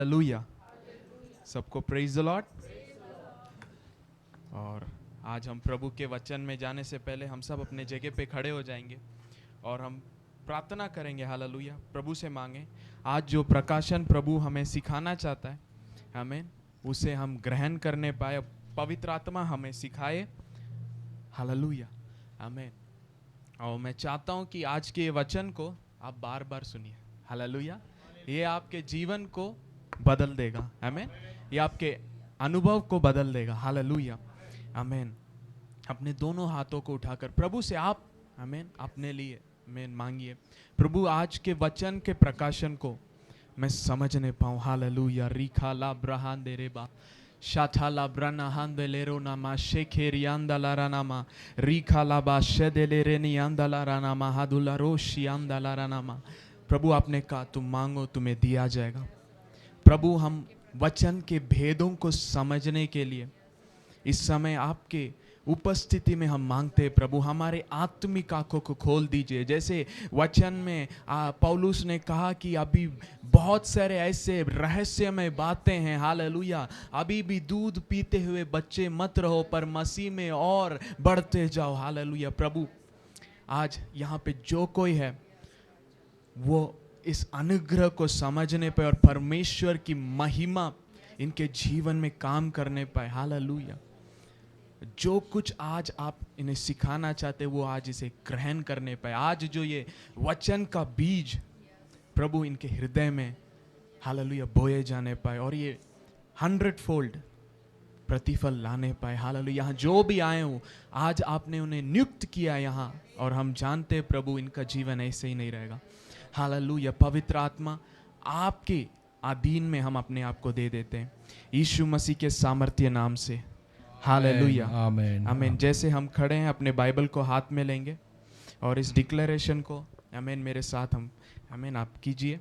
Hallelujah. सबको praise the Lord. और आज हम प्रभु के वचन में जाने से पहले हम सब अपने जगह पे खड़े हो जाएंगे और हम प्रार्थना करेंगे। हालेलुया। प्रभु से मांगे आज जो प्रकाशन प्रभु हमें सिखाना चाहता है, हमें उसे हम ग्रहण करने पाए। पवित्र आत्मा हमें सिखाए। हालेलुया। आमीन। और मैं चाहता हूं कि आज के वचन को आप बार बार सुनिए। हालेलुया। ये आपके जीवन को बदल देगा। आमीन। ये आपके अनुभव को बदल देगा। हालेलुया। आमीन। अपने दोनों हाथों को उठाकर प्रभु से आप आमीन अपने लिए आमीन मांगिए। प्रभु आज के वचन के प्रकाशन को मैं समझने पाऊं। हालेलुया। रिखा ला ब्रहान दे रे बा शाथाला ब्रना हांदेलेरो नामा शेखेरियांदालारा नामा रिखाला बा शेदेलेरेनियांदालारा नामा हादुला रोशियांदालारा नामा। प्रभु आपने कहा तुम मांगो तुम्हें दिया जाएगा। प्रभु हम वचन के भेदों को समझने के लिए इस समय आपके उपस्थिति में हम मांगते हैं। प्रभु हमारे आत्मिक आंखों को खोल दीजिए। जैसे वचन में पौलुस ने कहा कि अभी बहुत सारे ऐसे रहस्यमय बातें हैं। हालेलुया। अभी भी दूध पीते हुए बच्चे मत रहो, पर मसीह में और बढ़ते जाओ। हालेलुया। प्रभु आज यहाँ पे जो कोई है वो इस अनुग्रह को समझने पाए और परमेश्वर की महिमा इनके जीवन में काम करने पाए। हालेलुया। जो कुछ आज आप इन्हें सिखाना चाहते वो आज इसे ग्रहण करने पाए। आज जो ये वचन का बीज प्रभु इनके हृदय में हालेलुया बोए जाने पाए और ये 100-fold प्रतिफल लाने पाए। हालेलुया। यहाँ जो भी आए हो आज आपने उन्हें नियुक्त किया यहाँ, और हम जानते हैं प्रभु इनका जीवन ऐसे ही नहीं रहेगा। हालेलुया। पवित्र आत्मा आपके अधीन में हम अपने आप को दे देते हैं यीशु मसीह के सामर्थ्य नाम से। हालेलुया। आमीन। आमीन। जैसे हम खड़े हैं अपने बाइबल को हाथ में लेंगे और इस डिक्लेरेशन को आमीन मेरे साथ हम आमीन आप कीजिए।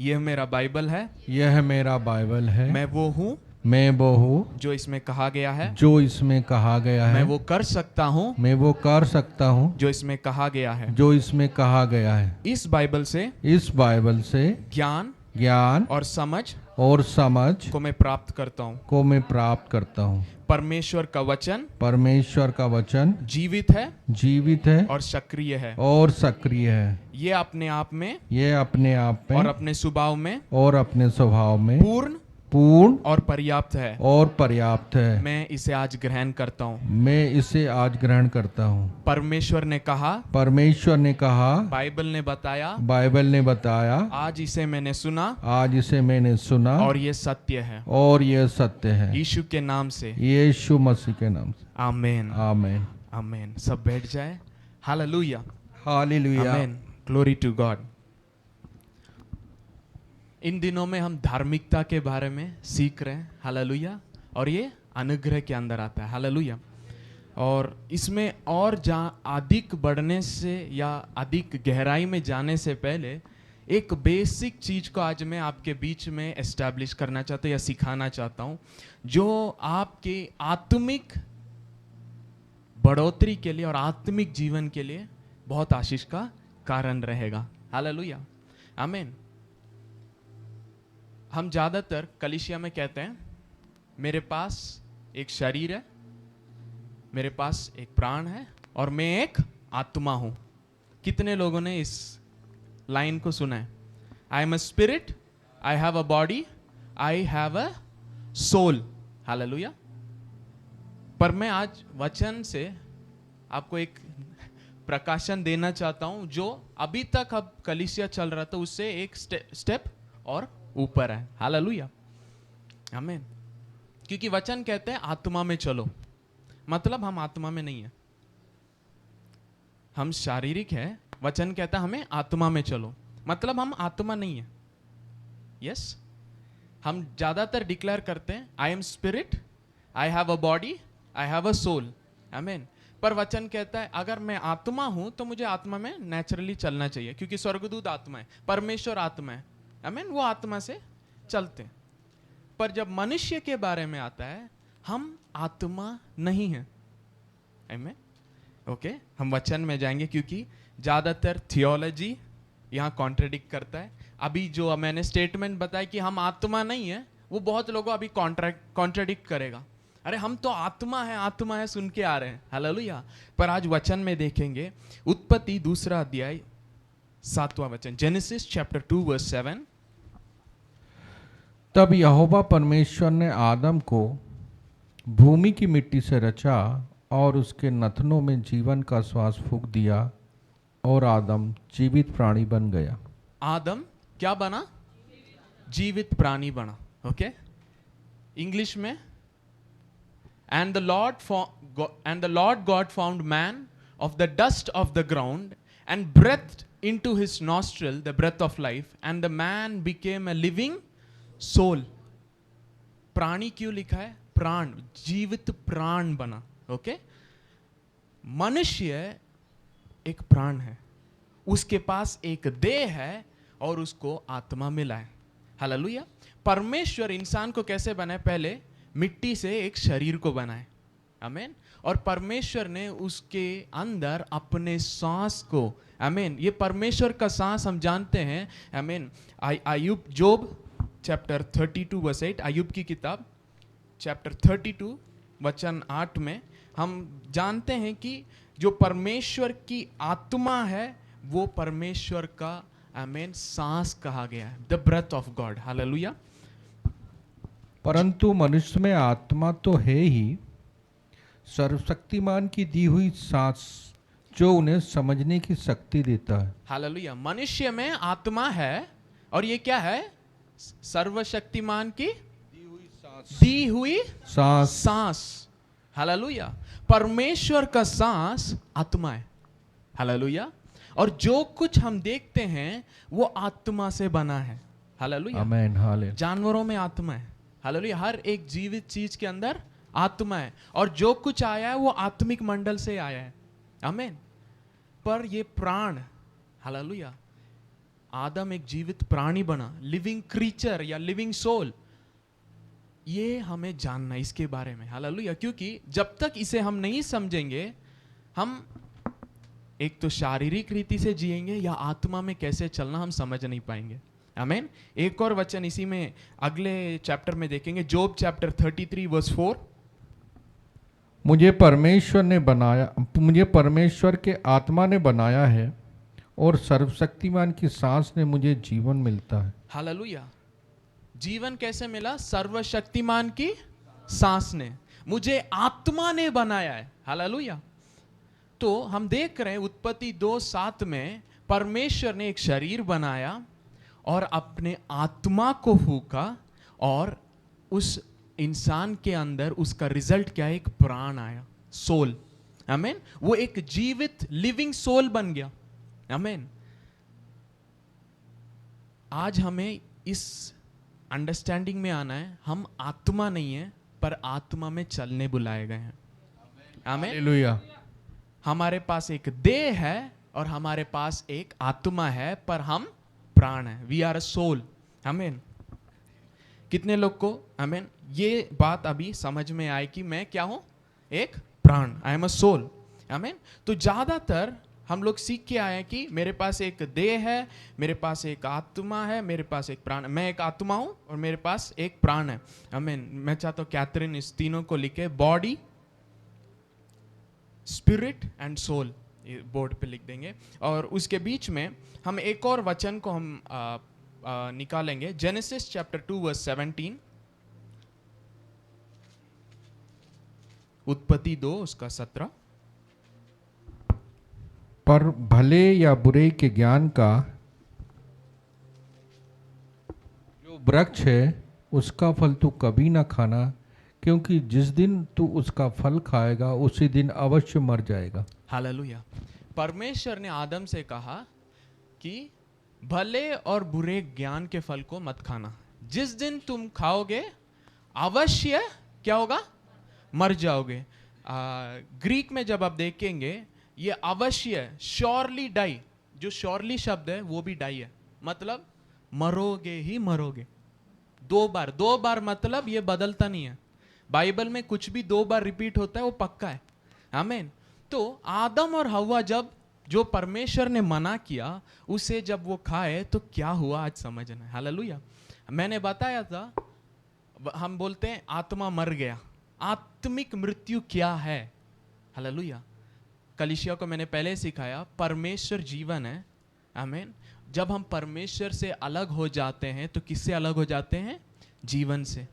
यह मेरा बाइबल है, यह मेरा बाइबल है, मैं वो हूँ मैं वो हूँ जो इसमें कहा गया है, जो इसमें कहा गया है, मैं वो कर सकता हूँ मैं वो कर सकता हूँ जो इसमें कहा गया है। जो इसमें कहा गया है। इस बाइबल से इस बाइबल से ज्ञान और समझ और समझ को मैं प्राप्त करता हूँ। को मैं प्राप्त करता हूँ। परमेश्वर का वचन परमेश्वर का वचन जीवित है और सक्रिय है। सक्रिय है। ये अपने आप में ये अपने आप में और अपने स्वभाव में पूर्ण और पर्याप्त है। मैं इसे आज ग्रहण करता हूँ। मैं इसे आज ग्रहण करता हूँ। परमेश्वर ने कहा, बाइबल ने बताया, आज इसे मैंने सुना और ये सत्य है। यीशु के नाम से, यीशु मसीह के नाम से। आमीन। आमीन। आमीन। सब बैठ जाए। हालेलुया। हालेलुया। आमीन। Glory to God. इन दिनों में हम धार्मिकता के बारे में सीख रहे हैं। हालेलुया। और ये अनुग्रह के अंदर आता है। हालेलुया। और इसमें और जहाँ अधिक बढ़ने से या अधिक गहराई में जाने से पहले एक बेसिक चीज को आज मैं आपके बीच में एस्टैब्लिश करना चाहता हूँ या सिखाना चाहता हूँ, जो आपके आत्मिक बढ़ोतरी के लिए और आत्मिक जीवन के लिए बहुत आशीष का कारण रहेगा। हालेलुया। आमीन। हम ज़्यादातर कलीसिया में कहते हैं मेरे पास एक शरीर है, मेरे पास एक प्राण है और मैं एक आत्मा हूँ। कितने लोगों ने इस लाइन को सुना है? I am a spirit, I have a body, I have a soul. Hallelujah. पर मैं आज वचन से आपको एक प्रकाशन देना चाहता हूँ जो अभी तक अब कलीसिया चल रहा था उससे एक स्टेप और ऊपर है। हालेलुया। आमीन। क्योंकि वचन कहते हैं आत्मा में चलो, मतलब हम आत्मा में नहीं है, हम शारीरिक है। वचन कहता है हमें आत्मा में चलो, मतलब हम आत्मा नहीं है। यस। हम ज्यादातर डिक्लेयर करते हैं I am spirit, I have a body, I have a soul. आमीन। पर वचन कहता है अगर मैं आत्मा हूं तो मुझे आत्मा में नेचुरली चलना चाहिए, क्योंकि स्वर्गदूत आत्मा है, परमेश्वर आत्मा है। आमीन। वो आत्मा से चलते हैं। पर जब मनुष्य के बारे में आता है हम आत्मा नहीं है। आमीन। ओके। हम वचन में जाएंगे क्योंकि ज्यादातर थियोलॉजी यहाँ कॉन्ट्रडिक्ट करता है। अभी जो मैंने स्टेटमेंट बताया कि हम आत्मा नहीं है, वो बहुत लोगों अभी कॉन्ट्राडिक्ट करेगा। अरे हम तो आत्मा है सुन के आ रहे हैं, हालेलुया। पर आज वचन में देखेंगे, उत्पत्ति 2 अध्याय 7वां वचन, जेनेसिस चैप्टर 2 वर्स 7। तब यहोवा परमेश्वर ने आदम को भूमि की मिट्टी से रचा और उसके नथनों में जीवन का श्वास फूंक दिया और आदम जीवित प्राणी बन गया। आदम क्या बना? जीवित प्राणी बना। ओके, इंग्लिश में, and the Lord God found man of the dust of the ground and breathed into his nostril the breath of life, and the man became a living soul. प्राणी क्यों लिखा है? प्राण, जीवित प्राण बना। ओके, मनुष्य एक प्राण है, उसके पास एक देह है और उसको आत्मा मिला है। हालेलुया। परमेश्वर इंसान को कैसे बनाए? पहले मिट्टी से एक शरीर को बनाए, आमीन। और परमेश्वर ने उसके अंदर अपने सांस को, आमीन, ये परमेश्वर का सांस हम जानते हैं, आमीन। अय्यूब, जोब चैप्टर 32 वर्स 8, अय्यूब की किताब चैप्टर 32 वचन 8 में हम जानते हैं कि जो परमेश्वर की आत्मा है वो परमेश्वर का, आमीन, सांस कहा गया है, the breath of God. Hallelujah. परंतु मनुष्य में आत्मा तो है ही, सर्वशक्तिमान की दी हुई सांस जो उन्हें समझने की शक्ति देता है। हालेलुया। मनुष्य में आत्मा है और ये क्या है? सर्वशक्तिमान की दी हुई सांस। हालेलुया। परमेश्वर का सांस आत्मा है। हालेलुया। और जो कुछ हम देखते हैं वो आत्मा से बना है। हालेलुया। आमीन, हालेलुया। जानवरों में आत्मा है। हालेलुया। हर एक जीवित चीज के अंदर आत्मा है और जो कुछ आया है वो आत्मिक मंडल से आया है, आमीन। पर ये प्राण, हालेलुया, आदम एक जीवित प्राणी बना, लिविंग क्रीचर या लिविंग सोल। ये हमें जानना इसके बारे में, हालेलुया। क्योंकि जब तक इसे हम नहीं समझेंगे, हम एक तो शारीरिक रीति से जिएंगे या आत्मा में कैसे चलना हम समझ नहीं पाएंगे, आमीन। एक और वचन इसी में अगले चैप्टर में देखेंगे, जोब चैप्टर 33 वर्स 4। मुझे परमेश्वर के आत्मा ने बनाया है और सर्वशक्तिमान की सांस ने मुझे जीवन मिलता है। हालेलुया। जीवन कैसे मिला? सर्वशक्तिमान की सांस ने, मुझे आत्मा ने बनाया है। हालेलुया। तो हम देख रहे हैं उत्पत्ति 2:7 में परमेश्वर ने एक शरीर बनाया और अपने आत्मा को फूंका और उस इंसान के अंदर उसका रिजल्ट क्या है? एक प्राण आया, सोल, आमीन। वो एक जीवित लिविंग सोल बन गया, आमीन। आज हमें इस अंडरस्टैंडिंग में आना है, हम आत्मा नहीं है पर आत्मा में चलने बुलाए गए हैं, आमीन। हालेलुया। हमारे पास एक देह है और हमारे पास एक आत्मा है, पर हम प्राण है। वी आर अ सोल, आमीन। कितने लोग को, आमीन, ये बात अभी समझ में आए कि मैं क्या हूं? एक प्राण, आई एम अ सोल, आमीन। तो ज्यादातर हम लोग सीख के आए हैं कि मेरे पास एक देह है, मेरे पास एक आत्मा है, मेरे पास एक प्राण, मैं एक आत्मा हूं और मेरे पास एक प्राण है, आमीन। मैं चाहता हूं कैथरीन इस तीनों को लिखे, body, spirit and soul, board पे लिख देंगे। और उसके बीच में हम एक और वचन को हम निकालेंगे, जेनेसिस चैप्टर 2 वर्स 17, उत्पत्ति 2 उसका 17। पर भले या बुरे के ज्ञान का जो वृक्ष है उसका फल तू कभी ना खाना, क्योंकि जिस दिन तू उसका फल खाएगा उसी दिन अवश्य मर जाएगा। हालेलुया। परमेश्वर ने आदम से कहा कि भले और बुरे ज्ञान के फल को मत खाना, जिस दिन तुम खाओगे अवश्य क्या होगा? मर जाओगे। ग्रीक में जब आप देखेंगे ये अवश्य, श्योरली डाई, जो श्योरली शब्द है वो भी डाई है, मतलब मरोगे ही मरोगे। 2 बार मतलब ये बदलता नहीं है। बाइबल में कुछ भी 2 बार रिपीट होता है वो पक्का है, आमीन। तो आदम और हव्वा जब जो परमेश्वर ने मना किया उसे जब वो खाए तो क्या हुआ आज समझना है। हालेलुया। मैंने बताया था, हम बोलते हैं आत्मा मर गया, आत्मिक मृत्यु क्या है। हालेलुया। कलीसिया को मैंने पहले सिखाया परमेश्वर जीवन है। आमीन। जब हम परमेश्वर से अलग हो जाते हैं तो किससे अलग हो जाते हैं? जीवन से।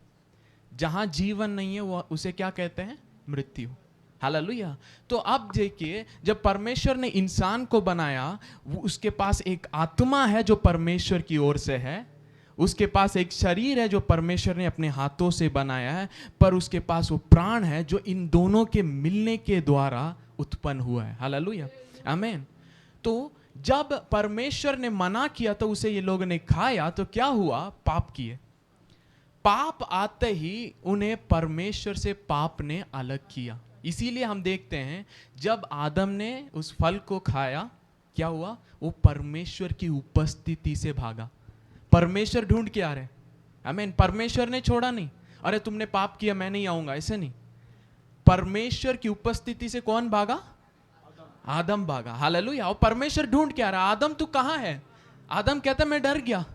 जहां जीवन नहीं है वो उसे क्या कहते हैं? मृत्यु। हालेलुया। तो अब देखिए, जब परमेश्वर ने इंसान को बनाया, वो उसके पास एक आत्मा है जो परमेश्वर की ओर से है, उसके पास एक शरीर है जो परमेश्वर ने अपने हाथों से बनाया है, पर उसके पास वो प्राण है जो इन दोनों के मिलने के द्वारा उत्पन्न हुआ है। हालेलुया। आमीन। तो जब परमेश्वर ने मना किया तो उसे ये लोगों ने खाया तो क्या हुआ? पाप किए। पाप आते ही उन्हें परमेश्वर से पाप ने अलग किया। इसीलिए हम देखते हैं जब आदम ने उस फल को खाया क्या हुआ? वो परमेश्वर की उपस्थिति से भागा। परमेश्वर ढूंढ के आ रहे। आमीन। परमेश्वर ने छोड़ा नहीं, अरे तुमने पाप किया मैं नहीं आऊंगा, ऐसे नहीं। परमेश्वर की उपस्थिति से कौन भागा? आदम भागा। हालेलुया। और परमेश्वर ढूंढ के आ रहा, आदम तू कहां है? आदम कहता मैं डर गया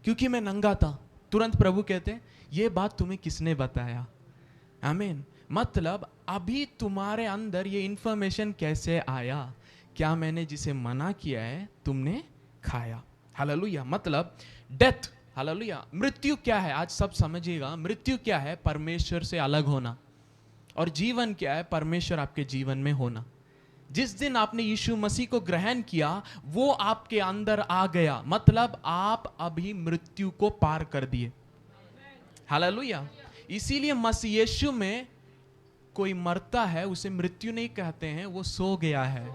क्योंकि मैं नंगा था। तुरंत प्रभु कहते ये बात तुम्हें किसने बताया? आमीन। मतलब अभी तुम्हारे अंदर ये इंफॉर्मेशन कैसे आया? क्या मैंने जिसे मना किया है तुमने खाया? हालेलुया। मतलब डेथ। हालेलुया। मृत्यु क्या है? आज सब समझिएगा, मृत्यु क्या है? परमेश्वर से अलग होना। और जीवन क्या है? परमेश्वर आपके जीवन में होना। जिस दिन आपने यीशु मसीह को ग्रहण किया वो आपके अंदर आ गया, मतलब आप अभी मृत्यु को पार कर दिए। हालेलुया। इसीलिए मसीह यीशु में कोई मरता है उसे मृत्यु नहीं कहते हैं, वो सो गया है।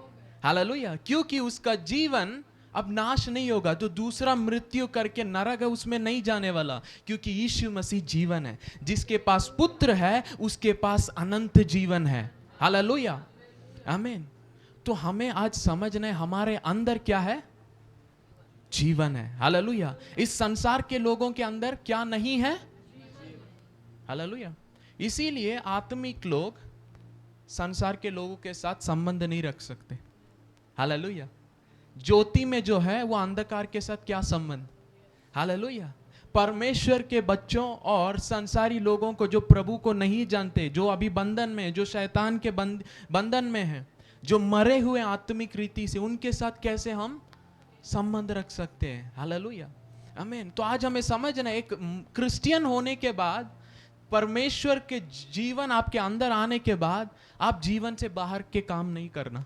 हालेलुया। क्योंकि उसका जीवन अब नाश नहीं होगा। जो दूसरा मृत्यु करके नरक है उसमें नहीं जाने वाला, क्योंकि यीशु मसीह जीवन है। जिसके पास पुत्र है उसके पास अनंत जीवन है। हालेलुया। आमीन। तो हमें आज समझना है हमारे अंदर क्या है? जीवन है। हालेलुया। इस संसार के लोगों के अंदर क्या नहीं है? हालेलुया। इसीलिए आत्मिक लोग संसार के लोगों के साथ संबंध नहीं रख सकते। हालेलुया। ज्योति में जो है वो अंधकार के साथ क्या संबंध? हालेलुया। परमेश्वर के बच्चों और संसारी लोगों को, जो प्रभु को नहीं जानते, जो अभी बंधन में, जो शैतान के बंधन में है, जो मरे हुए आत्मिक रीति से, उनके साथ कैसे हम संबंध रख सकते हैं? हालेलुया। आमीन। तो आज हमें समझना, एक क्रिश्चियन होने के बाद, परमेश्वर के जीवन आपके अंदर आने के बाद, आप जीवन से बाहर के काम नहीं करना।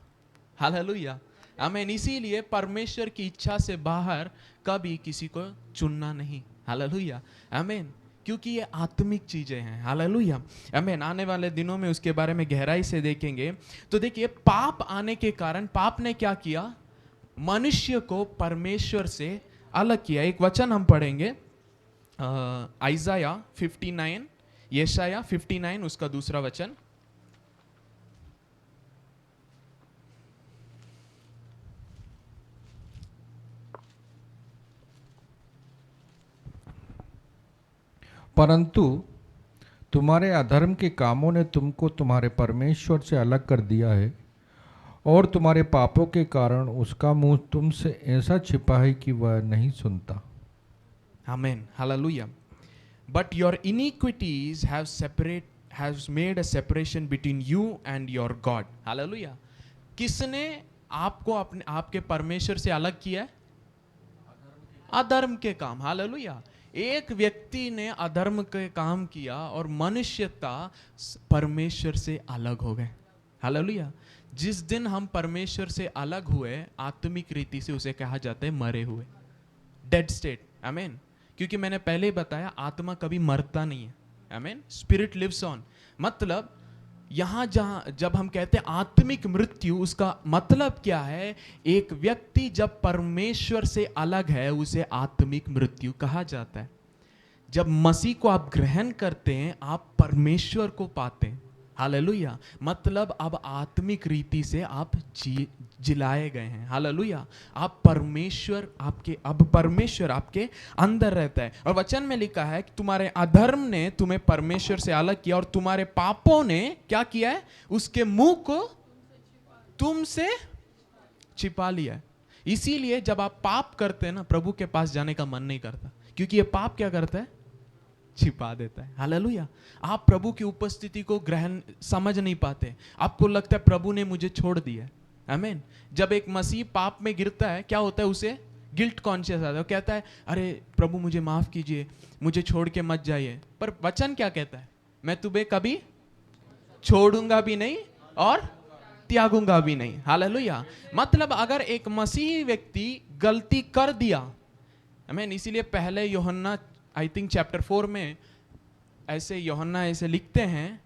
हालेलुया। आमीन। इसीलिए परमेश्वर की इच्छा से बाहर कभी किसी को चुनना नहीं। हालेलुया। आमीन। क्योंकि ये आत्मिक चीजें हैं। हालेलुया। आमीन। आने वाले दिनों में उसके बारे में गहराई से देखेंगे। तो देखिए, पाप आने के कारण पाप ने क्या किया? मनुष्य को परमेश्वर से अलग किया। एक वचन हम पढ़ेंगे, आइज़ाया 59, यशाया 59 उसका दूसरा वचन। परंतु तुम्हारे अधर्म के कामों ने तुमको तुम्हारे परमेश्वर से अलग कर दिया है, और तुम्हारे पापों के कारण उसका मुंह तुमसे ऐसा छिपा है कि वह नहीं सुनता। आमीन। Hallelujah. But your iniquities has made a separation between you and your God. Hallelujah. किसने आपको अपने आपके परमेश्वर से अलग किया है? अधर्म के काम। हालेलुया। एक व्यक्ति ने अधर्म के काम किया और मनुष्यता परमेश्वर से अलग हो गए। हालेलुया। जिस दिन हम परमेश्वर से अलग हुए, आत्मिक रीति से उसे कहा जाता है मरे हुए, डेड स्टेट। आमीन। क्योंकि मैंने पहले ही बताया आत्मा कभी मरता नहीं है। आमीन। Spirit lives on. मतलब यहां जब हम कहते हैं आत्मिक मृत्यु, उसका मतलब क्या है? एक व्यक्ति जब परमेश्वर से अलग है उसे आत्मिक मृत्यु कहा जाता है। जब मसीह को आप ग्रहण करते हैं आप परमेश्वर को पाते हैं। हालेलुया। मतलब अब आत्मिक रीति से आप जिलाए गए हैं। हालेलुया। आप परमेश्वर आपके अंदर रहता है। और वचन में लिखा है कि तुम्हारे अधर्म ने तुम्हें परमेश्वर से अलग किया और तुम्हारे पापों ने क्या किया है? उसके मुंह को तुमसे छिपा लिया है। इसीलिए जब आप पाप करते हैं ना, प्रभु के पास जाने का मन नहीं करता, क्योंकि ये पाप क्या करता है, छिपा देता है। हालेलुया। आप प्रभु की उपस्थिति को ग्रहण समझ नहीं पाते, आपको लगता है प्रभु ने मुझे छोड़ दिया। आमीन। जब एक मसीह पाप में गिरता है, क्या होता है, उसे गिल्ट कॉन्शियस आता है, वो कहता है अरे प्रभु मुझे माफ कीजिए, मुझे छोड़ के मत जाइए। पर वचन क्या कहता है, मैं तुम्हें कभी छोड़ूंगा भी नहीं और त्यागूंगा भी नहीं। हालेलुया। मतलब अगर एक मसीही व्यक्ति गलती कर दिया, आमीन, इसीलिए पहले यूहन्ना आई थिंक चैप्टर 4 में ऐसे यूहन्ना ऐसे लिखते हैं,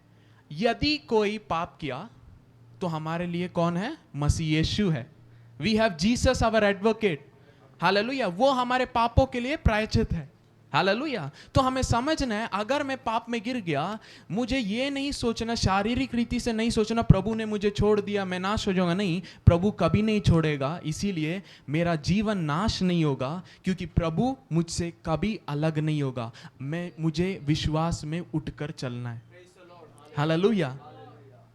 यदि कोई पाप किया तो हमारे लिए कौन है, मसीह यीशु है। We have Jesus our advocate. Hallelujah. वो हमारे पापों के लिए प्रायश्चित है। हालेलुया। तो हमें समझना है, अगर मैं पाप में गिर गया, मुझे ये नहीं सोचना, शारीरिक रीति से नहीं सोचना प्रभु ने मुझे छोड़ दिया मैं नाश हो जाऊंगा। नहीं, प्रभु कभी नहीं छोड़ेगा, इसीलिए मेरा जीवन नाश नहीं होगा, क्योंकि प्रभु मुझसे कभी अलग नहीं होगा। मुझे विश्वास में उठकर चलना है। हालेलुया।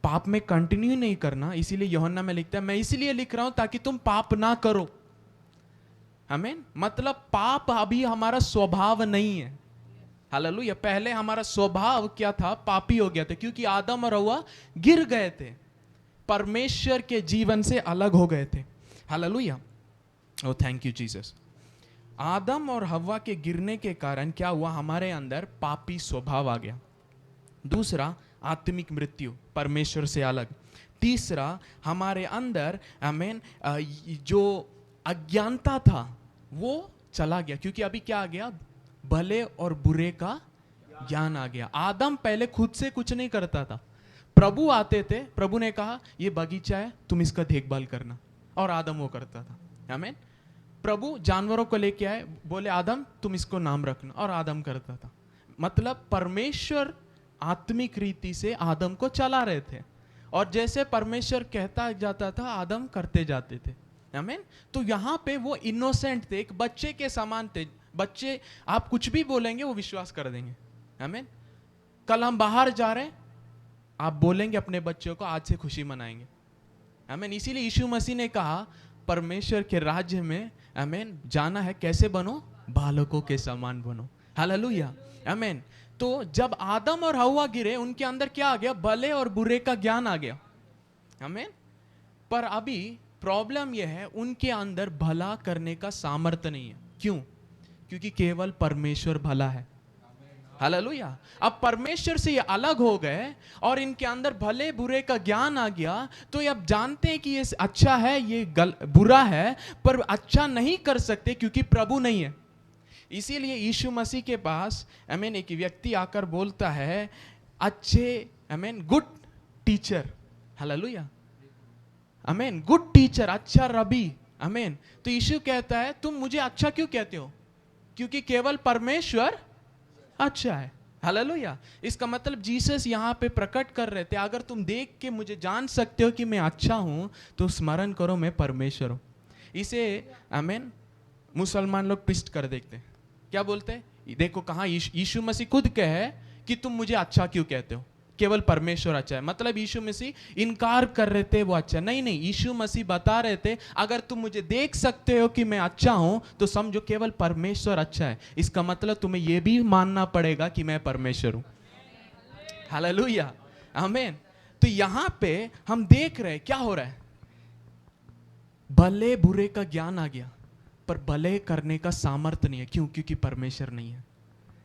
पाप में कंटिन्यू नहीं करना। इसीलिए यूहन्ना में लिखता है, मैं इसलिए लिख रहा हूं ताकि तुम पाप ना करो। आमीन। मतलब पाप अभी हमारा स्वभाव नहीं है। हालेलुया। पहले हमारा स्वभाव क्या था, पापी हो गया था, क्योंकि आदम और हव्वा गिर गए थे, परमेश्वर के जीवन से अलग हो गए थे। Hallelujah. O thank you Jesus. आदम और हव्वा के गिरने के कारण क्या हुआ, हमारे अंदर पापी स्वभाव आ गया। दूसरा, आत्मिक मृत्यु, परमेश्वर से अलग। तीसरा, हमारे अंदर आमीन जो अज्ञानता था वो चला गया, क्योंकि अभी क्या आ गया, भले और बुरे का ज्ञान आ गया। आदम पहले खुद से कुछ नहीं करता था, प्रभु आते थे, प्रभु ने कहा ये बगीचा है, तुम इसका देखभाल करना, और आदम वो करता था। आमीन। प्रभु जानवरों को लेके आए, बोले आदम तुम इसको नाम रखना, और आदम करता था। मतलब परमेश्वर आत्मिक रीति से आदम को चला रहे थे, और जैसे परमेश्वर कहता जाता था आदम करते जाते थे। आमीन। तो यहां पे वो इनोसेंट थे, एक बच्चे के समान थे। बच्चे आप कुछ भी बोलेंगे वो विश्वास कर देंगे। आमीन। कल हम बाहर जा रहे हैं, आप बोलेंगे अपने बच्चों को आज से खुशी मनाएंगे। आमीन। इसीलिए यीशु मसीह ने कहा परमेश्वर के राज्य में आमीन जाना है, कैसे बनो, बालकों के समान बनो। हालेलुया। आमीन। तो जब आदम और हव्वा गिरे, उनके अंदर क्या आ गया, भले और बुरे का ज्ञान आ गया। आमीन। पर अभी प्रॉब्लम यह है, उनके अंदर भला करने का सामर्थ्य नहीं है। क्यों? क्योंकि केवल परमेश्वर भला है। हालेलुया। अब परमेश्वर से ये अलग हो गए और इनके अंदर भले बुरे का ज्ञान आ गया, तो ये अब जानते हैं कि ये अच्छा है, ये बुरा है, पर अच्छा नहीं कर सकते क्योंकि प्रभु नहीं है। इसीलिए यीशु मसीह के पास आमीन एक व्यक्ति आकर बोलता है, अच्छे आमीन गुड टीचर। हालेलुया। आमीन। गुड टीचर, अच्छा रबी। आमीन। तो यीशु कहता है तुम मुझे अच्छा क्यों कहते हो, क्योंकि केवल परमेश्वर अच्छा है। हालेलुया। इसका मतलब जीसस यहाँ पे प्रकट कर रहे थे, अगर तुम देख के मुझे जान सकते हो कि मैं अच्छा हूं, तो स्मरण करो मैं परमेश्वर हूं। इसे आमीन मुसलमान लोग ट्विस्ट कर देखते हैं, क्या बोलते हैं, देखो कहाँ यीशु मसीह खुद कहे कि तुम मुझे अच्छा क्यों कहते हो, केवल परमेश्वर अच्छा है। मतलब यीशु मसीह इनकार कर रहे थे वो अच्छा नहीं। यीशु मसीह बता रहे थे अगर तुम मुझे देख सकते हो कि मैं अच्छा हूं, तो समझो केवल परमेश्वर अच्छा है। इसका मतलब तुम्हें यह भी मानना पड़ेगा कि मैं परमेश्वर हूं। हालेलुया। आमीन। तो यहां पे हम देख रहे हैं क्या हो रहा है, भले बुरे का ज्ञान आ गया, पर भले करने का सामर्थ्य नहीं है। क्यों? क्योंकि परमेश्वर नहीं है।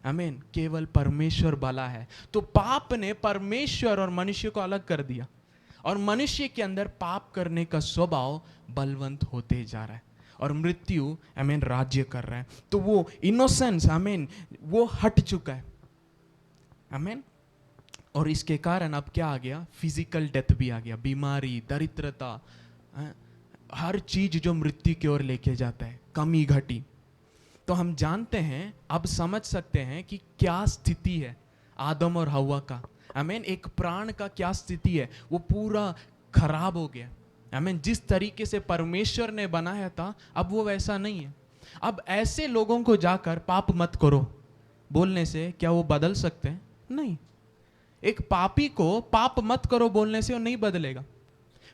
आमीन। केवल परमेश्वर भला है। तो पाप ने परमेश्वर और मनुष्य को अलग कर दिया, और मनुष्य के अंदर पाप करने का स्वभाव बलवंत होते जा रहा है, और मृत्यु आमीन राज्य कर रहा है। तो वो इनोसेंस आमीन वो हट चुका है। आमीन। और इसके कारण अब क्या आ गया, फिजिकल डेथ भी आ गया, बीमारी, दरिद्रता, हर चीज जो मृत्यु की ओर लेके जाता है, कमी घटी। तो हम जानते हैं, अब समझ सकते हैं कि क्या स्थिति है आदम और हव्वा का। आमीन। एक प्राण का क्या स्थिति है, वो पूरा खराब हो गया। आमीन। जिस तरीके से परमेश्वर ने बनाया था अब वो वैसा नहीं है। अब ऐसे लोगों को जाकर पाप मत करो बोलने से क्या वो बदल सकते हैं? नहीं। एक पापी को पाप मत करो बोलने से वो नहीं बदलेगा,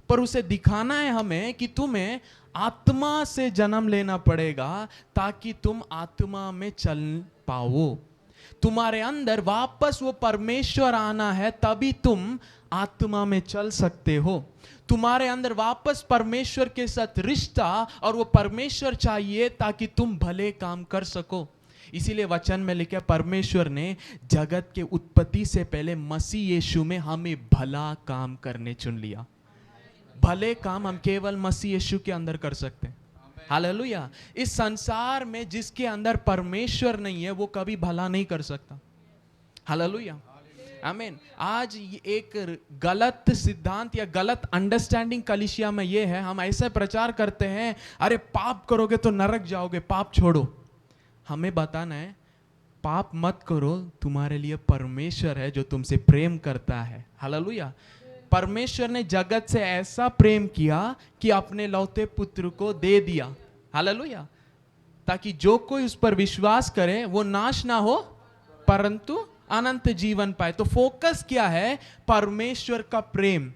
पर उसे दिखाना है हमें कि तुम्हें आत्मा से जन्म लेना पड़ेगा ताकि तुम आत्मा में चल पाओ। तुम्हारे अंदर वापस वो परमेश्वर आना है, तभी तुम आत्मा में चल सकते हो। तुम्हारे अंदर वापस परमेश्वर के साथ रिश्ता और वो परमेश्वर चाहिए ताकि तुम भले काम कर सको। इसीलिए वचन में लिखा परमेश्वर ने जगत के उत्पत्ति से पहले मसीह यीशु में हमें भला काम करने चुन लिया। भले काम हम केवल मसीह यीशु के अंदर कर सकते हैं। हालेलुया। इस संसार में जिसके अंदर परमेश्वर नहीं है वो कभी भला नहीं कर सकता। हालेलुया, आमीन। आज एक गलत सिद्धांत या गलत अंडरस्टैंडिंग कलीसिया में ये है, हम ऐसे प्रचार करते हैं, अरे पाप करोगे तो नरक जाओगे, पाप छोड़ो। हमें बताना है पाप मत करो, तुम्हारे लिए परमेश्वर है जो तुमसे प्रेम करता है। हालेलुया। परमेश्वर ने जगत से ऐसा प्रेम किया कि अपने लौते पुत्र को दे दिया। हालेलुया। ताकि जो कोई उस पर विश्वास करे वो नाश ना हो परंतु अनंत जीवन पाए। तो फोकस क्या है? परमेश्वर का प्रेम,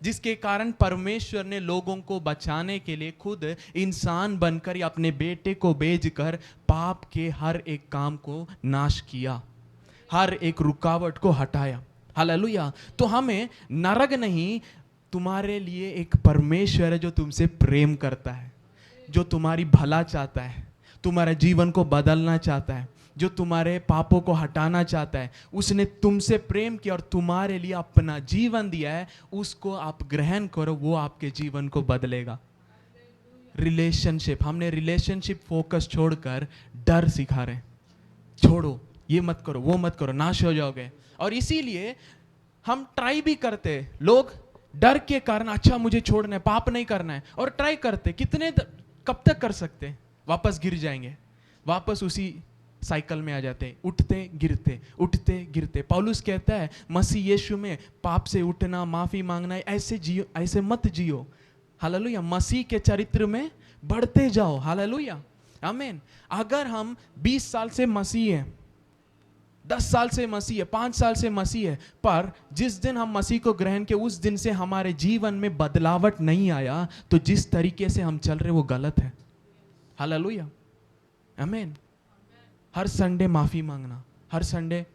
जिसके कारण परमेश्वर ने लोगों को बचाने के लिए खुद इंसान बनकर या अपने बेटे को भेजकर पाप के हर एक काम को नाश किया, हर एक रुकावट को हटाया। हालेलुया। तो हमें नरक नहीं, तुम्हारे लिए एक परमेश्वर है जो तुमसे प्रेम करता है, जो तुम्हारी भला चाहता है, तुम्हारे जीवन को बदलना चाहता है, जो तुम्हारे पापों को हटाना चाहता है। उसने तुमसे प्रेम किया और तुम्हारे लिए अपना जीवन दिया है, उसको आप ग्रहण करो, वो आपके जीवन को बदलेगा। रिलेशनशिप, हमने रिलेशनशिप फोकस छोड़कर डर सिखा रहे हैं। छोड़ो, ये मत करो, वो मत करो, नाश हो जाओगे। और इसीलिए हम ट्राई भी करते, लोग डर के कारण अच्छा मुझे छोड़ना है, पाप नहीं करना है, और ट्राई करते, कब तक कर सकते? वापस गिर जाएंगे, वापस उसी साइकिल में आ जाते, उठते गिरते, उठते गिरते। पौलुस कहता है मसीह यीशु में पाप से उठना, माफी मांगना, ऐसे जियो, ऐसे मत जियो। हालेलुया। मसीह के चरित्र में बढ़ते जाओ। हालेलुया, आमीन। अगर हम 20 साल से मसीह हैं, 10 साल से मसीह है, 5 साल से मसीह है, पर जिस दिन हम मसीह को ग्रहण किए उस दिन से हमारे जीवन में बदलावट नहीं आया, तो जिस तरीके से हम चल रहे वो गलत है। हालेलुया, आमीन। हर संडे माफी मांगना, हर संडे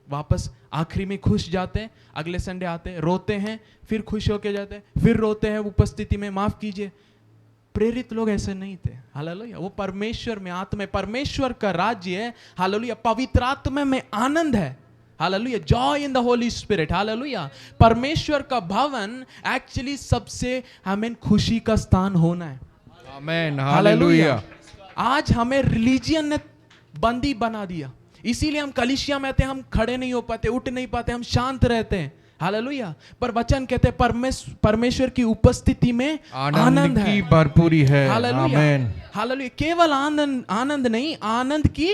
वापस आखिरी में खुश जाते हैं, अगले संडे आते हैं, रोते हैं, फिर खुश होके जाते हैं, फिर रोते हैं उपस्थिति में, माफ कीजिए। प्रेरित लोग ऐसे नहीं थे। हालेलुया। वो परमेश्वर में आत्मा, परमेश्वर का राज्य है। हालेलुया। पवित्र आत्मा में आनंद है। Hallelujah. Joy in the Holi spirit. Hallelujah. परमेश्वर का भवन एक्चुअली सबसे हमें खुशी का स्थान होना है। आमीन, हालेलुया। आज हमें रिलीजियन ने बंदी बना दिया, इसीलिए हम कलीसिया में आते हैं, हम खड़े नहीं हो पाते, उठ नहीं पाते, हम शांत रहते हैं। हालेलुया। पर वचन कहते हैं परमेश्वर की उपस्थिति में आनंद है, की भरपूरी है। हालेलुया, आमीन, हालेलुया। केवल आनंद नहीं, आनंद की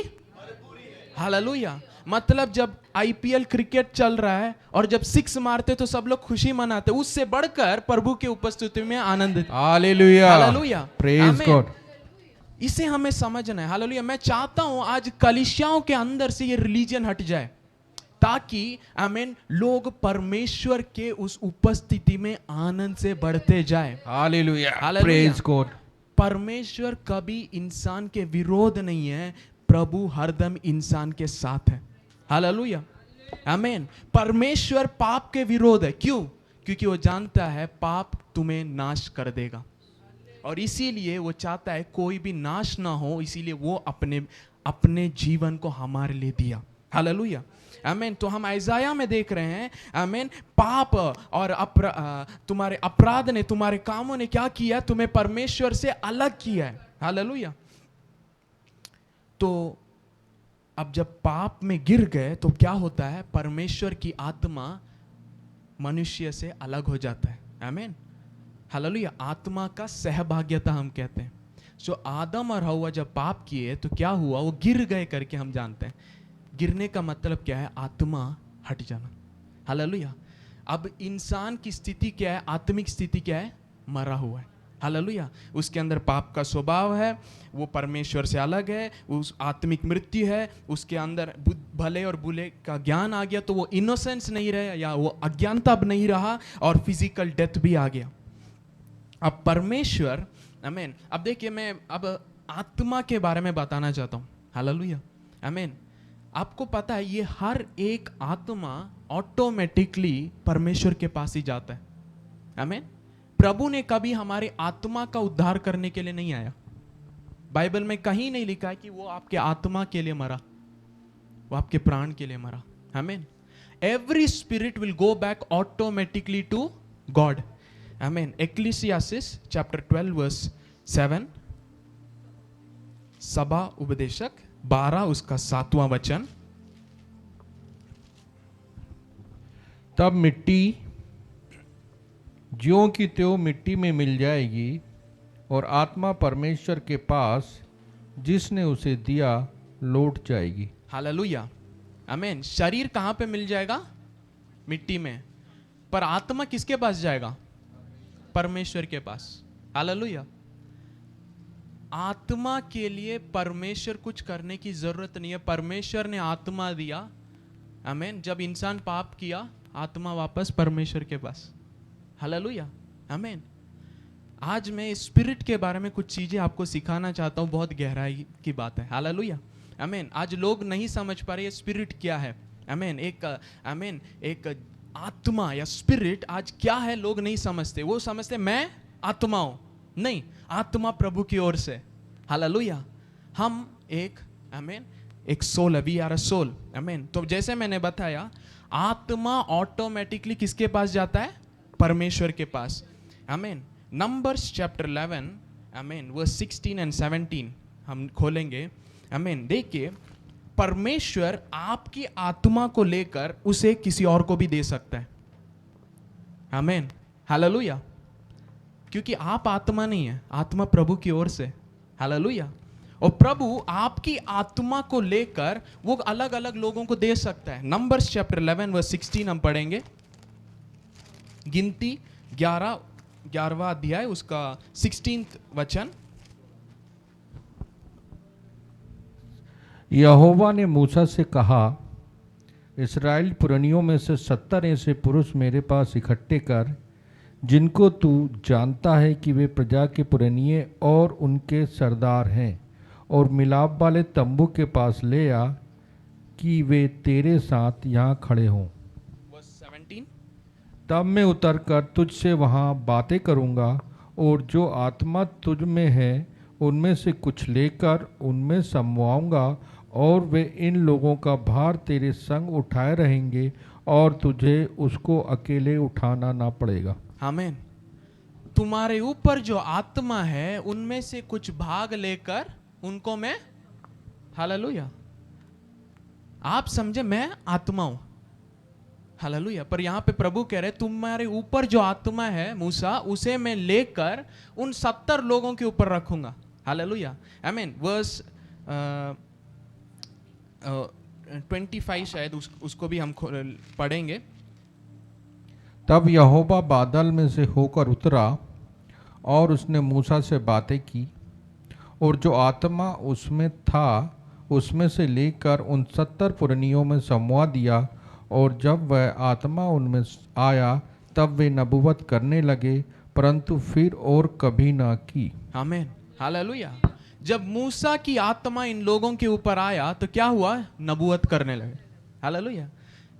हालेलुया। मतलब जब आईपीएल क्रिकेट चल रहा है और जब 6 मारते तो सब लोग खुशी मनाते, उससे बढ़कर प्रभु की उपस्थिति में आनंद। Hallelujah, hallelujah, praise God. इसे हमें समझना है। हालेलुया। मैं चाहता हूं आज कलीसियाओं के अंदर से ये रिलीजन हट जाए, ताकि आमीन लोग परमेश्वर के उस उपस्थिति में आनंद से बढ़ते जाए। Hallelujah, hallelujah. Praise God. परमेश्वर कभी इंसान के विरोध नहीं है, प्रभु हरदम इंसान के साथ है। हालेलुया, आमीन। परमेश्वर पाप के विरोध है। क्यों? क्योंकि वो जानता है पाप तुम्हें नाश कर देगा, और इसीलिए वो चाहता है कोई भी नाश ना हो, इसीलिए वो अपने जीवन को हमारे लिए दिया। हालेलुया, आमीन। तो हम इज़ाया में देख रहे हैं, आमीन, पाप और तुम्हारे अपराध ने, तुम्हारे कामों ने क्या किया? तुम्हें परमेश्वर से अलग किया है। हालेलुया। तो अब जब पाप में गिर गए तो क्या होता है? परमेश्वर की आत्मा मनुष्य से अलग हो जाता है। आमीन, हालेलुया। आत्मा का सहभाग्यता हम कहते हैं। सो आदम और हव्वा जब पाप किए तो क्या हुआ? वो गिर गए करके हम जानते हैं। गिरने का मतलब क्या है? आत्मा हट जाना। हालेलुया। अब इंसान की स्थिति क्या है? आत्मिक स्थिति क्या है? मरा हुआ है। हालेलुया। उसके अंदर पाप का स्वभाव है, वो परमेश्वर से अलग है, उस आत्मिक मृत्यु है, उसके अंदर भले और बुरे का ज्ञान आ गया, तो वो इनोसेंस नहीं रहा, या वो अज्ञानता अब नहीं रहा, और फिजिकल डेथ भी आ गया। अब परमेश्वर आमीन। अब देखिए, मैं अब आत्मा के बारे में बताना चाहता हूँ। हालेलुया, आमीन। आपको पता है ये हर एक आत्मा ऑटोमेटिकली परमेश्वर के पास ही जाता है। आमीन। प्रभु ने कभी हमारे आत्मा का उद्धार करने के लिए नहीं आया। बाइबल में कहीं नहीं लिखा है कि वो आपके आत्मा के लिए मरा, वो आपके प्राण के लिए मरा। आमीन। Every spirit will go back automatically to God. आमीन। एक्लीसियासिस चैप्टर 12 वर्स 7, सभा उपदेशक 12 उसका 7वां वचन। तब मिट्टी ज्यों की त्यों मिट्टी में मिल जाएगी और आत्मा परमेश्वर के पास जिसने उसे दिया लौट जाएगी। हालेलुया, आमीन। शरीर कहां पे मिल जाएगा? मिट्टी में। पर आत्मा किसके पास जाएगा? परमेश्वर के पास। हालेलुया। आत्मा के लिए परमेश्वर कुछ करने की जरूरत नहीं है। परमेश्वर ने आत्मा दिया। आमीन। जब इंसान पाप किया, आत्मा वापस परमेश्वर के पास। हालेलुया, आमीन। आज मैं स्पिरिट के बारे में कुछ चीजें आपको सिखाना चाहता हूं, बहुत गहराई की बात है। हालेलुया, आमीन। आज लोग नहीं समझ पा रहे स्पिरिट क्या है। आमीन। एक आत्मा या स्पिरिट आज क्या है लोग नहीं समझते। वो समझते मैं आत्मा हूं। नहीं, आत्मा प्रभु की ओर से। हालेलुया। हम एक सोल है। We are a soul. आमीन। तो जैसे मैंने बताया, आत्मा ऑटोमेटिकली किसके पास जाता है? परमेश्वर के पास। आमीन। नंबर्स चैप्टर 11 आमीन वर्स 16 एंड 17 हम खोलेंगे। आमीन। देखिए, परमेश्वर आपकी आत्मा को लेकर उसे किसी और को भी दे सकता है। आमीन। हालेलुया। क्योंकि आप आत्मा नहीं है, आत्मा प्रभु की ओर से। हालेलुया। और प्रभु आपकी आत्मा को लेकर वो अलग अलग लोगों को दे सकता है। नंबर्स चैप्टर 11 वर्स 16 हम पढ़ेंगे। गिनती 11वां अध्याय उसका 16 वचन। यहोवा ने मूसा से कहा, इस्राएल पुरनियों में से 70 ऐसे पुरुष मेरे पास इकट्ठे कर, जिनको तू जानता है कि वे प्रजा के पुरनिये और उनके सरदार हैं, और मिलाप वाले तंबू के पास ले आ कि वे तेरे साथ यहाँ खड़े हों। वर्स 17। तब मैं उतरकर तुझसे वहाँ बातें करूँगा, और जो आत्मा तुझ में है उनमें से कुछ लेकर उनमें समवाऊँगा, और वे इन लोगों का भार तेरे संग उठाए रहेंगे, और तुझे उसको अकेले उठाना ना पड़ेगा। आमीन। तुम्हारे ऊपर जो आत्मा है उनमें से कुछ भाग लेकर उनको मैं, हालेलुया। आप समझे, मैं आत्मा हूं। हालेलुया। पर यहां पे प्रभु कह रहे तुम्हारे ऊपर जो आत्मा है मूसा, उसे मैं लेकर उन 70 लोगों के ऊपर रखूंगा। हालेलुया, आमीन। वर्स 25 शायद उसको भी हम पढ़ेंगे। तब यहोवा बादल में से होकर उतरा और उसने मूसा से बातें की, और जो आत्मा उसमें था उसमें से लेकर उन 70 पुरनियों में समवा दिया, और जब वह आत्मा उनमें आया तब वे नबूवत करने लगे, परंतु फिर और कभी ना की। आमीन। हालेलुया। जब मूसा की आत्मा इन लोगों के ऊपर आया तो क्या हुआ? नबूवत करने लगे। हालेलुया।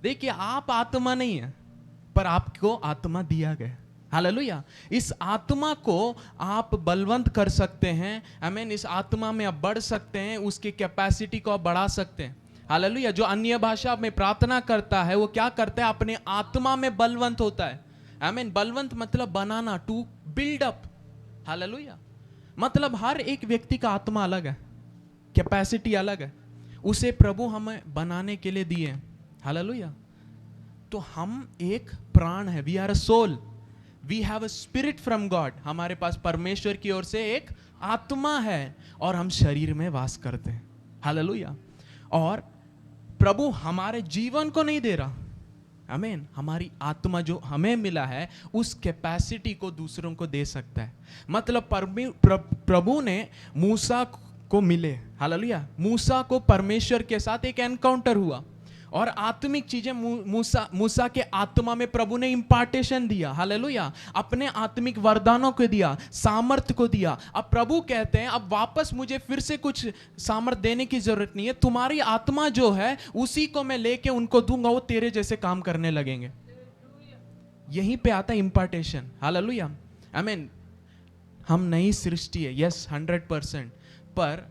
देखिए, आप आत्मा नहीं है, पर आपको आत्मा दिया गया। हालेलुया। इस आत्मा को आप बलवंत कर सकते हैं। आमीन। इस आत्मा में आप बढ़ सकते हैं, उसकी कैपेसिटी को आप बढ़ा सकते हैं। हालेलुया। जो अन्य भाषा में प्रार्थना करता है वो क्या करता है? अपने आत्मा में बलवंत होता है। आमीन। बलवंत मतलब बनाना, टू बिल्ड अप। हालेलुया। मतलब हर एक व्यक्ति का आत्मा अलग है, कैपेसिटी अलग है, उसे प्रभु हमें बनाने के लिए दिए। हालेलुया। तो हम एक प्राण है। We are a soul, we have a spirit from God. हमारे पास परमेश्वर की ओर से एक आत्मा है और हम शरीर में वास करते हैं। हालेलुया। और प्रभु हमारे जीवन को नहीं दे रहा। आमीन। हमारी आत्मा जो हमें मिला है उस कैपेसिटी को दूसरों को दे सकता है। मतलब प्रभु ने मूसा को मिले। हालेलुया। मूसा को परमेश्वर के साथ एक एनकाउंटर हुआ और आत्मिक चीजें मूसा के आत्मा में प्रभु ने इंपार्टेशन दिया, हालेलुया, अपने आत्मिक वरदानों को दिया, सामर्थ को दिया। अब प्रभु कहते हैं अब वापस मुझे फिर से कुछ सामर्थ देने की जरूरत नहीं है, तुम्हारी आत्मा जो है उसी को मैं लेके उनको दूंगा, वो तेरे जैसे काम करने लगेंगे। यहीं पे आता है इंपार्टेशन, हालेलुया, आमीन। हम नई सृष्टि है, यस 100%, पर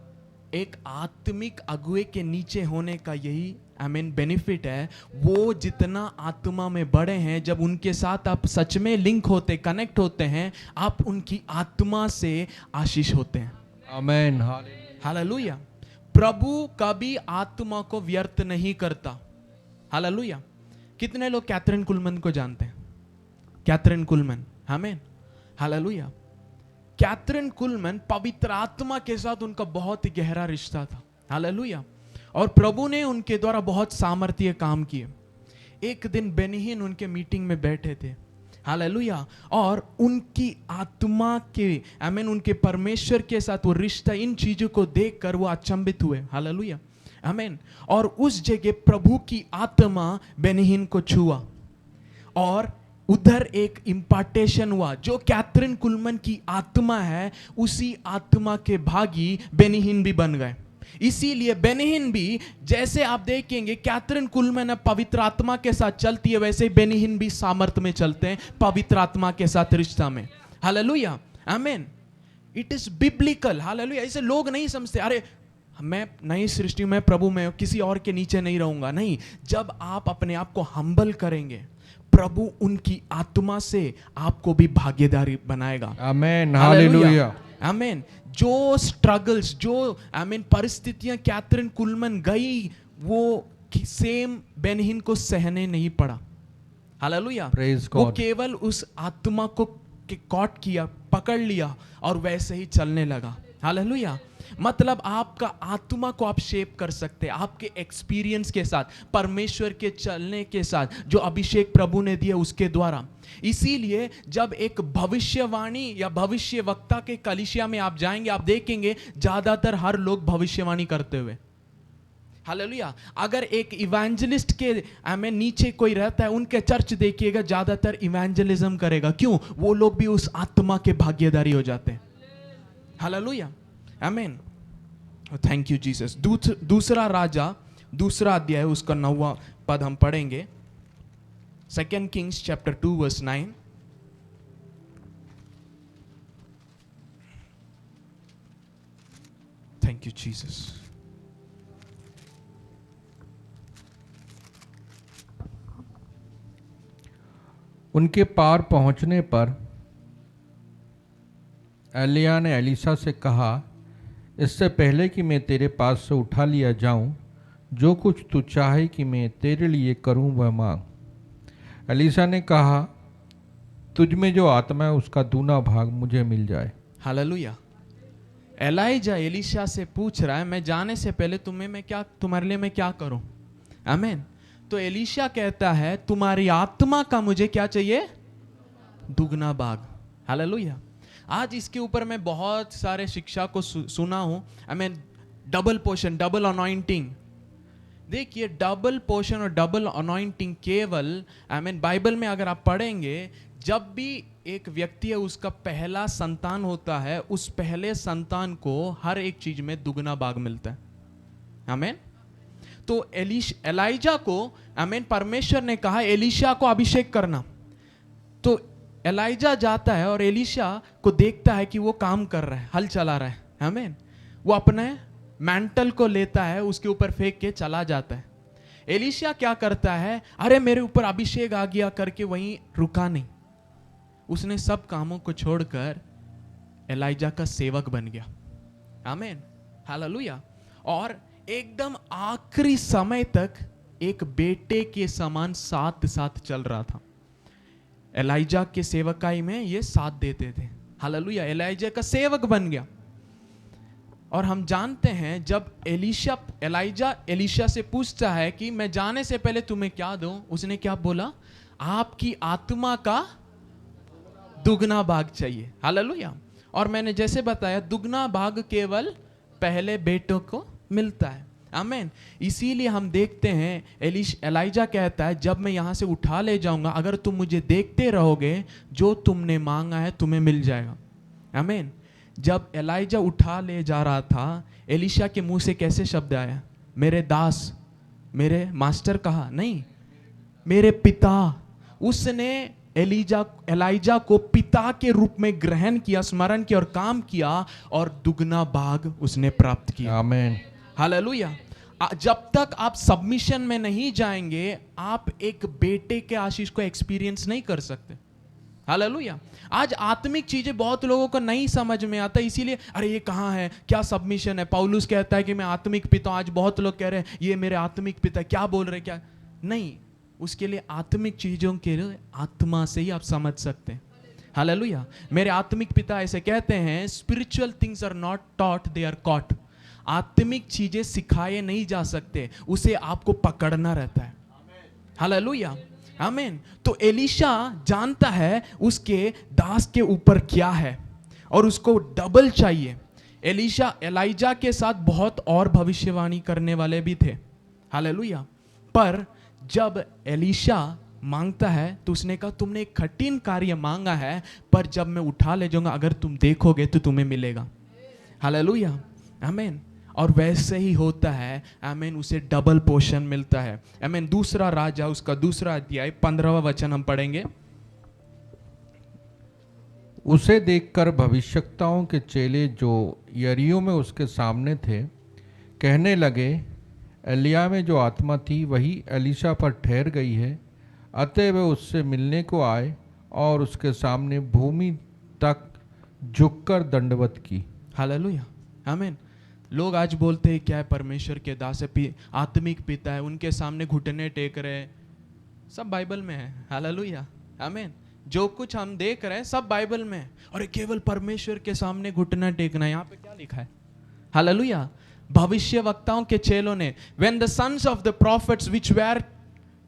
एक आत्मिक अगुए के नीचे होने का यही आमीन बेनिफिट है। वो जितना आत्मा में बड़े हैं, जब उनके साथ आप सच में लिंक होते, कनेक्ट होते हैं, आप उनकी आत्मा से आशीष होते हैं। आमीन, हालेलुया। प्रभु कभी आत्मा को व्यर्थ नहीं करता, हालेलुया। कितने लोग कैथरीन कुलमन को जानते हैं? कैथरीन कुलमन, आमीन, हालेलुया। कैथरीन कुलमन, पवित्र आत्मा के साथ उनका बहुत ही गहरा रिश्ता था, हालेलुया। और प्रभु ने उनके द्वारा बहुत सामर्थ्य काम किए। एक दिन बेनिहिन उनके मीटिंग में बैठे थे, हालेलुया, और उनकी आत्मा के आमीन, उनके परमेश्वर के साथ वो रिश्ता, इन चीजों को देखकर वो अचंभित हुए, हालेलुया, आमीन। और उस जगह प्रभु की आत्मा बेनिहिन को छुआ और उधर एक इंपार्टेशन हुआ। जो कैथरीन कुलमन की आत्मा है, उसी आत्मा के भागी बेनिहिन भी बन गए। इसीलिए बेनिहिन भी, जैसे आप देखेंगे कैथरीन कुलमन अब पवित्र आत्मा के साथ चलती है, वैसे ही बेनिहिन भी सामर्थ में चलते हैं, पवित्र आत्मा के साथ रिश्ता में, हालेलुया, आमीन। It is biblical, hallelujah. ऐसे लोग नहीं समझते, अरे मैं नई सृष्टि में, प्रभु में किसी और के नीचे नहीं रहूंगा। नहीं, जब आप अपने आप को हम्बल करेंगे, प्रभु उनकी आत्मा से आपको भी भागीदारी बनाएगा, आमीन, हालेलुया, आमीन। जो स्ट्रगल्स, जो आमीन परिस्थितियां कैथरीन कुलमन गई, वो सेम बेनिहिन को सहने नहीं पड़ा, हालेलुया। वो केवल उस आत्मा को कॉट किया, पकड़ लिया और वैसे ही चलने लगा, हालेलुया। मतलब आपका आत्मा को आप शेप कर सकते हैं आपके एक्सपीरियंस के साथ, परमेश्वर के चलने के साथ, जो अभिषेक प्रभु ने दिया उसके द्वारा। इसीलिए जब एक भविष्यवाणी या भविष्य वक्ता के कलीसिया में आप जाएंगे, आप देखेंगे ज्यादातर हर लोग भविष्यवाणी करते हुए, हालेलुया। अगर एक इवेंजलिस्ट के आमीन नीचे कोई रहता है, उनके चर्च देखिएगा ज्यादातर इवेंजलिज्म करेगा। क्यों? वो लोग भी उस आत्मा के भागीदारी हो जाते हैं, हालेलुया, आमीन। Thank you Jesus. दूसरा राजा, दूसरा अध्याय, उसका 9वां पद हम पढ़ेंगे, 2 Kings chapter 2 verse 9। Thank you Jesus. उनके पार पहुंचने पर एलिया ने एलीशा से कहा, इससे पहले कि मैं तेरे पास से उठा लिया जाऊं, जो कुछ तू चाहे कि मैं तेरे लिए करूं वह मांग। एलीशा ने कहा, तुझ में जो आत्मा है उसका दूना भाग मुझे मिल जाए। हालेलुया। एलाइजा एलीशा से पूछ रहा है, मैं जाने से पहले तुम्हारे लिए मैं क्या करूं, आमीन। तो एलीशा कहता है, तुम्हारी आत्मा का मुझे क्या चाहिए? दुगना भाग, हालेलुया। आज इसके ऊपर मैं बहुत सारे शिक्षा को सुना हूं, आमीन। Double portion, double anointing. देखिए, डबल पोर्शन और डबल अनॉइंटिंग केवल आमीन बाइबल में अगर आप पढ़ेंगे, जब भी एक व्यक्ति है उसका पहला संतान होता है, उस पहले संतान को हर एक चीज में दुगना भाग मिलता है, आमीन। तो एलाइजा को आमीन परमेश्वर ने कहा एलीशा को अभिषेक करना। तो एलाइजा जाता है और एलीशा को देखता है कि वो काम कर रहा है, हल चला रहा है, आमीन। वो अपने मैंटल को लेता है, उसके ऊपर फेंक के चला जाता है। एलीशा क्या करता है, अरे मेरे ऊपर अभिषेक आ गया करके वहीं रुका नहीं, उसने सब कामों को छोड़कर एलाइजा का सेवक बन गया, आमीन, हालेलुया। और एकदम आखिरी समय तक एक बेटे के समान साथ साथ चल रहा था। एलाइजा के सेवकाई में ये साथ देते थे, हालेलुया। एलाइजा का सेवक बन गया। और हम जानते हैं जब एलाइजा एलीशा से पूछता है कि मैं जाने से पहले तुम्हें क्या दूं, उसने क्या बोला? आपकी आत्मा का दुगना भाग चाहिए, हालेलुया। और मैंने जैसे बताया दुगना भाग केवल पहले बेटों को मिलता है, आमेन। इसीलिए हम देखते हैं एलाइजा कहता है जब मैं यहाँ से उठा ले जाऊंगा, अगर तुम मुझे देखते रहोगे, जो तुमने मांगा है तुम्हें मिल जाएगा। आमेन। जब एलाइजा उठा ले जा रहा था, एलीशा के मुंह से कैसे शब्द आया? मेरे दास, मेरे मास्टर कहा नहीं, मेरे पिता। उसने एलाइजा को पिता के रूप में ग्रहण किया, स्मरण किया और काम किया, और दुगना भाग उसने प्राप्त किया। आमेन। हालेलुया। जब तक आप सबमिशन में नहीं जाएंगे, आप एक बेटे के आशीष को एक्सपीरियंस नहीं कर सकते। हालेलुया। आज आत्मिक चीजें बहुत लोगों को नहीं समझ में आता, इसीलिए अरे ये कहाँ है, क्या सबमिशन है? पौलुस कहता है कि मैं आत्मिक पिता हूं। आज बहुत लोग कह रहे हैं ये मेरे आत्मिक पिता, क्या बोल रहे, क्या नहीं। उसके लिए आत्मिक चीजों के लिए आत्मा से ही आप समझ सकते हैं। हालेलुया। मेरे आत्मिक पिता ऐसे कहते हैं, spiritual things are not taught, they are caught. आत्मिक चीजें सिखाए नहीं जा सकते, उसे आपको पकड़ना रहता है। हालेलुया। आमीन। तो एलीशा जानता है उसके दास के ऊपर क्या है और उसको डबल चाहिए। एलाइजा के साथ बहुत और भविष्यवाणी करने वाले भी थे। हालेलुया। पर जब एलीशा मांगता है तो उसने कहा तुमने एक कठिन कार्य मांगा है, पर जब मैं उठा ले जाऊंगा, अगर तुम देखोगे तो तुम्हें मिलेगा। हालेलुया। आमीन। और वैसे ही होता है। आमीन। उसे डबल पोर्शन मिलता है। आमीन। दूसरा राजा उसका दूसरा अध्याय 15वां वचन हम पढ़ेंगे। उसे देखकर भविष्यवक्ताओं के चेले जो यरीहो में उसके सामने थे कहने लगे, एलिय्याह में जो आत्मा थी वही एलीशा पर ठहर गई है। अतः वे उससे मिलने को आए और उसके सामने भूमि तक झुककर दंडवत की। हालेलुया। आमीन। लोग आज बोलते हैं क्या है, परमेश्वर के दास है, आत्मिक पिता है, उनके सामने घुटने टेक रहे हैं। सब बाइबल में है। हालेलुया। आमीन। जो कुछ हम देख रहे हैं सब बाइबल में है। और केवल परमेश्वर के सामने घुटना टेकना, यहाँ पे क्या लिखा है? हालेलुया। भविष्य वक्ताओं के चेलों ने, when the sons of the prophets which were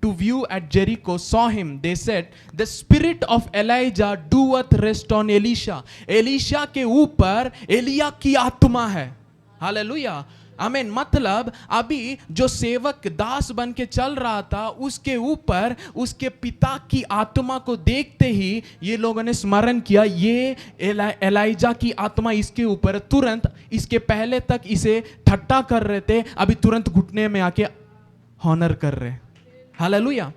to view at Jericho saw him, they said, the spirit of Elijah doeth rest on Elisha. Elisha के ऊपर एलिया की आत्मा है। हालेलुया। आमीन। मतलब अभी जो सेवक दास बन के चल रहा था, उसके ऊपर उसके पिता की आत्मा को देखते ही ये लोगों ने स्मरण किया, ये एलाइजा की आत्मा इसके ऊपर। तुरंत, इसके पहले तक इसे ठट्टा कर रहे थे, अभी तुरंत घुटने में आके हॉनर कर रहे। Hallelujah.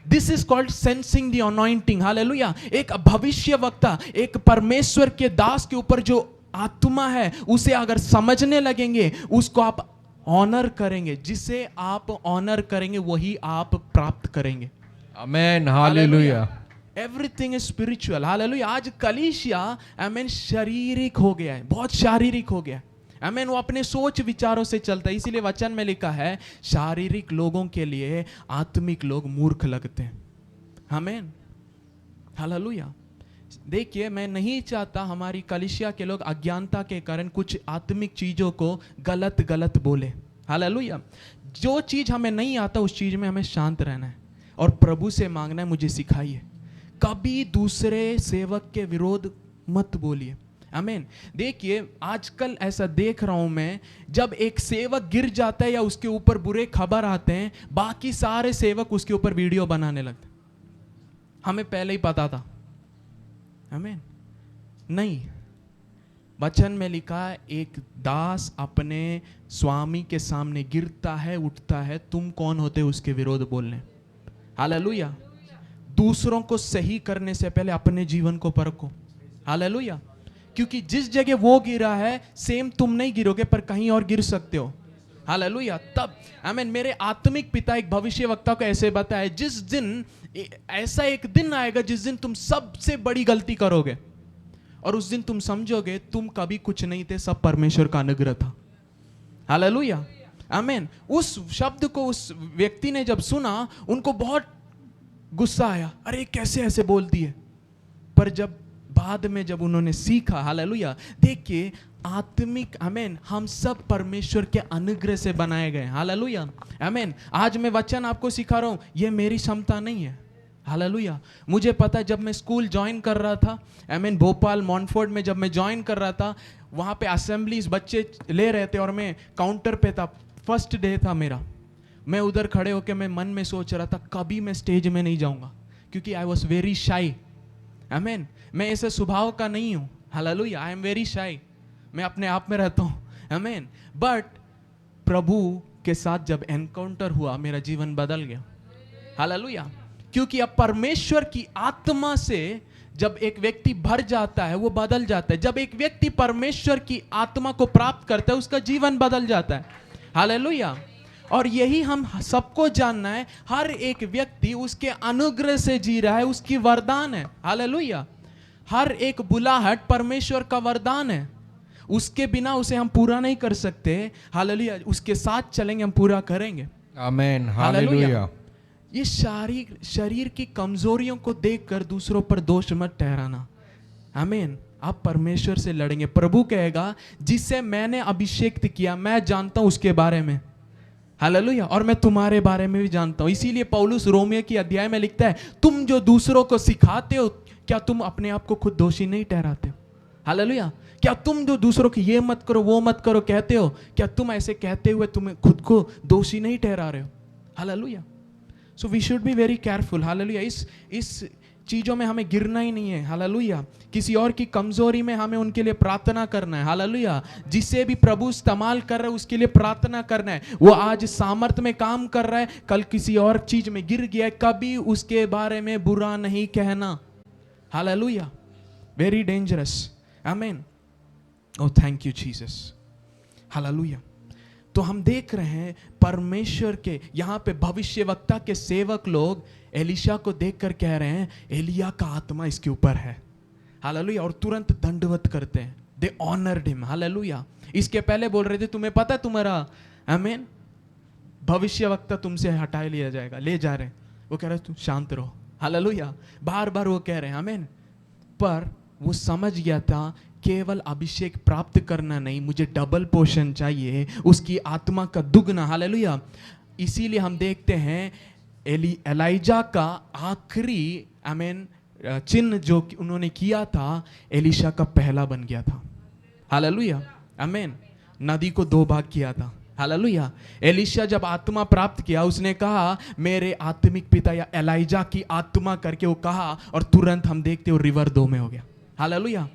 This is called sensing the anointing. Hallelujah. एक भविष्य वक्ता, एक परमेश्वर के दास के ऊपर जो आत्मा है, उसे अगर समझने लगेंगे, उसको आप ऑनर करेंगे। जिसे आप ऑनर करेंगे वही आप प्राप्त करेंगे। Amen. Hallelujah. Everything is spiritual. Hallelujah. आज कलीसिया आमीन शारीरिक हो गया है, बहुत शारीरिक हो गया है। आमीन। वो अपने सोच विचारों से चलता है। इसीलिए वचन में लिखा है, शारीरिक लोगों के लिए आत्मिक लोग मूर्ख लगते हैं। आमीन। हालेलुया। देखिए, मैं नहीं चाहता हमारी कलीसिया के लोग अज्ञानता के कारण कुछ आत्मिक चीजों को गलत गलत बोले। हालेलुया। जो चीज हमें नहीं आता उस चीज में हमें शांत रहना है और प्रभु से मांगना है, मुझे सिखाइए। कभी दूसरे सेवक के विरोध मत बोलिए। आमीन। देखिए, आजकल ऐसा देख रहा हूं मैं, जब एक सेवक गिर जाता है या उसके ऊपर बुरे खबर आते हैं, बाकी सारे सेवक उसके ऊपर वीडियो बनाने लगते। हमें पहले ही पता था। आमीन। नहीं, वचन में लिखा है, एक दास अपने स्वामी के सामने गिरता है, उठता है, तुम कौन होते उसके विरोध बोलने? हालेलुया। दूसरों को सही करने से पहले अपने जीवन को परखो। हालेलुया। क्योंकि जिस जगह वो गिरा है, सेम तुम नहीं गिरोगे, पर कहीं और गिर सकते हो। हालेलुया। तब आमीन। मेरे आत्मिक पिता एक भविष्य वक्ता को ऐसे बताया, जिस दिन ऐसा एक दिन आएगा जिस दिन तुम सबसे बड़ी गलती करोगे और उस दिन तुम समझोगे तुम कभी कुछ नहीं थे, सब परमेश्वर का अनुग्रह था। हालेलुया। आमीन। उस शब्द को उस व्यक्ति ने जब सुना, उनको बहुत गुस्सा आया, अरे कैसे ऐसे बोल दिए। पर जब बाद में जब उन्होंने सीखा, हालेलुया। देखिए, आत्मिक, आमीन, हम सब परमेश्वर के अनुग्रह से बनाए गए। हालेलुया। आमीन। आज मैं वचन आपको सिखा रहा हूं, ये मेरी क्षमता नहीं है। हालेलुया। मुझे पता है, जब मैं स्कूल ज्वाइन कर रहा था, आमीन, भोपाल मॉन्फोर्ड में जब मैं ज्वाइन कर रहा था, वहां पे असेंबलीज बच्चे ले रहे थे और मैं काउंटर पे था। फर्स्ट डे था मेरा, मैं उधर खड़े होकर मैं मन में सोच रहा था कभी मैं स्टेज में नहीं जाऊंगा, क्योंकि आई वॉज वेरी शाई। आमीन। मैं ऐसे स्वभाव का नहीं हूं। Hallelujah. I am very shy, मैं अपने आप में रहता हूं। आमीन। बट प्रभु के साथ जब एनकाउंटर हुआ मेरा जीवन बदल गया। हालेलुया। क्योंकि अब परमेश्वर की आत्मा से जब एक व्यक्ति भर जाता है वो बदल जाता है। जब एक व्यक्ति परमेश्वर की आत्मा को प्राप्त करता है उसका जीवन बदल जाता है। हालेलुया। और यही हम सबको जानना है, हर एक व्यक्ति उसके अनुग्रह से जी रहा है, उसकी वरदान है। हालेलुया। हर एक बुलाहट परमेश्वर का वरदान है, उसके बिना उसे हम पूरा नहीं कर सकते। हालेलुया। उसके साथ चलेंगे हम पूरा करेंगे। आमीन। हालेलुया। ये शरीर की कमजोरियों को देखकर दूसरों पर दोष मत ठहराना। आमीन। आप परमेश्वर से लड़ेंगे। प्रभु कहेगा जिससे मैंने अभिषेक किया मैं जानता हूं उसके बारे में। हालेलुया। और मैं तुम्हारे बारे में भी जानता हूं। इसीलिए पौलुस रोमियो की अध्याय में लिखता है, तुम जो दूसरों को सिखाते हो क्या तुम अपने आप को खुद दोषी नहीं ठहराते हो? हालेलुया। क्या तुम जो दूसरों को ये मत करो वो मत करो कहते हो, क्या तुम ऐसे कहते हुए तुम्हें खुद को दोषी नहीं ठहरा रहे हो? Hallelujah. So we should be very careful. Hallelujah. इस चीजों में हमें गिरना ही नहीं है। हालेलुया। किसी और की कमजोरी में हमें उनके लिए प्रार्थना करना है। हालेलुया। जिससे भी प्रभु इस्तेमाल कर रहा है उसके लिए प्रार्थना करना है। वो आज सामर्थ्य में काम कर रहा है, कल किसी और चीज में गिर गया है, कभी उसके बारे में बुरा नहीं कहना। हालेलुया। Very dangerous. आमीन। Oh thank you Jesus. Hallelujah. तो हम देख रहे हैं परमेश्वर के यहाँ पे भविष्यवक्ता के सेवक लोग एलिशा को देखकर कह रहे हैं एलिया का आत्मा इसके ऊपर है। हालेलुया। और तुरंत दंडवत करते हैं। दे ऑनर्ड हिम। हालेलुया। इसके पहले बोल रहे थे तुम्हें पता है तुम्हारा आमीन भविष्यवक्ता तुमसे हटा लिया जाएगा, ले जा रहे हैं। वो कह रहे तुम शांत रहो। हालेलुया। बार बार वो कह रहे हैं आमीन। पर वो समझ गया था केवल अभिषेक प्राप्त करना नहीं, मुझे डबल पोषण चाहिए, उसकी आत्मा का दुगना। हालेलुया। इसीलिए हम देखते हैं एलाइजा का आखिरी आमीन चिन्ह जो उन्होंने किया था एलिशा का पहला बन गया था। हालेलुया। आमीन। नदी को 2 भाग किया था। हालेलुया। एलिशा जब आत्मा प्राप्त किया उसने कहा मेरे आत्मिक पिता या एलाइजा की आत्मा करके वो कहा, और तुरंत हम देखते हो रिवर 2 में हो गया। हालेलुया।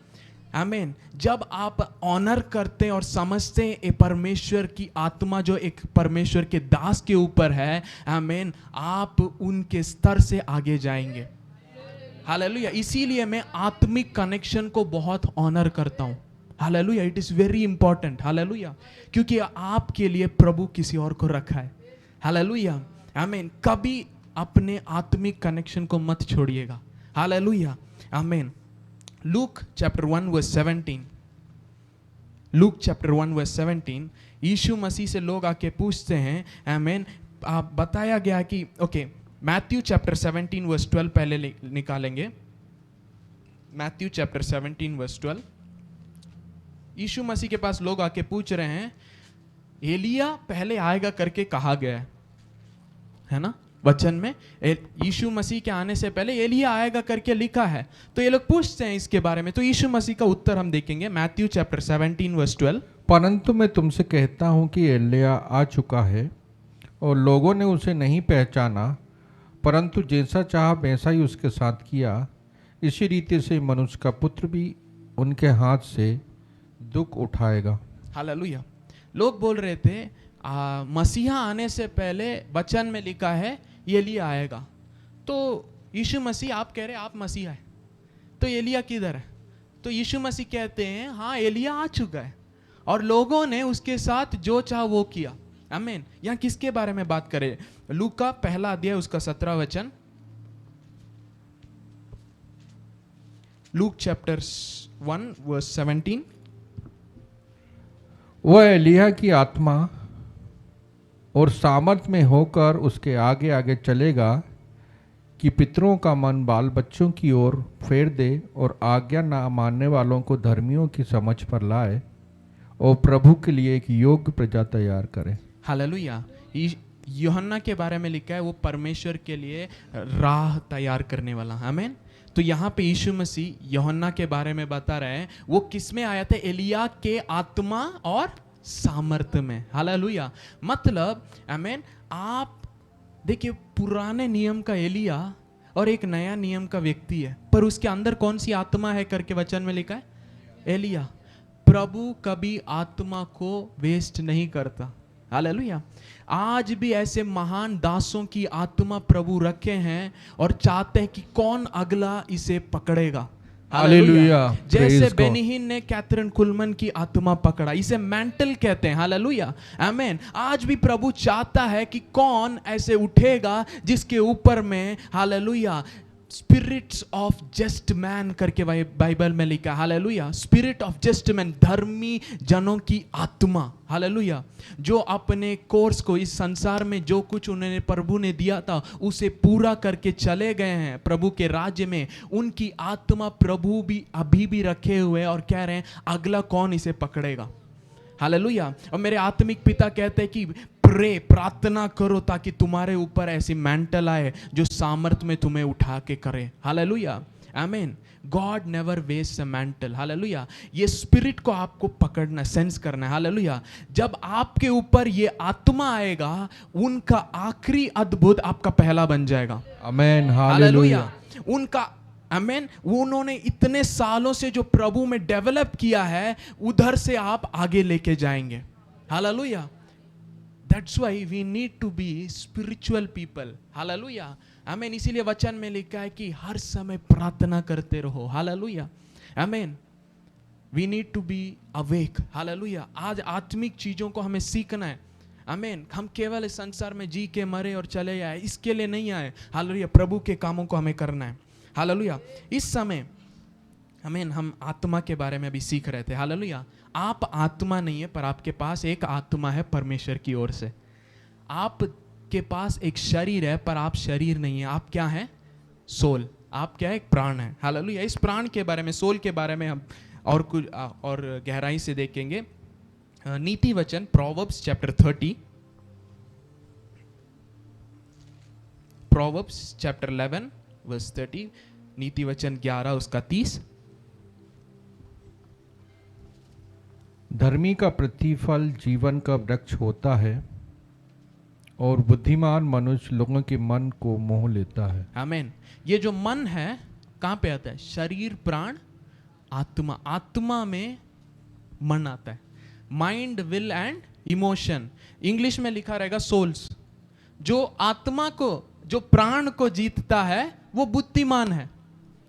आमीन। जब आप ऑनर करते हैं और समझते हैं परमेश्वर की आत्मा जो एक परमेश्वर के दास के ऊपर है, आमीन, आप उनके स्तर से आगे जाएंगे। हालेलुया। इसीलिए मैं आत्मिक कनेक्शन को बहुत ऑनर करता हूं। Hallelujah. It is very important. Hallelujah. क्योंकि आपके लिए प्रभु किसी और को रखा है। हालेलुया। आमीन। कभी अपने आत्मिक कनेक्शन को मत छोड़िएगा। हालेलुया। आमीन। Luke chapter 1 verse 17. Luke chapter 1 verse 17. यीशु मसीह से लोग आके पूछते हैं आमीन, आप बताया गया कि ओके मैथ्यू चैप्टर 17 वर्स 12 पहले निकालेंगे। Matthew chapter 17 verse 12। यीशु मसीह के पास लोग आके पूछ रहे हैं एलिया पहले आएगा करके कहा गया है ना वचन में, यीशु मसीह के आने से पहले एलिया आएगा करके लिखा है। तो ये लोग पूछते हैं इसके बारे में। तो यीशु मसीह का उत्तर हम देखेंगे मैथ्यू चैप्टर 17 वर्स 12। परंतु मैं तुमसे कहता हूँ कि एलिया आ चुका है और लोगों ने उसे नहीं पहचाना, परंतु जैसा चाहा वैसा ही उसके साथ किया। इसी रीति से मनुष्य का पुत्र भी उनके हाथ से दुख उठाएगा। हालेलुया। लोग बोल रहे थे मसीहा आने से पहले वचन में लिखा है एलिया आएगा। तो यीशु मसीह आप कह रहे हैं आप मसीहा है, तो एलिया किधर है? तो यीशु मसीह कहते हैं हाँ एलिया आ चुका है और लोगों ने उसके साथ जो चाहा वो किया। आमीन। यहाँ किसके बारे में बात करें? लूका का पहला अध्याय उसका 17 वचन। Luke chapter 1 verse 17। वह एलिया की आत्मा और सामर्थ में होकर उसके आगे आगे चलेगा कि पितरों का मन बाल बच्चों की ओर फेर दे और आज्ञा ना मानने वालों को धर्मियों की समझ पर लाए और प्रभु के लिए एक योग्य प्रजा तैयार करे। हालेलुया। यूहन्ना के बारे में लिखा है वो परमेश्वर के लिए राह तैयार करने वाला। आमीन। तो यहाँ पे यीशु मसीह यूहन्ना के बारे में बता रहे हैं वो किस में आया था? एलिया के आत्मा और सामर्थ्य में। हालेलुया। मतलब आमीन। आप देखिए पुराने नियम का एलिया और एक नया नियम का व्यक्ति है, पर उसके अंदर कौन सी आत्मा है करके वचन में लिखा है? एलिया। प्रभु कभी आत्मा को वेस्ट नहीं करता। हालेलुया। आज भी ऐसे महान दासों की आत्मा प्रभु रखे हैं और चाहते हैं कि कौन अगला इसे पकड़ेगा। हालेलुया। जैसे Praise God. बेनिहिन ने कैथरीन कुलमन की आत्मा पकड़ा, इसे मेंटल कहते हैं। हालेलुया। आमीन। आज भी प्रभु चाहता है कि कौन ऐसे उठेगा जिसके ऊपर में hallelujah spirits of just man करके बाइबल में लिखा। Hallelujah. Spirit of just man, धर्मी जनों की आत्मा। हालेलुया। जो अपने कोर्स को इस संसार में जो कुछ उन्होंने प्रभु ने दिया था उसे पूरा करके चले गए हैं प्रभु के राज्य में, उनकी आत्मा प्रभु भी अभी भी रखे हुए और कह रहे हैं अगला कौन इसे पकड़ेगा। हालेलुया। और मेरे आत्मिक पिता कहते हैं कि प्रे, प्रार्थना करो ताकि तुम्हारे ऊपर ऐसी मेंटल आए जो सामर्थ्य में तुम्हें उठा के करे। हालेलुया। आमीन। God never waste a mantle. Hallelujah. ये स्पिरिट को आपको पकड़ना, सेंस करना है। हालेलुया। जब आपके ऊपर ये आत्मा आएगा, उनका आखिरी अद्भुत आपका पहला बन जाएगा। आमेन। हालेलुया। हालेलुया। उनका आमीन। उन्होंने इतने सालों से जो प्रभु में डेवलप किया है उधर से आप आगे लेके जाएंगे। Hallelujah. That's why we need to be spiritual people. Hallelujah. आमीन। इसीलिए वचन में लिखा है कि हर समय प्रार्थना करते रहो। हालेलुया। आमीन। We need to be awake. Hallelujah. आज आत्मिक चीजों को हमें सीखना है। आमीन। हम केवल इस संसार में जी के मरे और चले आए, इसके लिए नहीं आए। हालेलुया। प्रभु के कामों को हमें करना है। हालेलुया। इस समय आमीन हम आत्मा के बारे में भी सीख रहे थे। हालेलुया। आप आत्मा नहीं है, पर आपके पास एक आत्मा है परमेश्वर की ओर से। आपके पास एक शरीर है, पर आप शरीर नहीं है। आप क्या है? सोल। आप क्या है? एक प्राण है। हालेलुया। इस प्राण के बारे में, सोल के बारे में हम और कुछ और गहराई से देखेंगे। नीति वचन proverbs chapter 30, proverbs chapter 11 verse 30, नीति वचन 11 उसका 30। धर्मी का प्रतिफल जीवन का वृक्ष होता है और बुद्धिमान मनुष्य लोगों के मन को मोह लेता है। आमीन। ये जो मन है कहाँ पे आता है? शरीर, प्राण, आत्मा। आत्मा में मन आता है। Mind, will and emotion. English में लिखा रहेगा सोल्स। जो आत्मा को, जो प्राण को जीतता है वो बुद्धिमान है।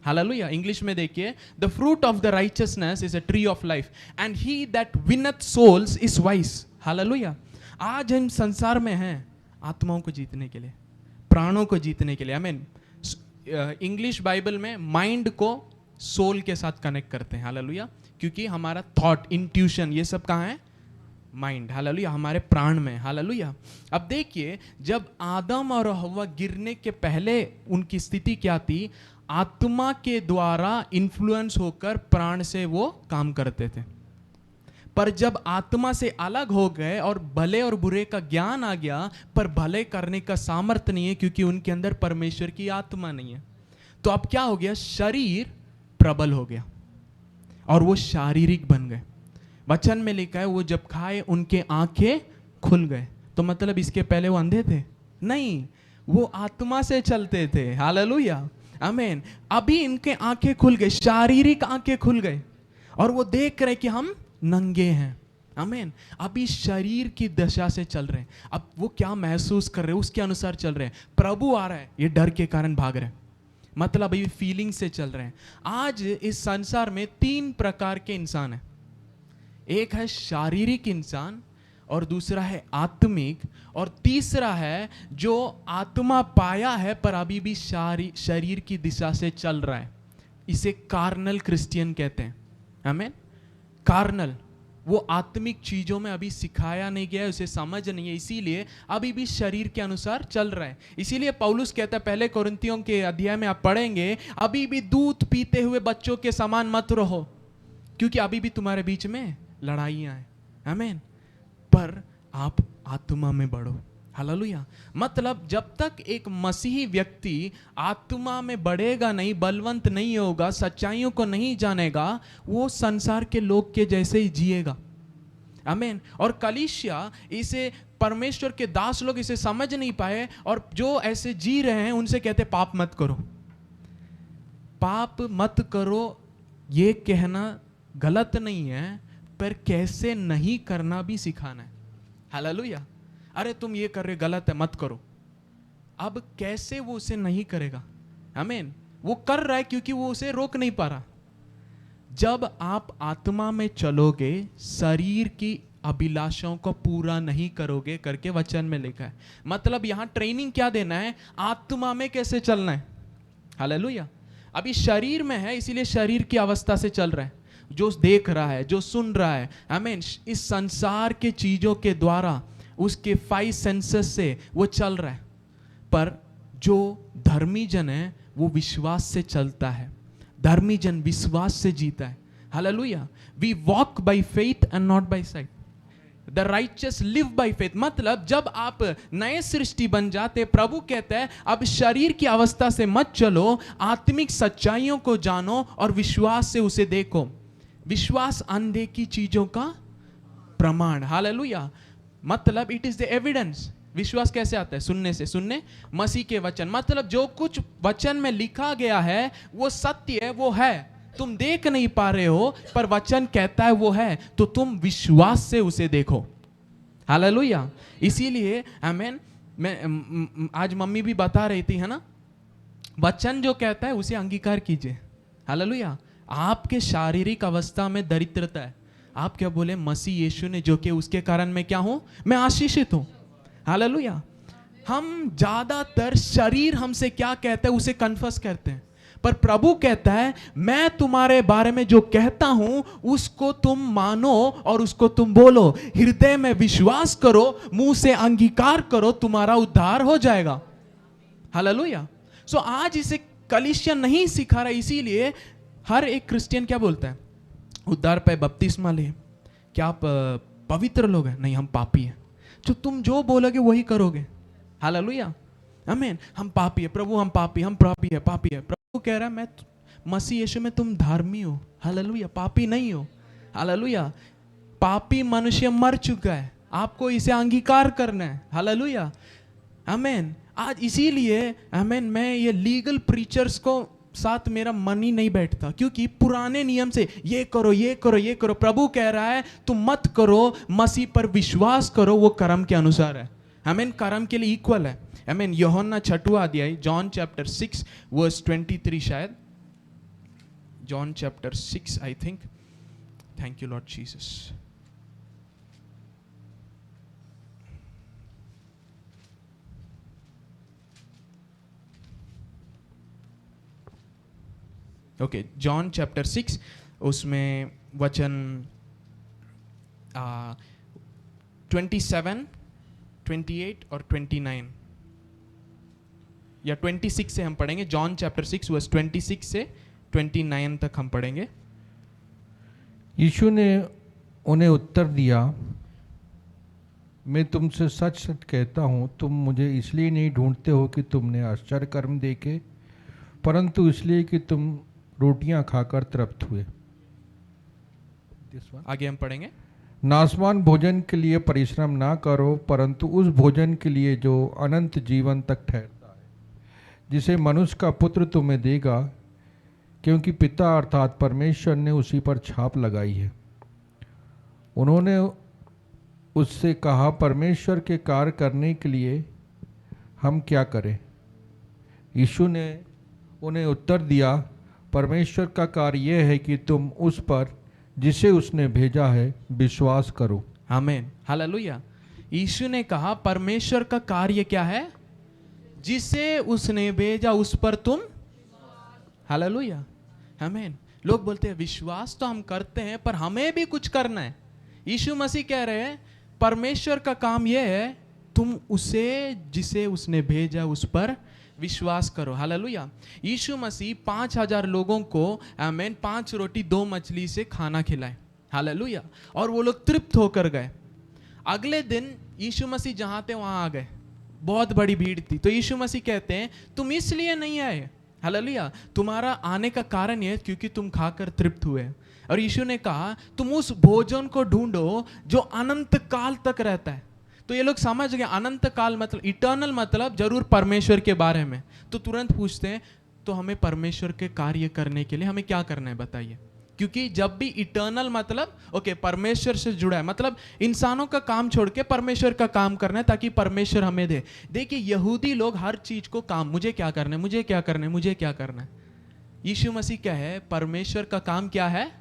हालेलुया। इंग्लिश में देखिए, the fruit of the righteousness is a tree of life and he that winneth souls is wise. Hallelujah. आज हम संसार में हैं आत्माओं को जीतने के लिए, प्राणों को जीतने के लिए। आमीन। इंग्लिश बाइबल में माइंड को सोल के साथ कनेक्ट करते हैं। हालेलुया। क्योंकि हमारा थॉट, इंट्यूशन, ये सब कहाँ है? माइंड। हालेलुया। हमारे प्राण में। हालेलुया। अब देखिए, जब आदम और हव्वा गिरने के पहले उनकी स्थिति क्या थी? आत्मा के द्वारा इन्फ्लुएंस होकर प्राण से वो काम करते थे। पर जब आत्मा से अलग हो गए और भले और बुरे का ज्ञान आ गया, पर भले करने का सामर्थ्य नहीं है क्योंकि उनके अंदर परमेश्वर की आत्मा नहीं है। तो अब क्या हो गया? शरीर प्रबल हो गया और वो शारीरिक बन गए। वचन में लिखा है वो जब खाए उनके आंखें खुल गए। तो मतलब इसके पहले वो अंधे थे? नहीं, वो आत्मा से चलते थे। हालेलुया। आमीन। अभी इनके आंखें खुल गए, शारीरिक आंखें खुल गए और वो देख रहे कि हम नंगे हैं। आमीन। अभी शरीर की दशा से चल रहे हैं। अब वो क्या महसूस कर रहे हैं उसके अनुसार चल रहे हैं। प्रभु आ रहा है, ये डर के कारण भाग रहे हैं। मतलब अभी फीलिंग से चल रहे हैं। आज इस संसार में 3 प्रकार के इंसान हैं। एक है शारीरिक इंसान, और दूसरा है आत्मिक, और तीसरा है जो आत्मा पाया है पर अभी भी शरीर की दिशा से चल रहा है। इसे कार्नल क्रिश्चियन कहते हैं। आमीन। कार्नल, वो आत्मिक चीजों में अभी सिखाया नहीं गया है, उसे समझ नहीं है, इसीलिए अभी भी शरीर के अनुसार चल रहा है। इसीलिए पौलुस कहता है, पहले कोरिन्थियों के अध्याय में आप पढ़ेंगे, अभी भी दूध पीते हुए बच्चों के समान मत रहो, क्योंकि अभी भी तुम्हारे बीच में लड़ाइयां हैं। आमीन। पर आप आत्मा में बढ़ो। हालेलुया। मतलब जब तक एक मसीही व्यक्ति आत्मा में बढ़ेगा नहीं, बलवंत नहीं होगा, सच्चाइयों को नहीं जानेगा, वो संसार के लोग के जैसे ही जिएगा। आमीन। और कलीसिया इसे, परमेश्वर के दास लोग इसे समझ नहीं पाए, और जो ऐसे जी रहे हैं उनसे कहते पाप मत करो। पाप मत करो ये कहना गलत नहीं है, पर कैसे नहीं करना भी सिखाना है। हालेलुया। अरे तुम ये कर रहे गलत है, मत करो। अब कैसे वो उसे नहीं करेगा? आमीन। वो कर रहा है क्योंकि वो उसे रोक नहीं पा रहा। जब आप आत्मा में चलोगे, शरीर की अभिलाषाओं को पूरा नहीं करोगे करके वचन में लिखा है। मतलब यहां ट्रेनिंग क्या देना है? आत्मा में कैसे चलना है। हालेलुया। अभी शरीर में है, इसीलिए शरीर की अवस्था से चल रहा है, जो देख रहा है, जो सुन रहा है। आमीन। इस संसार के चीजों के द्वारा, उसके 5 सेंसेस से वो चल रहा है। पर जो धर्मी जन है वो विश्वास से चलता है। धर्मी जन विश्वास से जीता है। Hallelujah. We walk by faith and not by sight. The righteous live by faith. मतलब जब आप नए सृष्टि बन जाते, प्रभु कहता है अब शरीर की अवस्था से मत चलो, आत्मिक सच्चाइयों को जानो और विश्वास से उसे देखो। विश्वास अंधे की चीजों का प्रमाण। हालेलुया। मतलब इट इज द एविडेंस। विश्वास कैसे आता है? सुनने से, सुनने मसीह के वचन। मतलब जो कुछ वचन में लिखा गया है वो सत्य है, वो है। तुम देख नहीं पा रहे हो, पर वचन कहता है वो है, तो तुम विश्वास से उसे देखो। हालेलुया। इसीलिए आमीन। मैं आज मम्मी भी बता रही थी, है ना, वचन जो कहता है उसे अंगीकार कीजिए। हालेलुया। आपके शारीरिक अवस्था में दरिद्रता है, आप क्या बोले? मसीह यीशु ने जो कि उसके कारण मैं क्या हूं? मैं आशीषित हूं। हालेलुया। हम ज्यादातर शरीर हमसे क्या कहता है उसे कन्फर्स करते हैं, पर प्रभु कहता है मैं तुम्हारे बारे में जो कहता हूं उसको तुम मानो और उसको तुम बोलो। हृदय में विश्वास करो, मुंह से अंगीकार करो, तुम्हारा उद्धार हो जाएगा। हालेलुया। सो आज इसे कलीसिया नहीं सिखा रहा, इसीलिए हर एक क्रिश्चियन क्या बोलता है? उद्धार पे बपतिस्मा ले। क्या आप पवित्र लोग हैं? नहीं, हम पापी हैं। तो तुम जो बोलोगे वही करोगे। हालेलुया। आमीन। हम पापी है प्रभु, हम पापी, हम पापी है, पापी है। प्रभु कह रहा है मैं मसीह यीशु में तुम धार्मी हो। हालेलुया। पापी नहीं हो। हालेलुया। पापी मनुष्य मर चुका है, आपको इसे अंगीकार करना है। हालेलुया। आमीन। आज इसीलिए आमीन मैं ये लीगल प्रीचर्स को साथ मेरा मन ही नहीं बैठता, क्योंकि पुराने नियम से ये करो, ये करो, ये करो। प्रभु कह रहा है तुम मत करो, मसीह पर विश्वास करो, वो कर्म के अनुसार है। आमीन। कर्म के लिए इक्वल है। आमीन। यूहन्ना 6वां अध्याय, जॉन चैप्टर 6 वर्स 23, शायद John chapter 6 I think. Thank you Lord Jesus. Okay, John chapter 6 उसमें वचन 27, 28 और 29 या 26 से हम पढ़ेंगे। जॉन चैप्टर 6 वर्स 26 से 29 तक हम पढ़ेंगे। यीशु ने उन्हें उत्तर दिया, मैं तुमसे सच सच कहता हूँ, तुम मुझे इसलिए नहीं ढूंढते हो कि तुमने आश्चर्य कर्म देखे, परंतु इसलिए कि तुम रोटियां खाकर तृप्त हुए। आगे हम पढ़ेंगे। नाशवान भोजन के लिए परिश्रम ना करो, परंतु उस भोजन के लिए जो अनंत जीवन तक ठहरता है, जिसे मनुष्य का पुत्र तुम्हें देगा, क्योंकि पिता अर्थात परमेश्वर ने उसी पर छाप लगाई है। उन्होंने उससे कहा, परमेश्वर के कार्य करने के लिए हम क्या करें? यीशु ने उन्हें उत्तर दिया, परमेश्वर का कार्य यह है कि तुम उस पर जिसे उसने भेजा है विश्वास करो। आमीन। हालेलुया। यीशु ने कहा परमेश्वर का कार्य क्या है? जिसे उसने भेजा उस पर तुम। हालेलुया। आमीन। लोग बोलते हैं विश्वास तो हम करते हैं, पर हमें भी कुछ करना है। यीशु मसीह कह रहे हैं परमेश्वर का काम यह है तुम उसे जिसे उसने भेजा उस पर विश्वास करो। हालेलुया। यीशु मसीह 5000 लोगों को आमीन 5 रोटी 2 मछली से खाना खिलाए। हालेलुया। और वो लोग तृप्त होकर गए। अगले दिन यीशु मसीह जहां थे वहां आ गए, बहुत बड़ी भीड़ थी। तो यीशु मसीह कहते हैं तुम इसलिए नहीं आए, हालेलुया। तुम्हारा आने का कारण ये है क्योंकि तुम खाकर तृप्त हुए। और यीशु ने कहा तुम उस भोजन को ढूंढो जो अनंत काल तक रहता है। तो ये लोग समझ गए अनंत काल मतलब इटर्नल, मतलब जरूर परमेश्वर के बारे में। तो तुरंत पूछते हैं तो हमें परमेश्वर के कार्य करने के लिए हमें क्या करना है बताइए। क्योंकि जब भी इटर्नल मतलब ओके परमेश्वर से जुड़ा है, मतलब इंसानों का काम छोड़ के परमेश्वर का काम करना है ताकि परमेश्वर हमें दे। देखिए यहूदी लोग हर चीज को काम, मुझे क्या करना है, मुझे क्या करना है, मुझे क्या करना है। यीशु मसीह क्या है, परमेश्वर का काम क्या है,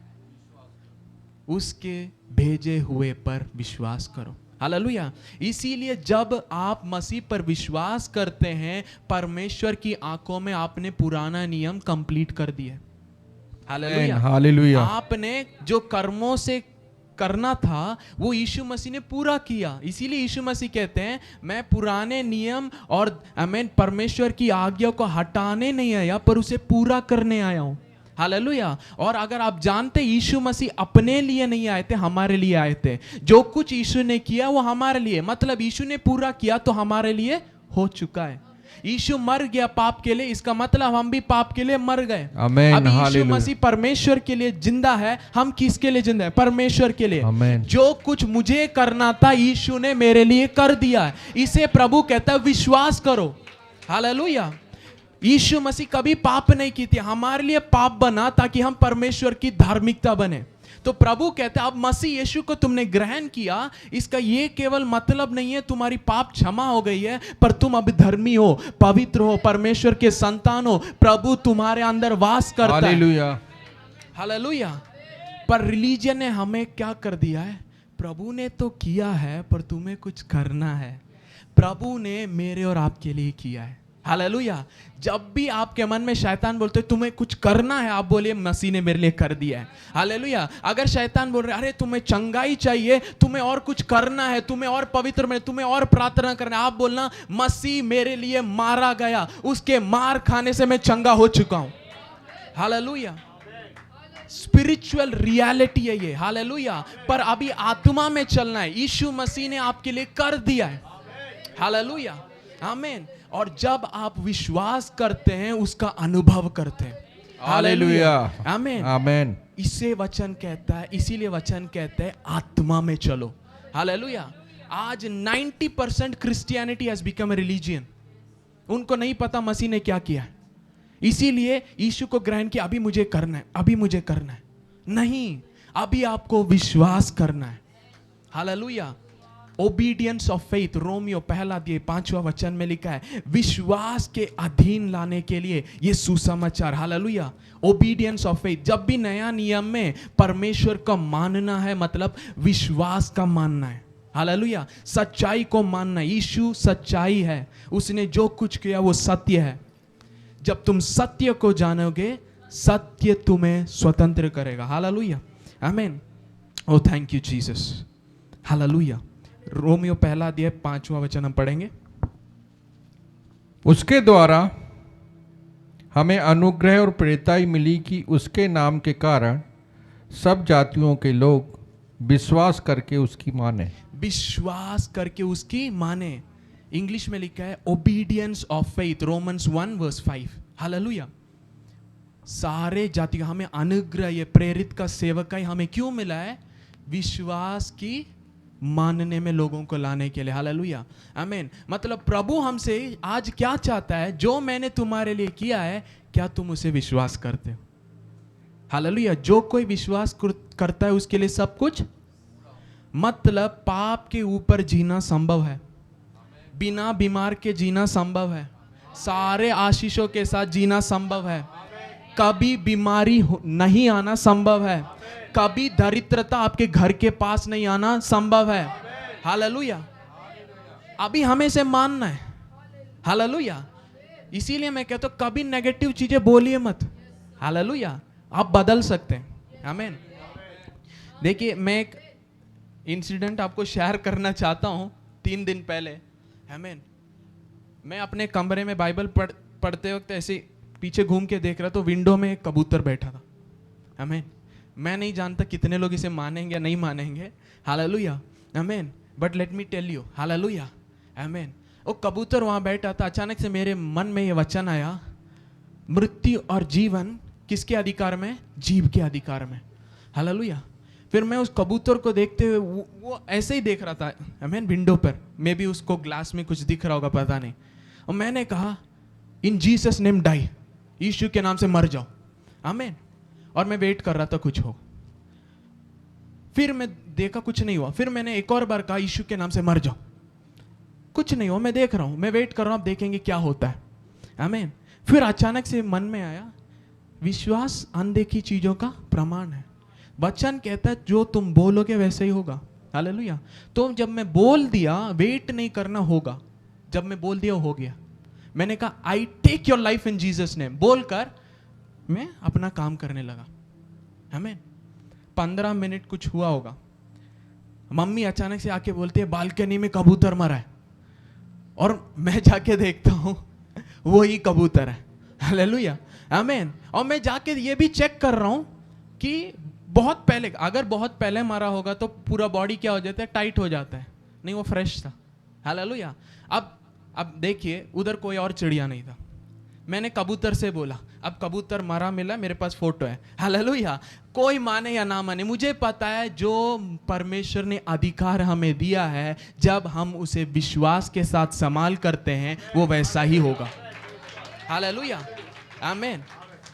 उसके भेजे हुए पर विश्वास करो। हालेलुया। इसीलिए जब आप मसीह पर विश्वास करते हैं, परमेश्वर की आंखों में आपने पुराना नियम कंप्लीट कर दिया। हालेलुया। हालेलुया। आपने जो कर्मों से करना था वो यीशु मसीह ने पूरा किया। इसीलिए यीशु मसीह कहते हैं मैं पुराने नियम और आमीन परमेश्वर की आज्ञा को हटाने नहीं आया पर उसे पूरा करने आया हूं। हालेलुया। और अगर आप जानते यीशु मसीह अपने लिए नहीं आए थे, हमारे लिए आए थे। जो कुछ यीशु ने किया वो हमारे लिए, मतलब यीशु ने पूरा किया तो हमारे लिए हो चुका है। यीशु मर गया पाप के लिए, इसका मतलब हम भी पाप के लिए मर गए। आमीन। अभी यीशु हालेलुया। मसीह परमेश्वर के लिए जिंदा है। हम किसके लिए जिंदा है, परमेश्वर के लिए। आमीन। जो कुछ मुझे करना था यीशु ने मेरे लिए कर दिया है। इसे प्रभु कहता है विश्वास करो। हालेलुया। यीशु मसीह कभी पाप नहीं की थी, हमारे लिए पाप बना ताकि हम परमेश्वर की धार्मिकता बने। तो प्रभु कहता है अब मसीह यीशु को तुमने ग्रहण किया, इसका ये केवल मतलब नहीं है तुम्हारी पाप क्षमा हो गई है, पर तुम अब धर्मी हो, पवित्र हो, परमेश्वर के संतान हो। प्रभु तुम्हारे अंदर वास करता है। हालेलुया। हालेलुया। पर रिलीजन ने हमें क्या कर दिया है, प्रभु ने तो किया है पर तुम्हें कुछ करना है। प्रभु ने मेरे और आपके लिए किया है। हालेलुया। जब भी आपके मन में शैतान बोलते तुम्हें कुछ करना है, आप बोलिए मसीह ने मेरे लिए कर दिया है। हालेलुया। अगर शैतान बोल रहे अरे तुम्हें चंगाई चाहिए, तुम्हें और कुछ करना है, तुम्हें और पवित्र में, तुम्हें और प्रार्थना करना है, आप बोलना मसीह मेरे लिए मारा गया, उसके मार खाने से मैं चंगा हो चुका हूं। हालेलुया। स्पिरिचुअल रियलिटी है ये। हालेलुया। पर अभी आत्मा में चलना है। यीशु मसीह ने आपके लिए कर दिया है। हालेलुया। आमीन। और जब आप विश्वास करते हैं उसका अनुभव करते हैं। हालेलुया। आमीन। आमीन। इसे वचन कहता है, इसीलिए वचन कहता है आत्मा में चलो। हालेलुया। आज 90% Christianity has become a religion. उनको नहीं पता मसीह ने क्या किया है, इसीलिए यीशु को ग्रहण किया। अभी मुझे करना है, अभी मुझे करना है। नहीं, अभी आपको विश्वास करना है। Hallelujah. Obedience of faith, Romeo 1:5 वचन में लिखा है विश्वास के अधीन लाने के लिए ये सुसमाचार। हालेलुया। Obedience of faith. जब भी नया नियम में परमेश्वर का मानना है, मतलब विश्वास का मानना है। हालेलुया। सच्चाई को मानना। यीशु सच्चाई है, उसने जो कुछ किया वो सत्य है। जब तुम सत्य को जानोगे, सत्य तुम्हें स्वतंत्र करेगा। हालेलुया। आमीन। Oh thank you Jesus. Hallelujah. रोमियो 1:5 वचन हम पढ़ेंगे। उसके द्वारा हमें अनुग्रह और प्रेरिताई मिली कि उसके नाम के कारण सब जातियों के लोग विश्वास करके उसकी माने। विश्वास करके उसकी माने। इंग्लिश में लिखा है obedience of faith, Romans 1:5। Hallelujah. सारे जाति का हमें अनुग्रह, ये प्रेरित का सेवकाई हमें क्यों मिला है, विश्वास की मानने में लोगों को लाने के लिए। हालेलुया। आमीन। मतलब प्रभु हमसे आज क्या चाहता है, जो मैंने तुम्हारे लिए किया है क्या तुम उसे विश्वास करते हो। हालेलुया। जो कोई विश्वास करता है उसके लिए सब कुछ, मतलब पाप के ऊपर जीना संभव है, बिना बीमार के जीना संभव है, सारे आशीषों के साथ जीना संभव है, कभी बीमारी नहीं आना संभव है, कभी दरिद्रता आपके घर के पास नहीं आना संभव है। हालेलुया। अभी हमें से मानना है। हालेलुया। इसीलिए मैं कहता हूं कभी नेगेटिव चीजें बोलिए मत। हालेलुया। आप बदल सकते हैं। आमीन। देखिए मैं एक इंसिडेंट आपको शेयर करना चाहता हूं। 3 दिन पहले, आमीन, मैं अपने कमरे में बाइबल पढ़ते वक्त ऐसे पीछे घूम के देख रहा तो विंडो में एक कबूतर बैठा था। आमीन। मैं नहीं जानता कितने लोग इसे मानेंगे या नहीं मानेंगे। हालेलुया। आमीन। But let me tell you. Hallelujah. आमीन। वो कबूतर वहां बैठा था। अचानक से मेरे मन में ये वचन आया, मृत्यु और जीवन किसके अधिकार में? जीव के अधिकार में। हालेलुया। फिर मैं उस कबूतर को देखते हुए वो ऐसे ही देख रहा था, आमीन, विंडो पर। मे बी उसको ग्लास में कुछ दिख रहा होगा, पता नहीं। और मैंने कहा इन जीसस नेम डाई, यीशु के नाम से मर जाओ, आमीन। और मैं वेट कर रहा था कुछ हो। फिर मैं देखा कुछ नहीं हुआ। फिर मैंने एक और बार कहा यीशु के नाम से मर जाओ, कुछ नहीं हुआ। मैं देख रहा हूं, मैं वेट कर रहा हूं, अब देखेंगे क्या होता है, आमीन। फिर अचानक से मन में आया, विश्वास अनदेखी चीजों का प्रमाण है। वचन कहता है जो तुम बोलोगे वैसे ही होगा। हालेलुया। तो जब मैं बोल दिया, वेट नहीं करना होगा, जब मैं बोल दिया हो गया। मैंने कहा I take your life in Jesus name बोलकर मैं अपना काम करने लगा, आमीन। 15 मिनट कुछ हुआ होगा, मम्मी अचानक से आके बोलती है बालकनी में कबूतर मरा है, और मैं जाके देखता हूं वही कबूतर है। हालेलुया, आमीन। और मैं जाके ये भी चेक कर रहा हूं कि बहुत पहले, अगर बहुत पहले मरा होगा तो पूरा बॉडी क्या हो जाता है, टाइट हो जाता है। नहीं, वो फ्रेश था। हालेलुया। अब देखिए, उधर कोई और चिड़िया नहीं था। मैंने कबूतर से बोला, अब कबूतर मरा मिला, मेरे पास फोटो है। हालेलुया। कोई माने या ना माने, मुझे पता है जो परमेश्वर ने अधिकार हमें दिया है, जब हम उसे विश्वास के साथ संभाल करते हैं, वो वैसा ही होगा। हालेलुया, आमीन।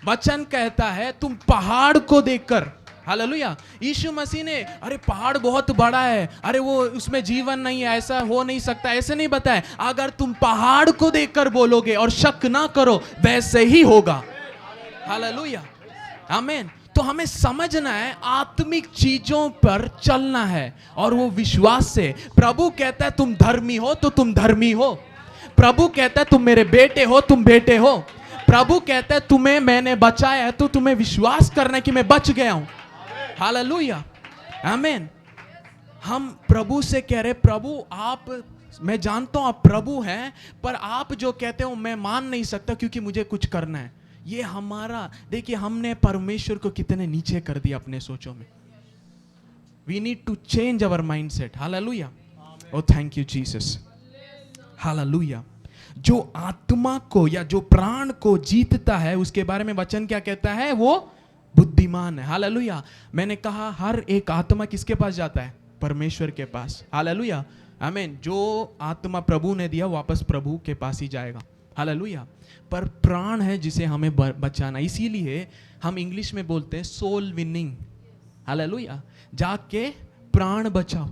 वचन कहता है तुम पहाड़ को देखकर, हालेलुया। यीशु मसीह ने, अरे पहाड़ बहुत बड़ा है, अरे वो उसमें जीवन नहीं है, ऐसा हो नहीं सकता, ऐसे नहीं बताया। अगर तुम पहाड़ को देखकर बोलोगे और शक ना करो, वैसे ही होगा। हालेलुया, आमीन। तो हमें समझना है, आत्मिक चीजों पर चलना है, और वो विश्वास से। प्रभु कहता है तुम धर्मी हो तो तुम धर्मी हो। प्रभु कहता है तुम मेरे बेटे हो, तुम बेटे हो। प्रभु कहता है तुम्हें मैंने बचाया है, तो तुम्हें विश्वास करना कि मैं बच गया हूं। हालेलुया, आमीन। हम प्रभु से कह रहे, प्रभु आप, मैं जानता हूं आप प्रभु हैं, पर आप जो कहते हो मैं मान नहीं सकता, क्योंकि मुझे कुछ करना है। ये हमारा, देखिए, हमने परमेश्वर को कितने नीचे कर दिया अपने सोचों में। We need to change our mindset. Hallelujah, O thank you Jesus. Hallelujah. जो आत्मा को या जो प्राण को जीतता है, उसके बारे में वचन क्या कहता है, वो बुद्धिमान है। हालेलुया। मैंने कहा हर एक आत्मा किसके पास जाता है, परमेश्वर के पास। हालेलुया, आमीन। जो आत्मा प्रभु ने दिया वापस प्रभु के पास ही जाएगा। हालेलुया। पर प्राण है जिसे हमें बचाना, इसीलिए हम इंग्लिश में बोलते हैं सोल विनिंग। हालेलुया। जाके प्राण बचाओ,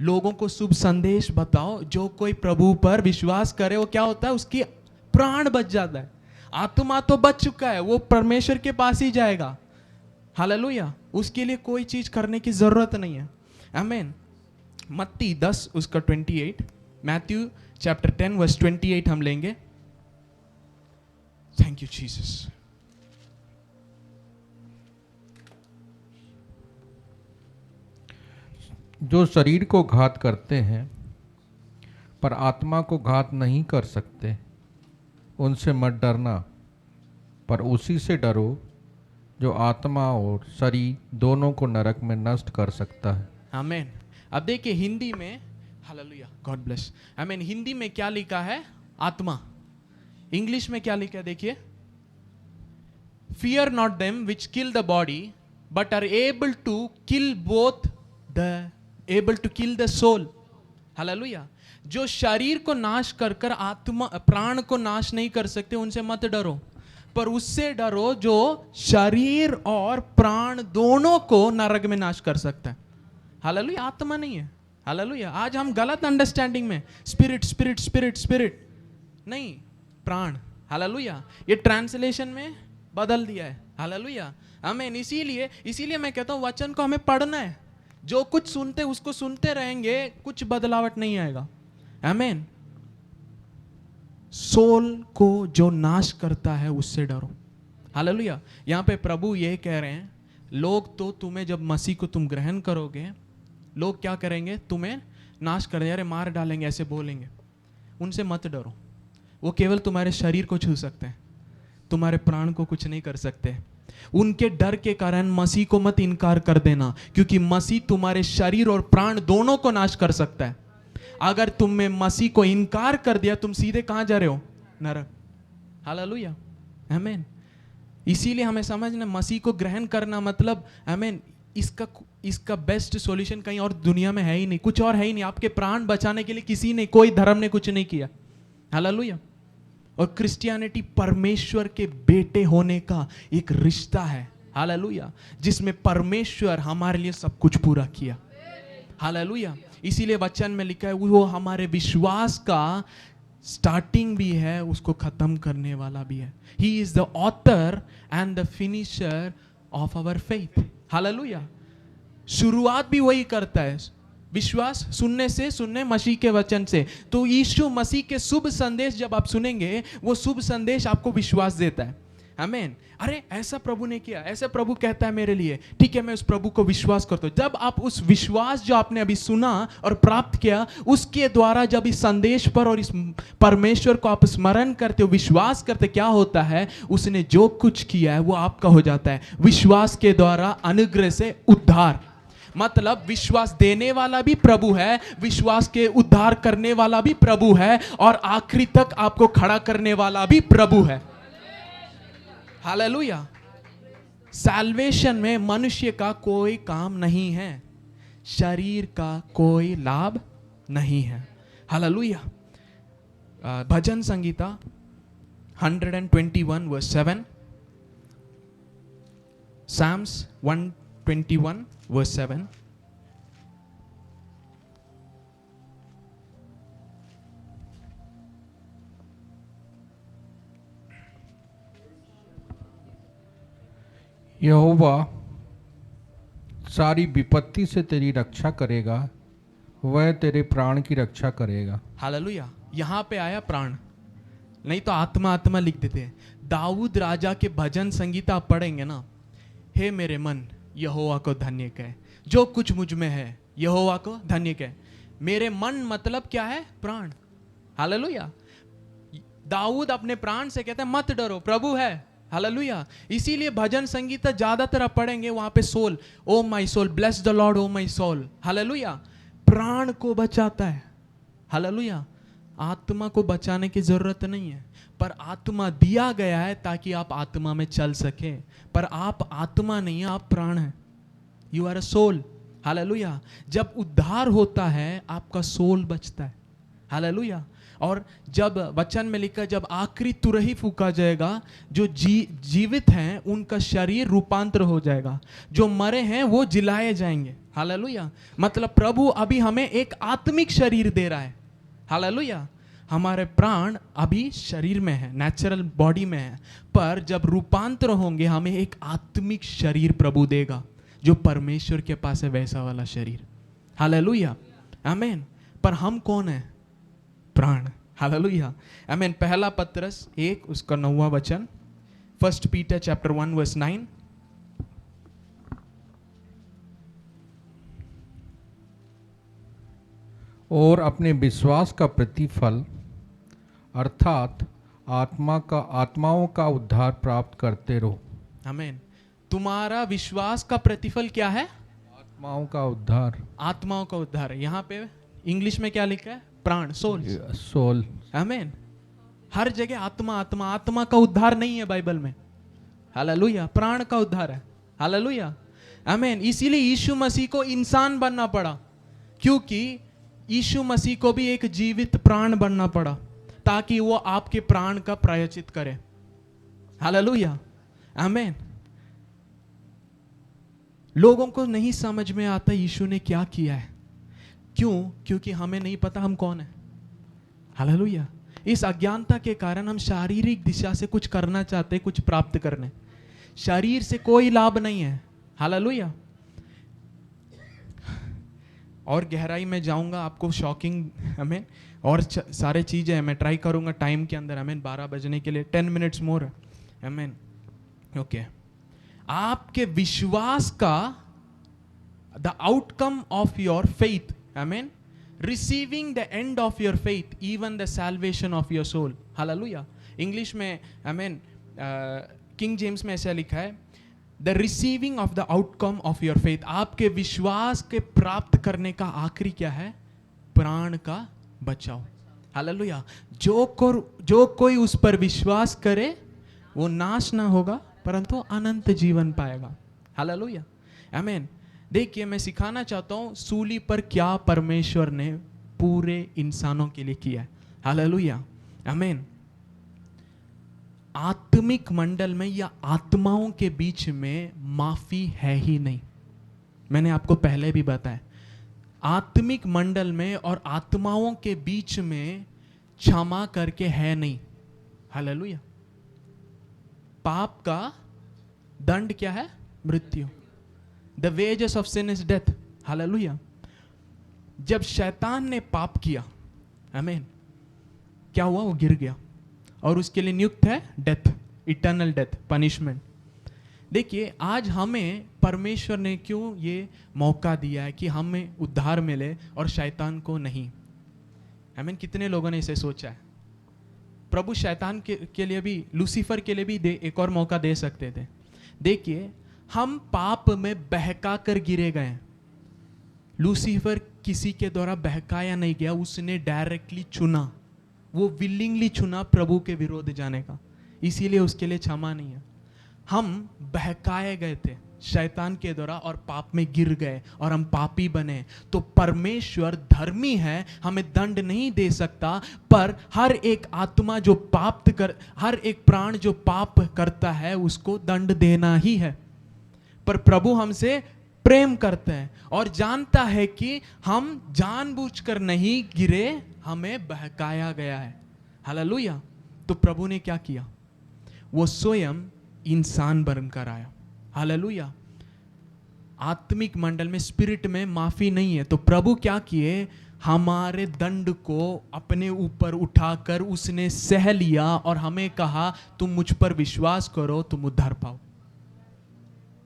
लोगों को शुभ संदेश बताओ। जो कोई प्रभु पर विश्वास करे, वो क्या होता है, उसकी प्राण बच जाता है। आत्मा तो बच चुका है, वो परमेश्वर के पास ही जाएगा। हालेलुया। उसके लिए कोई चीज करने की जरूरत नहीं है, आमीन। मत्ती 10 उसका 28, मैथ्यू चैप्टर 10 वर्स 28 हम लेंगे। Thank you Jesus. जो शरीर को घात करते हैं पर आत्मा को घात नहीं कर सकते, उनसे मत डरना, पर उसी से डरो जो आत्मा और शरीर दोनों को नरक में नष्ट कर सकता है। आमीन। अब देखिए हिंदी में, हालेलुया, गॉड ब्लेस, आमीन। हिंदी में क्या लिखा है, आत्मा। इंग्लिश में क्या लिखा है, देखिए, fear not them which kill the body but are able to kill both the able to kill the soul. Hallelujah. जो शरीर को नाश कर कर आत्मा प्राण को नाश नहीं कर सकते, उनसे मत डरो, पर उससे डरो जो शरीर और प्राण दोनों को नरक में नाश कर सकता है। हालेलुया। आत्मा नहीं है। हालेलुया। आज हम गलत अंडरस्टैंडिंग में, स्पिरिट स्पिरिट स्पिरिट स्पिरिट, नहीं, प्राण। हालेलुया। ये ट्रांसलेशन में बदल दिया है। हालेलुया, आमीन। इसीलिए मैं कहता हूं वचन को हमें पढ़ना है। जो कुछ सुनते उसको सुनते रहेंगे, कुछ बदलावट नहीं आएगा, आमीन। सोल को जो नाश करता है उससे डरो। हालेलुया। यहां पे प्रभु ये कह रहे हैं, लोग तो तुम्हें, जब मसीह को तुम ग्रहण करोगे, लोग क्या करेंगे, तुम्हें नाश कर देंगे, अरे मार डालेंगे, ऐसे बोलेंगे। उनसे मत डरो। वो केवल तुम्हारे शरीर को छू सकते हैं, तुम्हारे प्राण को कुछ नहीं कर सकते। उनके डर के कारण मसीह को मत इनकार कर देना, क्योंकि मसीह तुम्हारे शरीर और प्राण दोनों को नाश कर सकता है। अगर तुमने मसीह को इनकार कर दिया, तुम सीधे कहां जा रहे हो, नरक। हालेलुया, आमीन। इसीलिए हमें समझना मसीह को ग्रहण करना मतलब आमीन, इसका बेस्ट सॉल्यूशन कहीं और दुनिया में है ही नहीं, कुछ और है ही नहीं। आपके प्राण बचाने के लिए किसी ने, कोई धर्म ने कुछ नहीं किया। हालेलुया। और क्रिश्चियनिटी परमेश्वर के बेटे होने का एक रिश्ता है। हालेलुया। जिसमें परमेश्वर हमारे लिए सब कुछ पूरा किया। हालेलुया। इसीलिए वचन में लिखा है वो हमारे विश्वास का स्टार्टिंग भी है, उसको खत्म करने वाला भी है। He is the author and the finisher of our faith. Hallelujah. शुरुआत भी वही करता है। विश्वास सुनने से, सुनने मसीह के वचन से। तो यीशु मसीह के शुभ संदेश जब आप सुनेंगे, वो शुभ संदेश आपको विश्वास देता है। आमीन। अरे ऐसा प्रभु ने किया, ऐसा प्रभु कहता है मेरे लिए, ठीक है मैं उस प्रभु को विश्वास करता हूं। जब आप उस विश्वास जो आपने अभी सुना और प्राप्त किया, उसके द्वारा जब इस संदेश पर और इस परमेश्वर को आप स्मरण करते हो, विश्वास करते, क्या होता है, उसने जो कुछ किया है वो आपका हो जाता है। विश्वास के द्वारा अनुग्रह से उद्धार, मतलब विश्वास देने वाला भी प्रभु है, विश्वास के उद्धार करने वाला भी प्रभु है, और आखिरी तक आपको खड़ा करने वाला भी प्रभु है। हालेलुया। सैल्वेशन में मनुष्य का कोई काम नहीं है, शरीर का कोई लाभ नहीं है। हालेलुया। भजन संगीता 121 verse 7, Psalms 121 verse 7. यहोवा सारी विपत्ति से तेरी रक्षा करेगा, वह तेरे प्राण की रक्षा करेगा। हालेलुया। यहाँ पे आया प्राण, नहीं तो आत्मा आत्मा लिख देते हैं। दाऊद राजा के भजन संगीता आप पढ़ेंगे ना, हे मेरे मन यहोवा को धन्य कहे, जो कुछ मुझ में है यहोवा को धन्य कहे। मेरे मन मतलब क्या है, प्राण। हालेलुया। दाऊद अपने प्राण से कहता है मत डरो, प्रभु है। हालेलुया। इसीलिए भजन संगीता ज्यादातर आप पढ़ेंगे, वहां पे soul, O my soul bless the Lord O my soul. Hallelujah. प्राण को बचाता है। हालेलुया। आत्मा को बचाने की जरूरत नहीं है, पर आत्मा दिया गया है ताकि आप आत्मा में चल सके। पर आप आत्मा नहीं है, आप प्राण है। You are a soul. Hallelujah. जब उद्धार होता है आपका सोल बचता है। हालेलुया। और जब वचन में लिखा, जब आखिरी तुरही फूका जाएगा, जो जीवित हैं उनका शरीर रूपांतर हो जाएगा, जो मरे हैं वो जिलाए जाएंगे। हालेलुया। मतलब प्रभु अभी हमें एक आत्मिक शरीर दे रहा है। हालेलुया। हमारे प्राण अभी शरीर में है, नेचुरल बॉडी में है, पर जब रूपांतर होंगे हमें एक आत्मिक शरीर प्रभु देगा, जो परमेश्वर के पास है, वैसा वाला शरीर। हालेलुया। आमीन। पर हम कौन है, प्राण। हालेलुया। आमीन। पहला पत्रस 1 उसका 9वां वचन, 1 Peter chapter 1 verse 9। और अपने विश्वास का प्रतिफल अर्थात आत्माओं का उद्धार प्राप्त करते रहो। आमीन। तुम्हारा विश्वास का प्रतिफल क्या है, आत्माओं का उद्धार। आत्माओं का उद्धार। यहाँ पे इंग्लिश में क्या लिखा है, प्राण, सोल। सोल। आमीन। हर जगह आत्मा आत्मा, आत्मा का उद्धार नहीं है बाइबल में। हालेलुया। प्राण का उद्धार है। हालेलुया। आमीन। इसीलिए यीशु मसीह को इंसान बनना पड़ा, क्योंकि यीशु मसीह को भी एक जीवित प्राण बनना पड़ा, ताकि वो आपके प्राण का प्रायश्चित करे। हालेलुया। आमीन। लोगों को नहीं समझ में आता यीशु ने क्या किया है। क्यों? क्योंकि हमें नहीं पता हम कौन है। हालेलुया। इस अज्ञानता के कारण हम शारीरिक दिशा से कुछ करना चाहते, कुछ प्राप्त करने, शरीर से कोई लाभ नहीं है। हालेलुया। और गहराई में जाऊंगा, आपको शॉकिंग हमें और सारे चीजें मैं ट्राई करूंगा टाइम के अंदर। हमें 12 बजने के लिए 10 मिनट्स मोर। आमीन। ओके। आपके विश्वास का the outcome of your faith, आमीन, receiving the end of your faith, even the salvation of your soul. Hallelujah. English में आमीन, किंग जेम्स में ऐसा लिखा है, the receiving of the outcome of your faith. आपके विश्वास के प्राप्त करने का आखिरी क्या है, प्राण का बचाव। हालेलुया। जो कोई उस पर विश्वास करे वो नाश ना होगा परंतु अनंत जीवन पाएगा। हालेलुया, आमीन। देखिए, मैं सिखाना चाहता हूँ सूली पर क्या परमेश्वर ने पूरे इंसानों के लिए किया है। हालेलुया, आमीन। आत्मिक मंडल में या आत्माओं के बीच में माफी है ही नहीं। मैंने आपको पहले भी बताया, आत्मिक मंडल में और आत्माओं के बीच में क्षमा करके है नहीं। हालेलुया। पाप का दंड क्या है? मृत्यु। The wages of sin is death. Hallelujah. जब शैतान ने पाप किया, आमीन, क्या हुआ? वो गिर गया और उसके लिए नियुक्त है डेथ, इटर्नल डेथ, पनिशमेंट। देखिए, आज हमें परमेश्वर ने क्यों ये मौका दिया है कि हमें उद्धार मिले और शैतान को नहीं? आमीन। कितने लोगों ने इसे सोचा है? प्रभु शैतान के लिए भी, लूसीफर के लिए भी एक और मौका दे सकते थे। देखिए, हम पाप में बहका कर गिरे गए। लूसीफर किसी के द्वारा बहकाया नहीं गया, उसने डायरेक्टली चुना, वो विलिंगली चुना प्रभु के विरोध जाने का, इसीलिए उसके लिए क्षमा नहीं है। हम बहकाए गए थे शैतान के द्वारा और पाप में गिर गए और हम पापी बने। तो परमेश्वर धर्मी है, हमें दंड नहीं दे सकता, पर हर एक आत्मा जो हर एक प्राण जो पाप करता है उसको दंड देना ही है। पर प्रभु हमसे प्रेम करते हैं और जानता है कि हम जानबूझकर नहीं गिरे, हमें बहकाया गया है। हालेलुया। तो प्रभु ने क्या किया? वो स्वयं इंसान बनकर आया। हालेलुया। आत्मिक मंडल में, स्पिरिट में माफी नहीं है, तो प्रभु क्या किए? हमारे दंड को अपने ऊपर उठाकर उसने सह लिया और हमें कहा तुम मुझ पर विश्वास करो, तुम उद्धार पाओ।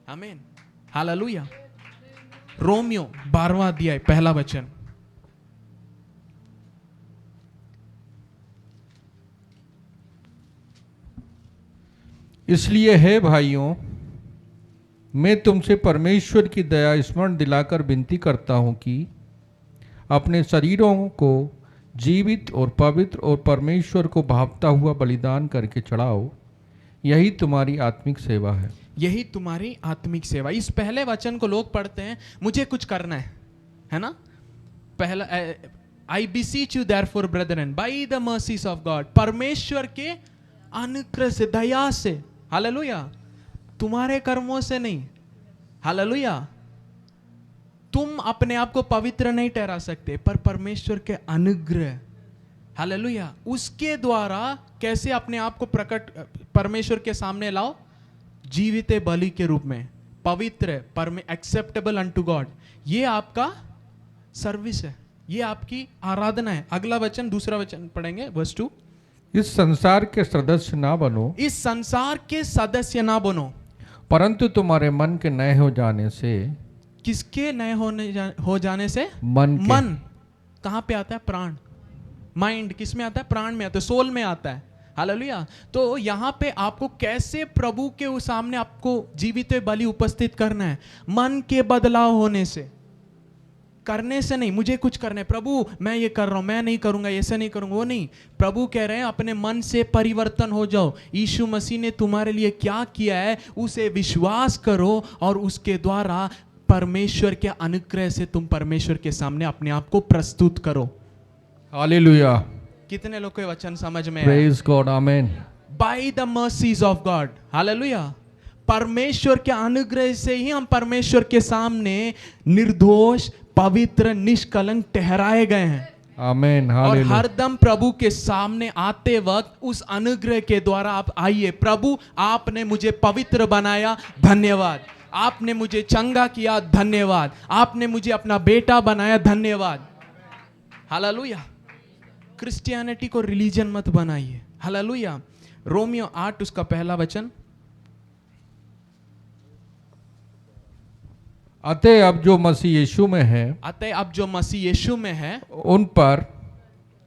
आमीन। हालेलुया। रोमियो 12वां अध्याय 1 वचन। इसलिए हे भाइयों, मैं तुमसे परमेश्वर की दया स्मरण दिलाकर विनती करता हूं कि अपने शरीरों को जीवित और पवित्र और परमेश्वर को भावता हुआ बलिदान करके चढ़ाओ, यही तुम्हारी आत्मिक सेवा है। यही तुम्हारी आत्मिक सेवा। इस पहले वचन को लोग पढ़ते हैं, मुझे कुछ करना है ना? पहला, I beseech you therefore brethren by the mercies of God, परमेश्वर के अनुग्रह से, दया से। हालेलुया। तुम्हारे कर्मों से नहीं। हालेलुया। तुम अपने आप को पवित्र नहीं ठहरा सकते, पर परमेश्वर के अनुग्रह, हालेलुया, उसके द्वारा कैसे अपने आप को प्रकट परमेश्वर के सामने लाओ? जीवित बलि के रूप में, पवित्र, एक्सेप्टेबल अनटू गॉड। ये आपका सर्विस है, ये आपकी आराधना है। अगला वचन, दूसरा वचन पढ़ेंगे, वर्स 2। इस संसार के सदस्य ना बनो, इस संसार के सदस्य ना बनो, परंतु तुम्हारे मन के नए हो जाने से। किसके नए हो जाने से? मन कहां पे आता है? प्राण। माइंड किस में आता है? प्राण में आता है, सोल में आता है। हालेलुया। तो यहां पे आपको कैसे प्रभु के सामने आपको जीवित बलि उपस्थित करना है? मन के बदलाव होने से, करने से नहीं। मुझे कुछ करना है, प्रभु मैं ये कर रहा हूं, मैं नहीं करूंगा, ऐसे नहीं करूंगा, वो नहीं। प्रभु कह रहे हैं अपने मन से परिवर्तन हो जाओ। यीशु मसीह ने तुम्हारे लिए क्या किया है उसे विश्वास करो और उसके द्वारा परमेश्वर के अनुग्रह से तुम परमेश्वर के सामने अपने आप को प्रस्तुत करो। हालेलुया। कितने लोग को ये वचन समझ में? Praise God, amen. Bye the mercies of God, hallelujah, परमेश्वर के अनुग्रह से ही हम परमेश्वर के सामने निर्दोष, पवित्र, निष्कलंक ठहराए गए हैं। आमेन। और हरदम प्रभु के सामने आते वक्त उस अनुग्रह के द्वारा आप आइए, प्रभु आपने मुझे पवित्र बनाया, धन्यवाद। आपने मुझे चंगा किया, धन्यवाद। आपने मुझे अपना बेटा बनाया, धन्यवाद। हालेलुया। क्रिश्चियनिटी को रिलीजन मत बनाइए। हालेलुया। रोमियो 8 उसका 1 वचन। अतः अब जो मसीह यीशु में है, अतः अब जो मसीह यीशु में है, उन पर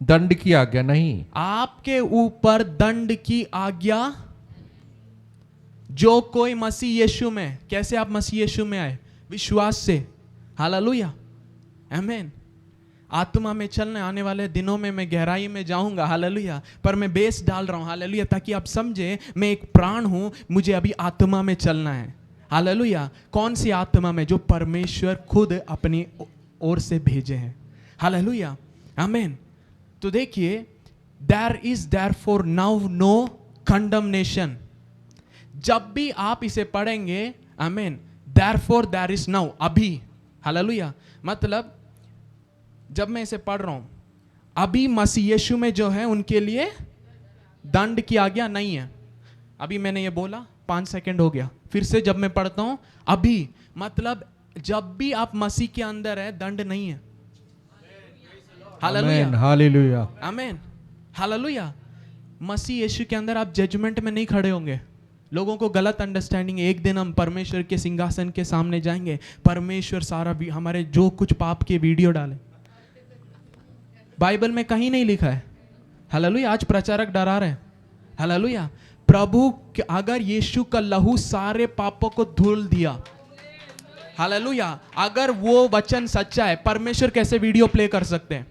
दंड की आज्ञा नहीं। आपके ऊपर दंड की आज्ञा। जो कोई मसीह यीशु में, कैसे आप मसीह यीशु में आए? विश्वास से। हालेलुया, आमीन। आत्मा में चलने आने वाले दिनों में मैं गहराई में जाऊंगा, हालेलुया, पर मैं बेस डाल रहा हूं, हालेलुया, ताकि आप समझे मैं एक प्राण हूं, मुझे अभी आत्मा में चलना है, हालेलुया। कौन सी आत्मा में? जो परमेश्वर खुद अपनी ओर से भेजे हैं, हालेलुया, आमीन। तो देखिए, there is therefore now no condemnation. जब भी आप इसे पढ़ेंगे, आमीन, देयरफॉर देयर इज नाउ, अभी, हालेलुया, मतलब जब मैं इसे पढ़ रहा हूं, अभी मसीह यीशु में जो है उनके लिए दंड की आज्ञा नहीं है। अभी मैंने ये बोला, 5 सेकंड हो गया, फिर से जब मैं पढ़ता हूं अभी, मतलब जब भी आप मसीह के अंदर है दंड नहीं है, हालेलुया, हालेलुया, आमीन, हालेलुया। मसीह यीशु के अंदर आप जजमेंट में नहीं खड़े होंगे। लोगों को गलत अंडरस्टैंडिंग है, एक दिन हम परमेश्वर के सिंहासन के सामने जाएंगे, परमेश्वर सारा भी हमारे जो कुछ पाप के वीडियो डाले, बाइबल में कहीं नहीं लिखा है, हालेलुया। आज प्रचारक डरा रहे हैं, हालेलुया। प्रभु अगर यीशु का लहू सारे पापों को धुल दिया, हालेलुया, अगर वो वचन सच्चा है, परमेश्वर कैसे वीडियो प्ले कर सकते हैं,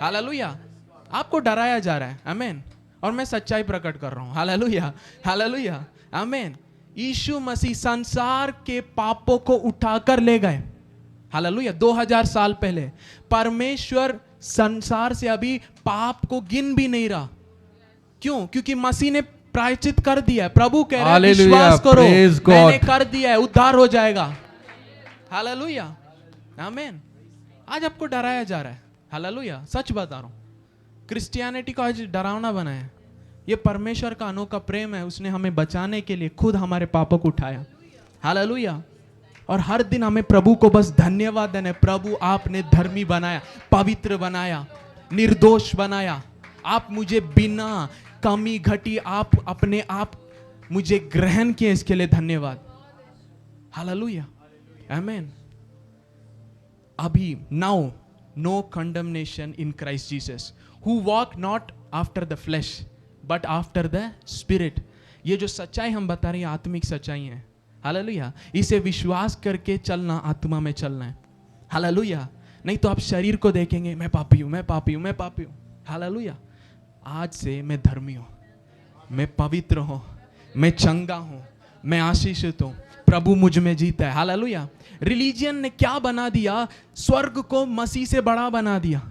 हालेलुया। आपको डराया जा रहा है, आमीन, और मैं सच्चाई प्रकट कर रहा हूं, हालेलुया, हालेलुया, आमीन। यीशु मसीह संसार के पापों को उठाकर ले गए, हालेलुया। 2000 साल पहले परमेश्वर संसार से अभी पाप को गिन भी नहीं रहा। क्यों? क्योंकि मसीह ने प्रायश्चित कर दिया है। प्रभु कह रहे हैं विश्वास करो, मैंने कर दिया है, उद्धार हो जाएगा, हालेलुया, आमीन। आज आपको डराया जा रहा है, हालेलुया, सच बता रहा हूं। क्रिश्चियनिटी को आज डरावना बनाया है। ये परमेश्वर का अनोखा प्रेम है, उसने हमें बचाने के लिए खुद हमारे पापों को उठाया, हालेलुया। और हर दिन हमें प्रभु को बस धन्यवाद देना है, प्रभु आपने धर्मी बनाया, पवित्र बनाया, निर्दोष बनाया, आप मुझे बिना कमी घटी आप अपने आप मुझे ग्रहण किए, इसके लिए धन्यवाद, हालेलुया, आमीन। अभी now no condemnation in Christ Jesus who walk not after the flesh but after the spirit. ये जो सच्चाई हम बता रहे हैं आत्मिक सच्चाई है, हालेलुया। इसे विश्वास करके चलना, आत्मा में चलना है, हालेलुया। नहीं तो आप शरीर को देखेंगे, मैं पापी हूं, मैं पापी हूं, मैं पापी हूं, हालेलुया। आज से मैं धर्मी हूं, मैं पवित्र हूं, मैं चंगा हूं, मैं आशीषित हूं, प्रभु मुझ में जीता है, हालेलुया। रिलीजियन ने क्या बना दिया? स्वर्ग को मसीह से बड़ा बना दिया।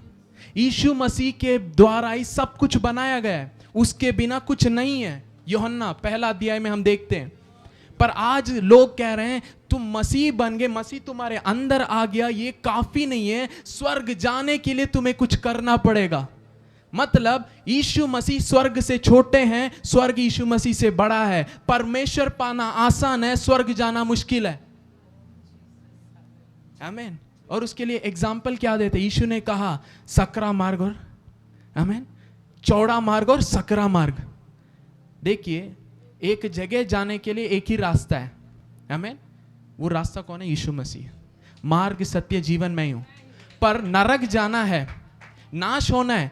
यीशु मसीह के द्वारा ही सब कुछ बनाया गया है, उसके बिना कुछ नहीं है। यूहन्ना 1 अध्याय में हम देखते हैं। पर आज लोग कह रहे हैं तुम मसीह बन गए, मसीह तुम्हारे अंदर आ गया, ये काफी नहीं है, स्वर्ग जाने के लिए तुम्हें कुछ करना पड़ेगा। मतलब यीशु मसीह स्वर्ग से छोटे हैं, स्वर्ग यीशु मसीह से बड़ा है। परमेश्वर पाना आसान है, स्वर्ग जाना मुश्किल है, आमीन। और उसके लिए एग्जाम्पल क्या देते? यीशु ने कहा सकरा मार्ग और, आमीन, चौड़ा मार्ग और सकरा मार्ग। देखिए, एक जगह जाने के लिए एक ही रास्ता है, आमीन। वो रास्ता कौन है? यीशु मसीह। मार्ग सत्य जीवन में ही हूं। पर नरक जाना है, नाश होना है,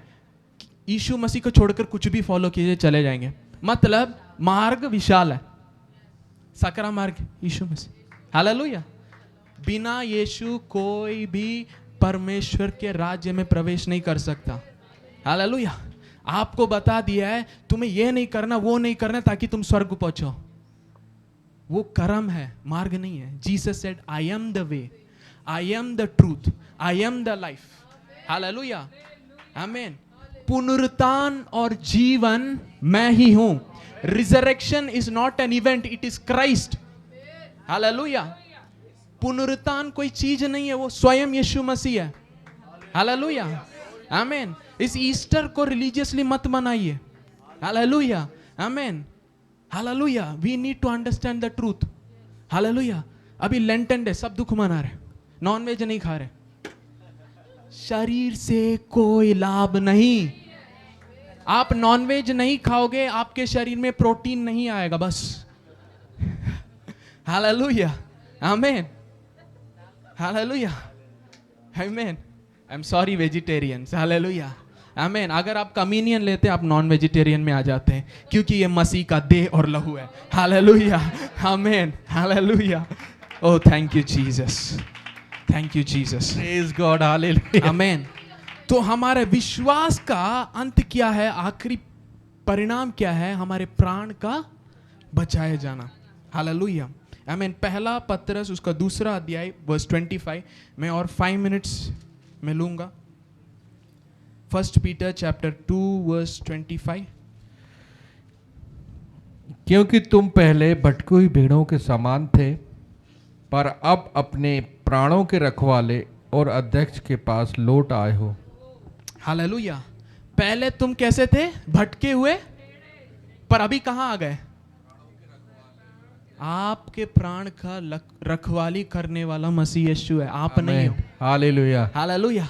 यीशु मसीह को छोड़कर कुछ भी फॉलो कीजिए चले जाएंगे। मतलब मार्ग विशाल है, सकरा मार्ग यीशु मसीह, हालेलुया। बिना यीशु कोई भी परमेश्वर के राज्य में प्रवेश नहीं कर सकता, हालेलुया। आपको बता दिया है तुम्हें ये नहीं करना, वो नहीं करना, ताकि तुम स्वर्ग पहुंचो। वो कर्म है, मार्ग नहीं है। Jesus said I am the way, I am the truth, I am the life, hallelujah, आमीन। पुनरुत्थान और जीवन मैं ही हूं। Resurrection is not an event, it is Christ, hallelujah. पुनरुत्थान कोई चीज नहीं है, वो स्वयं यीशु मसीह है, हालेलुया, आमीन। इस ईस्टर को रिलीजियसली मत मनाइए, हालेलुया, आमीन, hallelujah. We need to understand the truth, hallelujah. अभी लेंटन डे, सब दुख मना रहे, नॉनवेज नहीं खा रहे, शरीर से कोई लाभ नहीं। आप नॉनवेज नहीं खाओगे, आपके शरीर में प्रोटीन नहीं आएगा, बस, हालेलुया, आमीन, हालेलुया, आमीन। I am sorry vegetarians, hallelujah, आमीन। अगर आप कम्युनियन लेते आप नॉन वेजिटेरियन में आ जाते हैं, क्योंकि ये मसीह का देह और लहू है, हालेलुया, आमीन, hallelujah. Oh thank you Jesus, thank you Jesus, praise God, hallelujah. Amen. तो हमारे विश्वास का अंत क्या है, आखिरी परिणाम क्या है? हमारे प्राण का बचाए जाना। हालेलुया, आमेन। पहला पत्रस उसका दूसरा अध्याय वर्स 25 मैं और 5 मिनट्स में लूंगा। First Peter chapter 2 verse 25। क्योंकि तुम पहले भटकी हुई भेड़ों के समान थे, पर अब अपने प्राणों के रखवाले और अध्यक्ष के पास लौट आए हो। हालेलुया। पहले तुम कैसे थे? भटके हुए, पर अभी कहां आ गए? आपके प्राण का रखवाली करने वाला मसीह यीशु है, आप नहीं हो। हालेलुया, हालेलुया,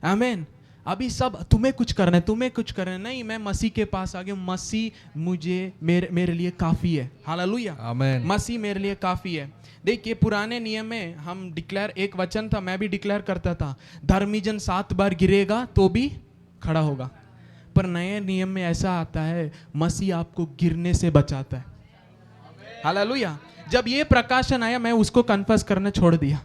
आमीन। अभी सब तुम्हें कुछ करना है, तुम्हें कुछ करना है, नहीं, मैं मसीह के पास आ गया, मसीह मुझे मेरे लिए काफी है। हालेलुया, आमीन। मसीह मेरे लिए काफी है। देखिए पुराने नियम में हम डिक्लेयर, एक वचन था, मैं भी डिक्लेयर करता था, धर्मी जन 7 बार गिरेगा तो भी खड़ा होगा। पर नए नियम में ऐसा आता है, मसीह आपको गिरने से बचाता है। हालेलुया। जब ये प्रकाशन आया, मैं उसको कन्फेस करना छोड़ दिया,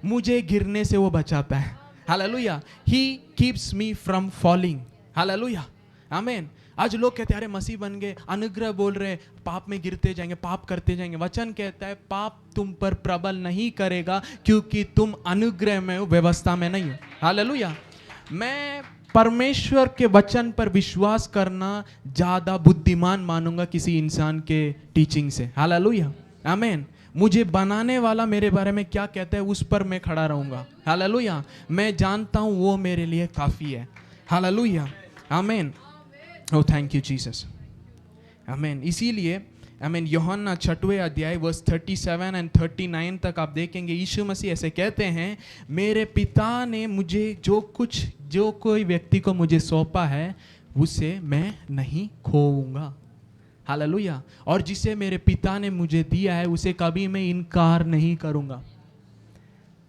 मुझे गिरने से वो बचाता है। Hallelujah, he keeps me from falling. Hallelujah, आमीन। आज लोग कहते हैं अरे मसीह बन गए, अनुग्रह बोल रहे, पाप में गिरते जाएंगे, पाप करते जाएंगे। वचन कहता है पाप तुम पर प्रबल नहीं करेगा, क्योंकि तुम अनुग्रह में हो, व्यवस्था में नहीं हो। हालेलुया। मैं परमेश्वर के वचन पर विश्वास करना ज्यादा बुद्धिमान मानूंगा किसी इंसान के टीचिंग से। हालेलुया, आमीन। मुझे बनाने वाला मेरे बारे में क्या कहता है, उस पर मैं खड़ा रहूंगा। हालेलुया, मैं जानता हूं वो मेरे लिए काफी है। हालेलुया, आमीन। ओह थैंक यू जीसस, आमीन। इसीलिए आमीन, यूहन्ना 6वें अध्याय वर्स 37 एंड 39 तक आप देखेंगे, यीशु मसीह ऐसे कहते हैं, मेरे पिता ने मुझे जो कोई व्यक्ति को मुझे सौंपा है, उसे मैं नहीं खोऊंगा। हालेलुया। और जिसे मेरे पिता ने मुझे दिया है, उसे कभी मैं इनकार नहीं करूंगा।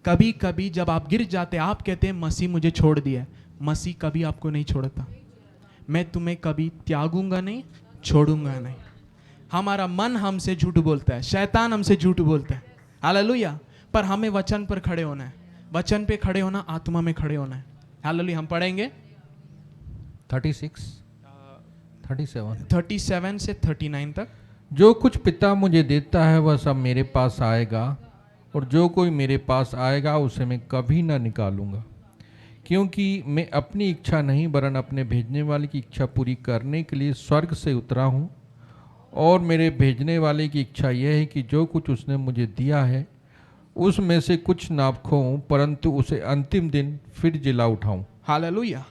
कभी कभी जब आप गिर जाते, आप कहते हैं मसीह मुझे छोड़ दिया है। मसीह कभी आपको नहीं छोड़ता। मैं तुम्हें कभी त्यागूंगा नहीं, छोड़ूंगा नहीं। हमारा मन हमसे झूठ बोलता है, शैतान हमसे झूठ बोलता है। हालेलुया। पर हमें वचन पर खड़े होना है, वचन पे खड़े होना, आत्मा में खड़े होना है। हालेलुया। हम पढ़ेंगे 37 से 39 तक। जो कुछ पिता मुझे देता है वह सब मेरे पास आएगा, और जो कोई मेरे पास आएगा उसे मैं कभी ना निकालूंगा। क्योंकि मैं अपनी इच्छा नहीं वरन अपने भेजने वाले की इच्छा पूरी करने के लिए स्वर्ग से उतरा हूँ। और मेरे भेजने वाले की इच्छा यह है कि जो कुछ उसने मुझे दिया है उसमें से कुछ ना खोऊं, परंतु उसे अंतिम दिन फिर जिला उठाऊं। हालेलुया,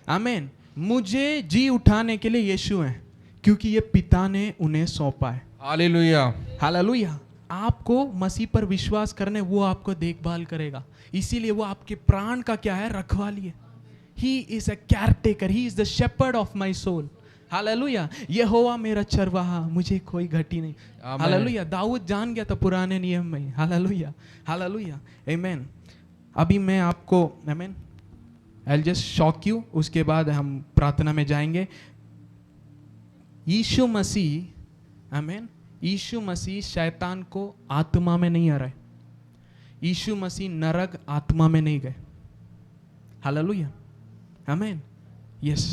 आमीन। मुझे जी उठाने के लिए यीशु हैं, क्योंकि ये पिता ने उन्हें सौंपा है। Hallelujah, hallelujah. आपको मसीह पर विश्वास करने, वो आपको देखभाल करेगा। इसीलिए वो आपके प्राण का क्या है, रखवाली है। He is a caretaker, he is the shepherd of my soul. Hallelujah. यहोवा मेरा चरवाहा, मुझे कोई घटी नहीं। हालेलुया। दाऊद जान गया था पुराने नियम में। हालेलुया, हालेलुया, आमीन। अभी मैं आपको, आमीन, I will just shock you, उसके बाद हम प्रार्थना में जाएंगे। यीशु मसीह, आमीन, यीशु मसीह शैतान को आत्मा में नहीं हराए। यीशु मसीह नरक आत्मा में नहीं गए। हालेलुया, आमीन, यस,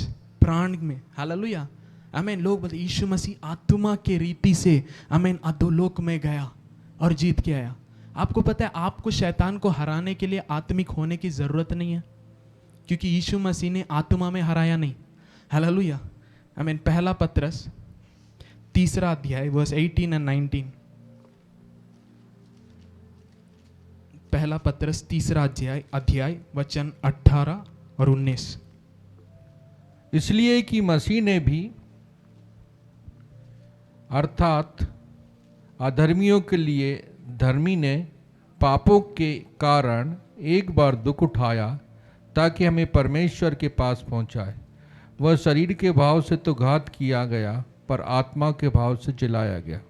प्राण में। हालेलुया, आमीन। लोग बोलते यीशु मसीह आत्मा के रीति से, आमीन, अधोलोक में गया और जीत के आया। आपको पता है, आपको शैतान को हराने के लिए आत्मिक होने की जरूरत नहीं है, क्योंकि यीशु मसीह ने आत्मा में हराया नहीं। हालेलुया, आमीन। पहला पत्रस 3 अध्याय वर्स 18 एंड 19। पहला पत्रस 3 अध्याय वचन 18 और 19। इसलिए कि मसीह ने भी, अर्थात अधर्मियों के लिए धर्मी ने, पापों के कारण एक बार दुख उठाया, ताकि हमें परमेश्वर के पास पहुंचाए। वह शरीर के भाव से तो घात किया गया, पर आत्मा के भाव से जिलाया गया।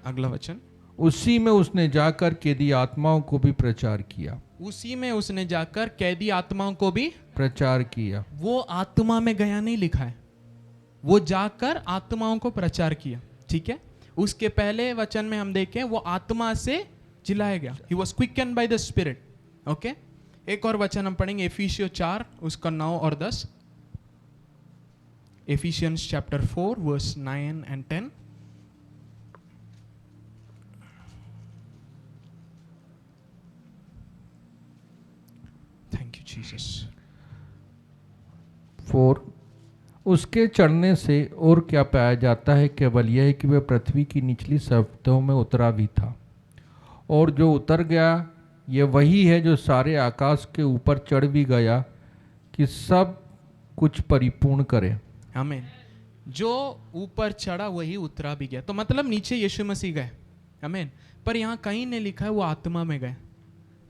अगला वचन, उसी में उसने जाकर कैदी आत्माओं को भी प्रचार किया। उसी में उसने जाकर कैदी आत्माओं को भी प्रचार किया। वो आत्मा में गया नहीं लिखा है, वो जाकर आत्माओं को प्रचार किया। ठीक है। उसके पहले वचन में हम देखें, वो आत्मा से जिलाया गया। He was quickened by the Spirit. Okay, एक और वचन हम पढ़ेंगे एफिसियों 4 उसका 9 और 10। Ephesians chapter 4 verse 9 and 10। Thank you Jesus. 4 उसके चढ़ने से और क्या पाया जाता है, केवल यह है कि वह पृथ्वी की निचली सतहों में उतरा भी था, और जो उतर गया ये वही है जो सारे आकाश के ऊपर चढ़ भी गया कि सब कुछ परिपूर्ण करे। आमीन। जो ऊपर चढ़ा वही उतरा भी गया, तो मतलब नीचे यीशु मसीह गए। आमीन। पर यहाँ कहीं नहीं लिखा है वो आत्मा में गए।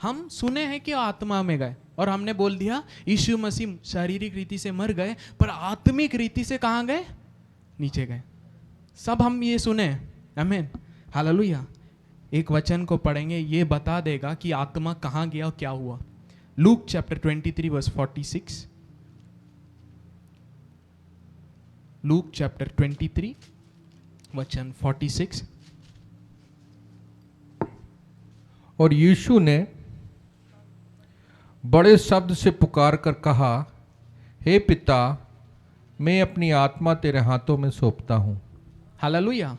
हम सुने हैं कि आत्मा में गए और हमने बोल दिया यीशु मसीह शारीरिक रीति से मर गए, पर आत्मिक रीति से कहाँ गए? नीचे गए। सब हम ये सुने। आमीन। हालेलुया। एक वचन को पढ़ेंगे, ये बता देगा कि आत्मा कहाँ गया और क्या हुआ। Luke chapter 23 verse 46। Luke chapter 23 वचन 46। और यीशु ने बड़े शब्द से पुकार कर कहा, हे पिता, मैं अपनी आत्मा तेरे हाथों में सौंपता हूँ। हालेलुया।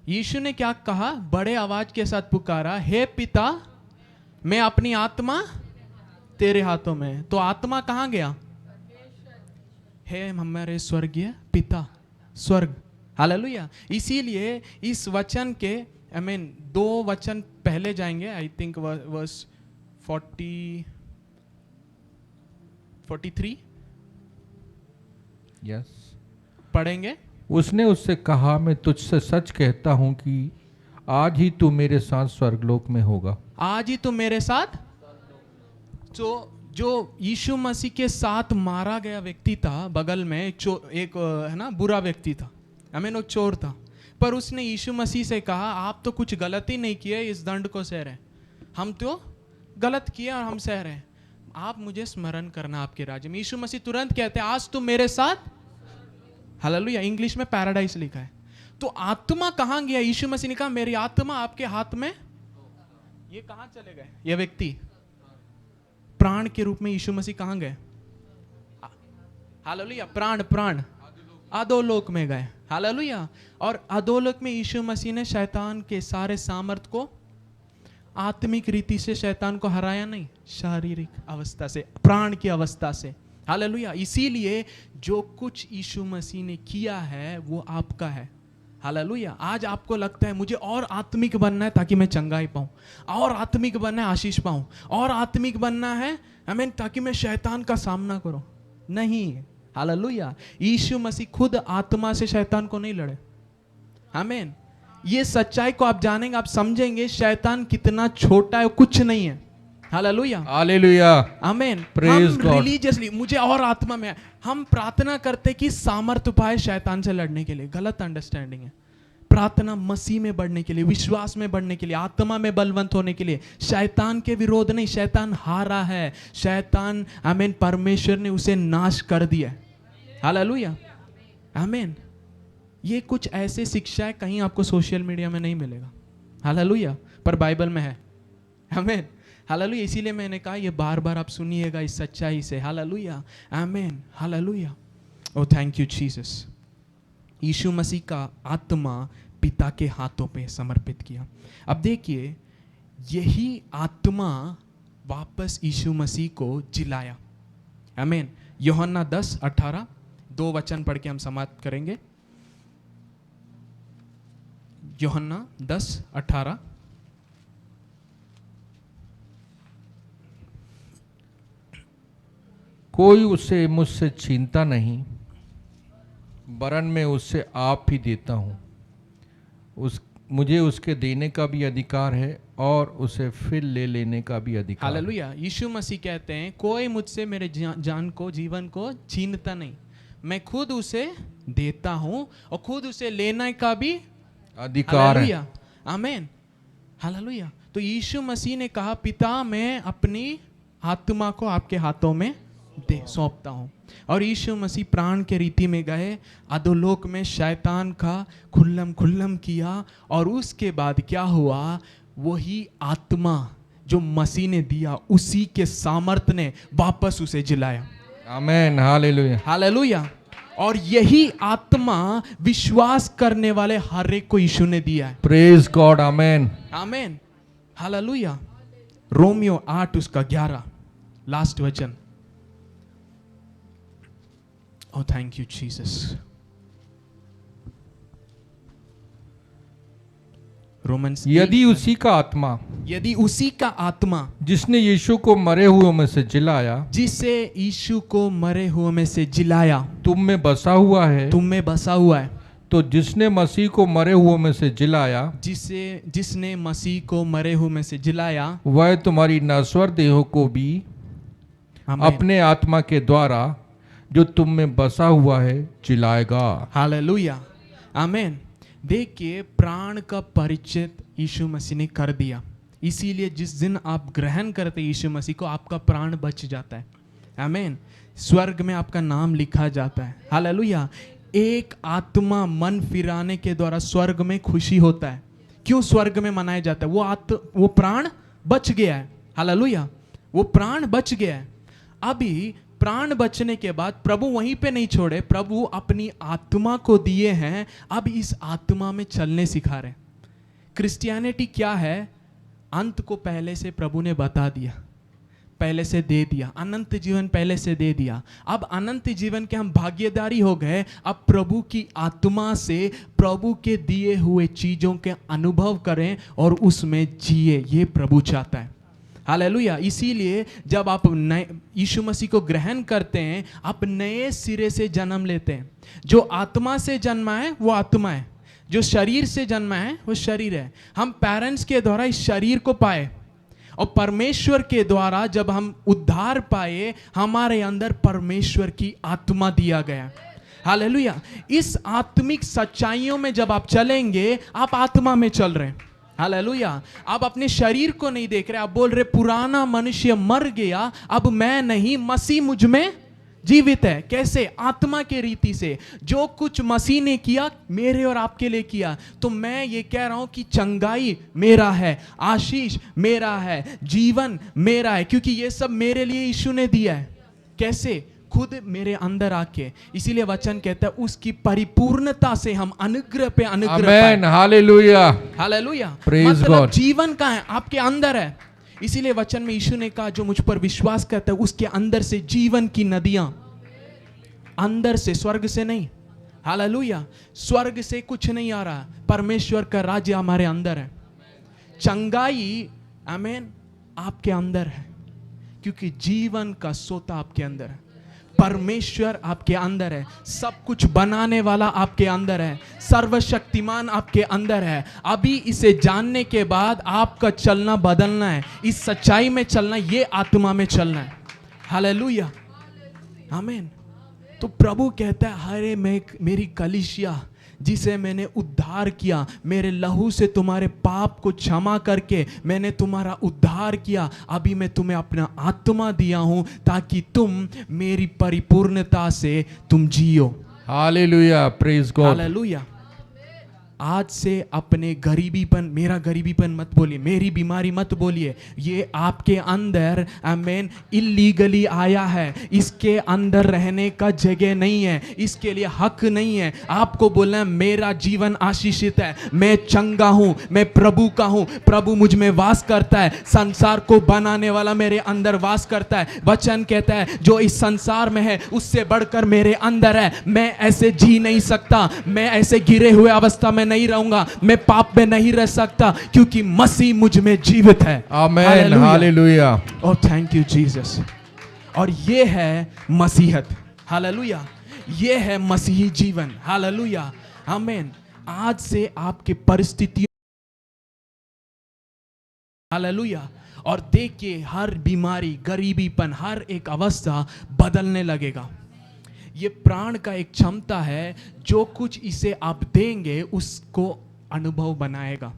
यीशु ने क्या कहा? बड़े आवाज के साथ पुकारा, हे पिता, मैं अपनी आत्मा तेरे हाथों में। तो आत्मा कहाँ गया? हे हमारे स्वर्गीय पिता, स्वर्ग। हालेलुया। इसीलिए इस वचन के दो वचन पहले जाएंगे। I think verse 43 yes. पढ़ेंगे। उसने उससे कहा, मैं तुझसे सच कहता हूँ कि आज ही तू मेरे साथ स्वर्गलोक में होगा। आज ही तू मेरे साथ। तो जो यीशु मसीह के साथ मारा गया व्यक्ति था, बगल में एक है ना बुरा व्यक्ति था, वो चोर था, पर उसने यीशु मसीह से कहा, आप तो कुछ गलत ही नहीं किए, इस दंड को सह रहे, हम तो गलत किए और हम सह रहे, आप मुझे स्मरण करना आपके राज्य में। यीशु मसीह तुरंत कहते हैं, आज तुम मेरे साथ। हालेलुया। इंग्लिश में पैराडाइस लिखा है। तो आत्मा कहां गया? यीशु मसीह ने कहा, मेरी आत्मा आपके हाथ में। ये कहां चले गए? ये व्यक्ति प्राण के रूप में यीशु मसीह कहां गए? हालेलुया। प्राण अधोलोक में गए। हालेलुया। और अधोलोक में यीशु मसीह ने शैतान के सारे सामर्थ को, आत्मिक रीति से शैतान को हराया नहीं, शारीरिक अवस्था से, प्राण की अवस्था से। हालेलुया। इसीलिए जो कुछ यीशु मसीह ने किया है वो आपका है। हालेलुया। आज आपको लगता है मुझे और आत्मिक बनना है ताकि मैं चंगाई पाऊं, और आत्मिक बनना है आशीष पाऊं, और आत्मिक बनना है ताकि मैं शैतान का सामना करूं। नहीं। हालेलुया। यीशु मसीह खुद आत्मा से शैतान को नहीं लड़े। आमीन। ये सच्चाई को आप जानेंगे, आप समझेंगे शैतान कितना छोटा है, कुछ नहीं है। हालेलुया। हालेलुया। आमीन। प्रेज हम गॉड। रिलीजियसली मुझे और आत्मा में, हम प्रार्थना करते कि सामर्थ्य पाए शैतान से लड़ने के लिए। गलत अंडरस्टैंडिंग है। प्रार्थना मसीह में बढ़ने के लिए, विश्वास में बढ़ने के लिए, आत्मा में बलवंत होने के लिए, शैतान के विरोध नहीं। शैतान हारा है। शैतान परमेश्वर ने उसे नाश कर दिया। हालेलुया। आमीन। ये कुछ ऐसे शिक्षाएं कहीं आपको सोशल मीडिया में नहीं मिलेगा। हालेलुया। पर बाइबल में है। आमीन। हालेलुया। इसीलिए मैंने कहा ये बार बार आप सुनिएगा इस सच्चाई से। हालेलुया। आमीन। Hallelujah. O thank you Jesus. यीशु मसीह का आत्मा पिता के हाथों पे समर्पित किया। अब देखिए, यही आत्मा वापस यीशु मसीह को जिलाया। आमीन। यूहन्ना 10:18 दो वचन पढ़ के हम समाप्त करेंगे। यूहन्ना 10:18। कोई उसे मुझसे छीनता नहीं, वरन मैं उससे आप ही देता हूँ। मुझे उसके देने का भी अधिकार है और उसे फिर ले लेने का भी अधिकार। हालेलुया। यीशु मसीह कहते हैं, कोई मुझसे मेरे जान को, जीवन को छीनता नहीं, मैं खुद उसे देता हूँ और खुद उसे लेने का भी अधिकार है। आमीन। हालेलुया। तो यीशु मसीह ने कहा, पिता मैं अपनी आत्मा को आपके हाथों में सौंपता हूं। और यीशु मसीह प्राण के रीति में गए, अधोलोक में शैतान का खुल्लम किया, और उसके बाद क्या हुआ? वही आत्मा जो मसीह ने दिया उसी के सामर्थ ने वापस उसे जिलाया। आमेन, हालेलुया। हालेलुया। और यही आत्मा विश्वास करने वाले हर एक को यीशु ने दिया है। प्रेज गॉड, आमेन। आमेन, हालेलुया। रोमियो 8 उसका 11 लास्ट वचन। ओह थैंक यू जीसस। रोमन्स यदि उसी का आत्मा यदि उसी का आत्मा जिसने यीशु को मरे हुओं में से जिलाया जिसे यीशु को मरे हुए में से जिलाया तुम में बसा हुआ है, तुम में बसा हुआ है। तो जिसने मसीह को मरे हुओं में से जिलाया जिसने मसीह को मरे हुए में से जिलाया वह तुम्हारी नश्वर देहों को भी आमीन। अपने आत्मा के द्वारा जो तुम में बसा हुआ है जिलाएगा। हालेलुया, आमीन। देखिए, प्राण का परिचय यीशु मसीह ने कर दिया, इसीलिए जिस दिन आप ग्रहण करते यीशु मसीह को आपका प्राण बच जाता है। आमीन। स्वर्ग में आपका नाम लिखा जाता है। हालेलुया। एक आत्मा मन फिराने के द्वारा स्वर्ग में खुशी होता है। क्यों स्वर्ग में मनाया जाता है? वो प्राण बच गया है। हालेलुया, वो प्राण बच गया है। अभी प्राण बचने के बाद प्रभु वहीं पे नहीं छोड़े, प्रभु अपनी आत्मा को दिए हैं। अब इस आत्मा में चलने सिखा रहे। क्रिश्चियनिटी क्या है? अंत को पहले से प्रभु ने बता दिया, पहले से दे दिया, अनंत जीवन पहले से दे दिया। अब अनंत जीवन के हम भागीदारी हो गए। अब प्रभु की आत्मा से प्रभु के दिए हुए चीजों के अनुभव करें और उसमें जिए, ये प्रभु चाहता है। हालेलुया। इसीलिए जब आप नए यीशु मसीह को ग्रहण करते हैं, आप नए सिरे से जन्म लेते हैं। जो आत्मा से जन्मा है वो आत्मा है, जो शरीर से जन्मा है वो शरीर है। हम पेरेंट्स के द्वारा इस शरीर को पाए और परमेश्वर के द्वारा जब हम उद्धार पाए, हमारे अंदर परमेश्वर की आत्मा दिया गया। हालेलुया। इस आत्मिक सच्चाइयों में जब आप चलेंगे, आप आत्मा में चल रहे हैं। हालेलुया। आप अपने शरीर को नहीं देख रहे, आप बोल रहे पुराना मनुष्य मर गया, अब मैं नहीं, मसीह मुझ में जीवित है। कैसे? आत्मा के रीति से। जो कुछ मसीह ने किया मेरे और आपके लिए किया, तो मैं ये कह रहा हूं कि चंगाई मेरा है, आशीष मेरा है, जीवन मेरा है, क्योंकि ये सब मेरे लिए यीशु ने दिया है। कैसे? खुद मेरे अंदर आके। इसीलिए वचन कहता है उसकी परिपूर्णता से हम अनुग्रह पे अनुग्रह पाए। आमेन, हालेलुया, हालेलुया। Praise मतलब God। जीवन का है, आपके अंदर है। इसीलिए वचन में यीशु ने कहा जो मुझ पर विश्वास करता है उसके अंदर से जीवन की नदियां, अंदर से, स्वर्ग से नहीं। हालेलुया। स्वर्ग से कुछ नहीं आ रहा, परमेश्वर का राज्य हमारे अंदर है। चंगाई, आमीन, आपके अंदर है, क्योंकि जीवन का सोता आपके अंदर है। परमेश्वर आपके अंदर है, सब कुछ बनाने वाला आपके अंदर है, सर्वशक्तिमान आपके अंदर है। अभी इसे जानने के बाद आपका चलना बदलना है, इस सच्चाई में चलना, ये आत्मा में चलना है। हालेलुया, आमीन। तो प्रभु कहता है, अरे मैं मेरी कलीसिया जिसे मैंने उद्धार किया, मेरे लहू से तुम्हारे पाप को क्षमा करके मैंने तुम्हारा उद्धार किया, अभी मैं तुम्हें अपना आत्मा दिया हूं ताकि तुम मेरी परिपूर्णता से तुम जियो। Hallelujah, praise God. हालेलुया। आज से अपने गरीबीपन, मेरा गरीबीपन मत बोलिए, मेरी बीमारी मत बोलिए। ये आपके अंदर, आमीन, इल्लीगली आया है, इसके अंदर रहने का जगह नहीं है, इसके लिए हक नहीं है। आपको बोलना है मेरा जीवन आशीषित है, मैं चंगा हूं, मैं प्रभु का हूं, प्रभु मुझ में वास करता है, संसार को बनाने वाला मेरे अंदर वास करता है। वचन कहता है जो इस संसार में है उससे बढ़कर मेरे अंदर है। मैं ऐसे जी नहीं सकता, मैं ऐसे गिरे हुए अवस्था में नहीं रहूंगा, मैं पाप में नहीं रह सकता, क्योंकि मसीह मुझ में जीवित है। Amen, hallelujah. Oh thank you Jesus. और ये है मसीहत। हालेलुया। ये है मसीही जीवन। हालेलुया, आमीन। आज से आपके परिस्थितियों, हालेलुया, और देखिए हर बीमारी, गरीबीपन, हर एक अवस्था बदलने लगेगा। ये प्राण का एक क्षमता है, जो कुछ इसे आप देंगे उसको अनुभव बनाएगा।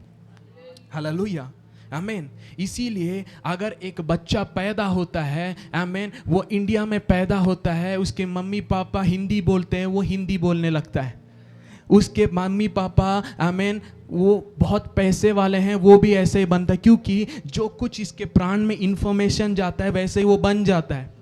हालेलुया, आमीन। इसीलिए अगर एक बच्चा पैदा होता है, आमीन, वो इंडिया में पैदा होता है, उसके मम्मी पापा हिंदी बोलते हैं, वो हिंदी बोलने लगता है। उसके मम्मी पापा आमेन वो बहुत पैसे वाले हैं, वो भी ऐसे ही बनता है, क्योंकि जो कुछ इसके प्राण में इंफॉर्मेशन जाता है वैसे ही वो बन जाता है।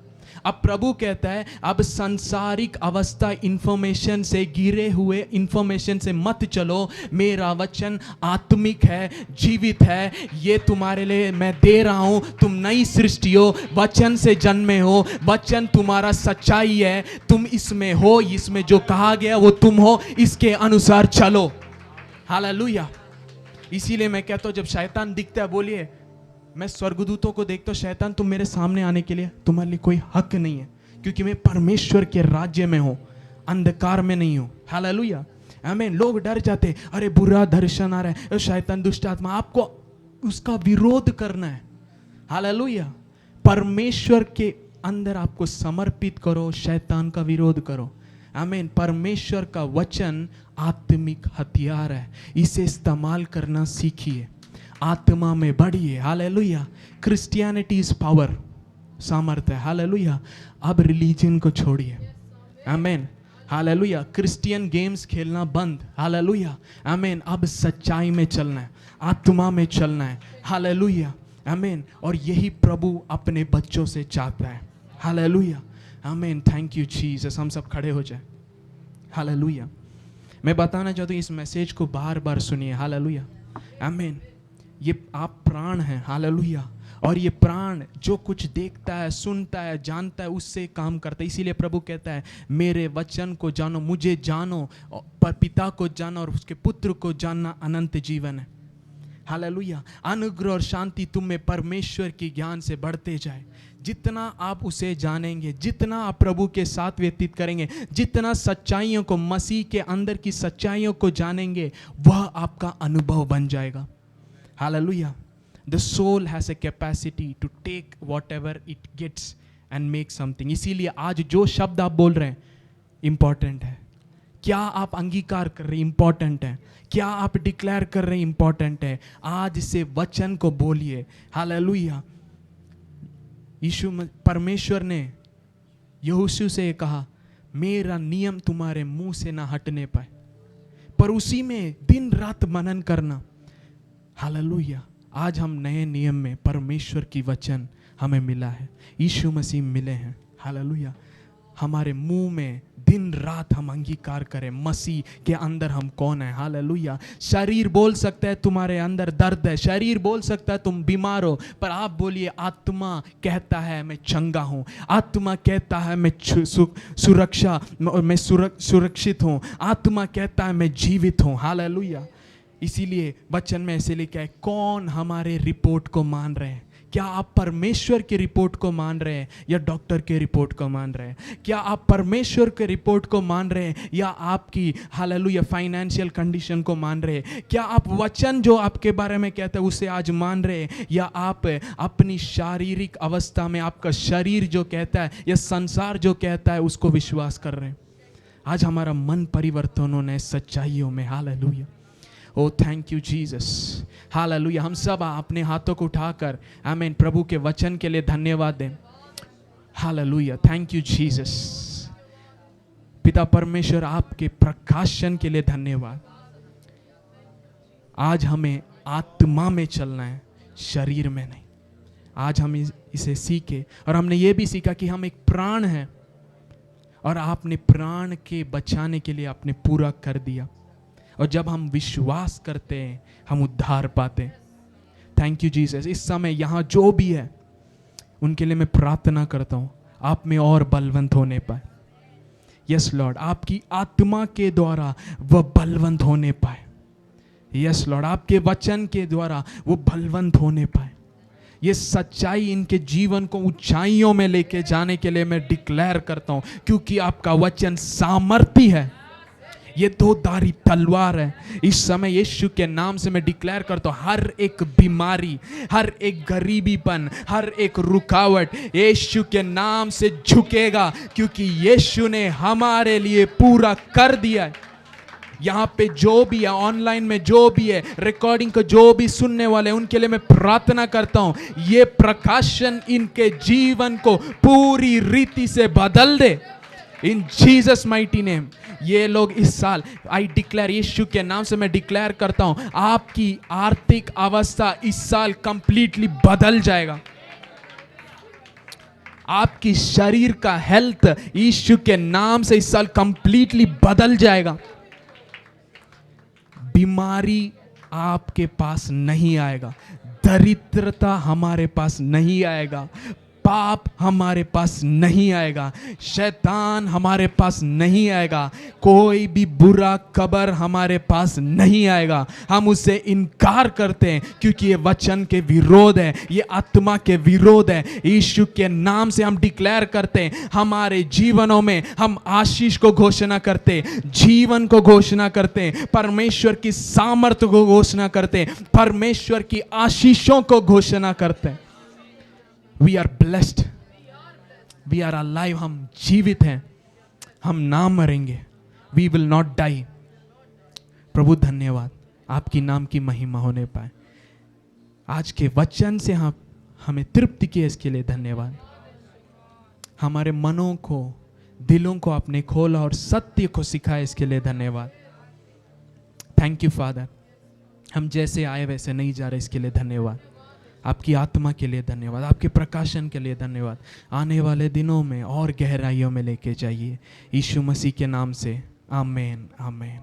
अब प्रभु कहता है अब सांसारिक अवस्था इंफॉर्मेशन से, गिरे हुए इंफॉर्मेशन से मत चलो, मेरा वचन आत्मिक है, जीवित है, ये तुम्हारे लिए मैं दे रहा हूं। तुम नई सृष्टि हो, वचन से जन्मे हो, वचन तुम्हारा सच्चाई है, तुम इसमें हो, इसमें जो कहा गया वो तुम हो, इसके अनुसार चलो। हालेलुया। इसीलिए मैं कहता हूं जब शैतान दिखता है, बोलिए मैं स्वर्गदूतों को देखता हूं, शैतान तुम मेरे सामने आने के लिए तुम्हारे लिए कोई हक नहीं है, क्योंकि मैं परमेश्वर के राज्य में हूं, अंधकार में नहीं हूं। हालेलुया। आमीन। लोग डर जाते, अरे बुरा दर्शन आ रहा है, शैतान दुष्ट आत्मा, आपको उसका विरोध करना है। हालेलुया। परमेश्वर के अंदर आपको समर्पित करो, शैतान का विरोध करो। आमीन। परमेश्वर का वचन आत्मिक हथियार है, इसे इस्तेमाल करना सीखिए, आत्मा में बढ़िए। हालेलुया। क्रिश्चियनिटी इज पावर, सामर्थ्य है। हालेलुया। अब रिलीजन को छोड़िए। आमीन। हालेलुया। क्रिश्चियन गेम्स खेलना बंद। हालेलुया। आमीन। अब सच्चाई में चलना है, आत्मा में चलना है। हालेलुया। आमीन। और यही प्रभु अपने बच्चों से चाहता है। हालेलुया। आमीन। Thank you Jesus. हम सब खड़े हो जाए। हालेलुया। मैं बताना चाहता हूँ, इस मैसेज को बार बार सुनिए। हालेलुया। आमीन। ये आप प्राण हैं। हालेलुया। और ये प्राण जो कुछ देखता है, सुनता है, जानता है, उससे काम करता है। इसीलिए प्रभु कहता है मेरे वचन को जानो, मुझे जानो, पर पिता को जानो और उसके पुत्र को जानना अनंत जीवन है। हालेलुया। अनुग्रह और शांति तुम में परमेश्वर के ज्ञान से बढ़ते जाए। जितना आप उसे जानेंगे, जितना आप प्रभु के साथ व्यतीत करेंगे, जितना सच्चाइयों को, मसीह के अंदर की सच्चाइयों को जानेंगे, वह आपका अनुभव बन जाएगा। Hallelujah. The soul has a capacity to take whatever it gets and make something. इसीलिए आज जो शब्द आप बोल रहे हैं इंपॉर्टेंट है। क्या आप अंगीकार कर रहे हैं इंपॉर्टेंट है। क्या आप डिक्लेयर कर रहे हैं इंपॉर्टेंट है। आज से वचन को बोलिए। हालेलुया। यीशु परमेश्वर ने यहोशू से कहा मेरा नियम तुम्हारे मुंह से ना हटने पाए, पर उसी में दिन रात मनन करना। हालेलुया। आज हम नए नियम में परमेश्वर की वचन हमें मिला है, यीशु मसीह मिले हैं। हालेलुया। हमारे मुंह में दिन रात हम अंगीकार करें मसीह के अंदर हम कौन है। हालेलुया। शरीर बोल सकता है तुम्हारे अंदर दर्द है, शरीर बोल सकता है तुम बीमार हो, पर आप बोलिए आत्मा कहता है मैं चंगा हूँ, आत्मा कहता है मैं सुरक्षित हूँ, आत्मा कहता है मैं जीवित हूँ। हालेलुया। इसीलिए वचन में ऐसे लिखा है कौन हमारे रिपोर्ट को मान रहे हैं। क्या आप परमेश्वर की रिपोर्ट को मान रहे हैं या डॉक्टर के रिपोर्ट को मान रहे हैं? क्या आप परमेश्वर के रिपोर्ट को मान रहे हैं या आपकी हालेलुया फाइनेंशियल कंडीशन को मान रहे हैं? क्या आप वचन जो आपके बारे में कहता है उसे आज मान रहे हैं या आप अपनी शारीरिक अवस्था में आपका शरीर जो कहता है या संसार जो कहता है उसको विश्वास कर रहे हैं? आज हमारा मन परिवर्तन होना है सच्चाइयों में। Hallelujah. O thank you Jesus. Hallelujah. हम सब अपने हाथों को उठाकर आमीन प्रभु के वचन के लिए धन्यवाद दें। हालेलुया। Thank you Jesus. पिता परमेश्वर आपके प्रकाशन के लिए धन्यवाद। आज हमें आत्मा में चलना है, शरीर में नहीं। आज हम इसे सीखे और हमने ये भी सीखा कि हम एक प्राण हैं और आपने प्राण के बचाने के लिए आपने पूरा कर दिया। और जब हम विश्वास करते हैं हम उद्धार पाते हैं। Thank you Jesus. इस समय यहाँ जो भी है उनके लिए मैं प्रार्थना करता हूँ आप में और बलवंत होने पाए। यस लॉर्ड, आपकी आत्मा के द्वारा वह बलवंत होने पाए। यस लॉर्ड, आपके वचन के द्वारा वो बलवंत होने पाए। ये सच्चाई इनके जीवन को ऊंचाइयों में लेके जाने के लिए मैं डिक्लेयर करता हूँ, क्योंकि आपका वचन सामर्थी है। ये दो धारी तलवार है। इस समय यीशु के नाम से मैं डिक्लेयर करता हूँ हर एक बीमारी, हर एक गरीबीपन, हर एक रुकावट यीशु के नाम से झुकेगा, क्योंकि यीशु ने हमारे लिए पूरा कर दिया है। यहाँ पे जो भी है, ऑनलाइन में जो भी है, रिकॉर्डिंग को जो भी सुनने वाले, उनके लिए मैं प्रार्थना करता हूँ ये प्रकाशन इनके जीवन को पूरी रीति से बदल दे। In Jesus mighty name. ये लोग इस साल, आई डिक्लेयर, यीशु के नाम से मैं डिक्लेयर करता हूं, आपकी आर्थिक अवस्था इस साल कंप्लीटली बदल जाएगा। आपकी शरीर का हेल्थ यीशु के नाम से इस साल कंप्लीटली बदल जाएगा। बीमारी आपके पास नहीं आएगा, दरिद्रता हमारे पास नहीं आएगा, पाप हमारे पास नहीं आएगा, शैतान हमारे पास नहीं आएगा, कोई भी बुरा कब्र हमारे पास नहीं आएगा। हम उससे इनकार करते हैं क्योंकि ये वचन के विरोध है, ये आत्मा के विरोध है। यीशु के नाम से हम डिक्लेयर करते हैं, हमारे जीवनों में हम आशीष को घोषणा करते, जीवन को घोषणा करते, परमेश्वर की सामर्थ्य को घोषणा करते, परमेश्वर की आशीषों को घोषणा करते हैं। We are blessed. We are alive. हम जीवित हैं, हम ना मरेंगे। We will not die. प्रभु धन्यवाद, आपकी नाम की महिमा होने पाए। आज के वचन से हमें तृप्ति की, इसके लिए धन्यवाद। हमारे मनों को, दिलों को आपने खोला और सत्य को सिखाया, इसके लिए धन्यवाद। Thank you father. हम जैसे आए वैसे नहीं जा रहे, इसके लिए धन्यवाद। आपकी आत्मा के लिए धन्यवाद, आपके प्रकाशन के लिए धन्यवाद। आने वाले दिनों में और गहराइयों में लेके जाइए, यीशु मसीह के नाम से, आमीन आमीन।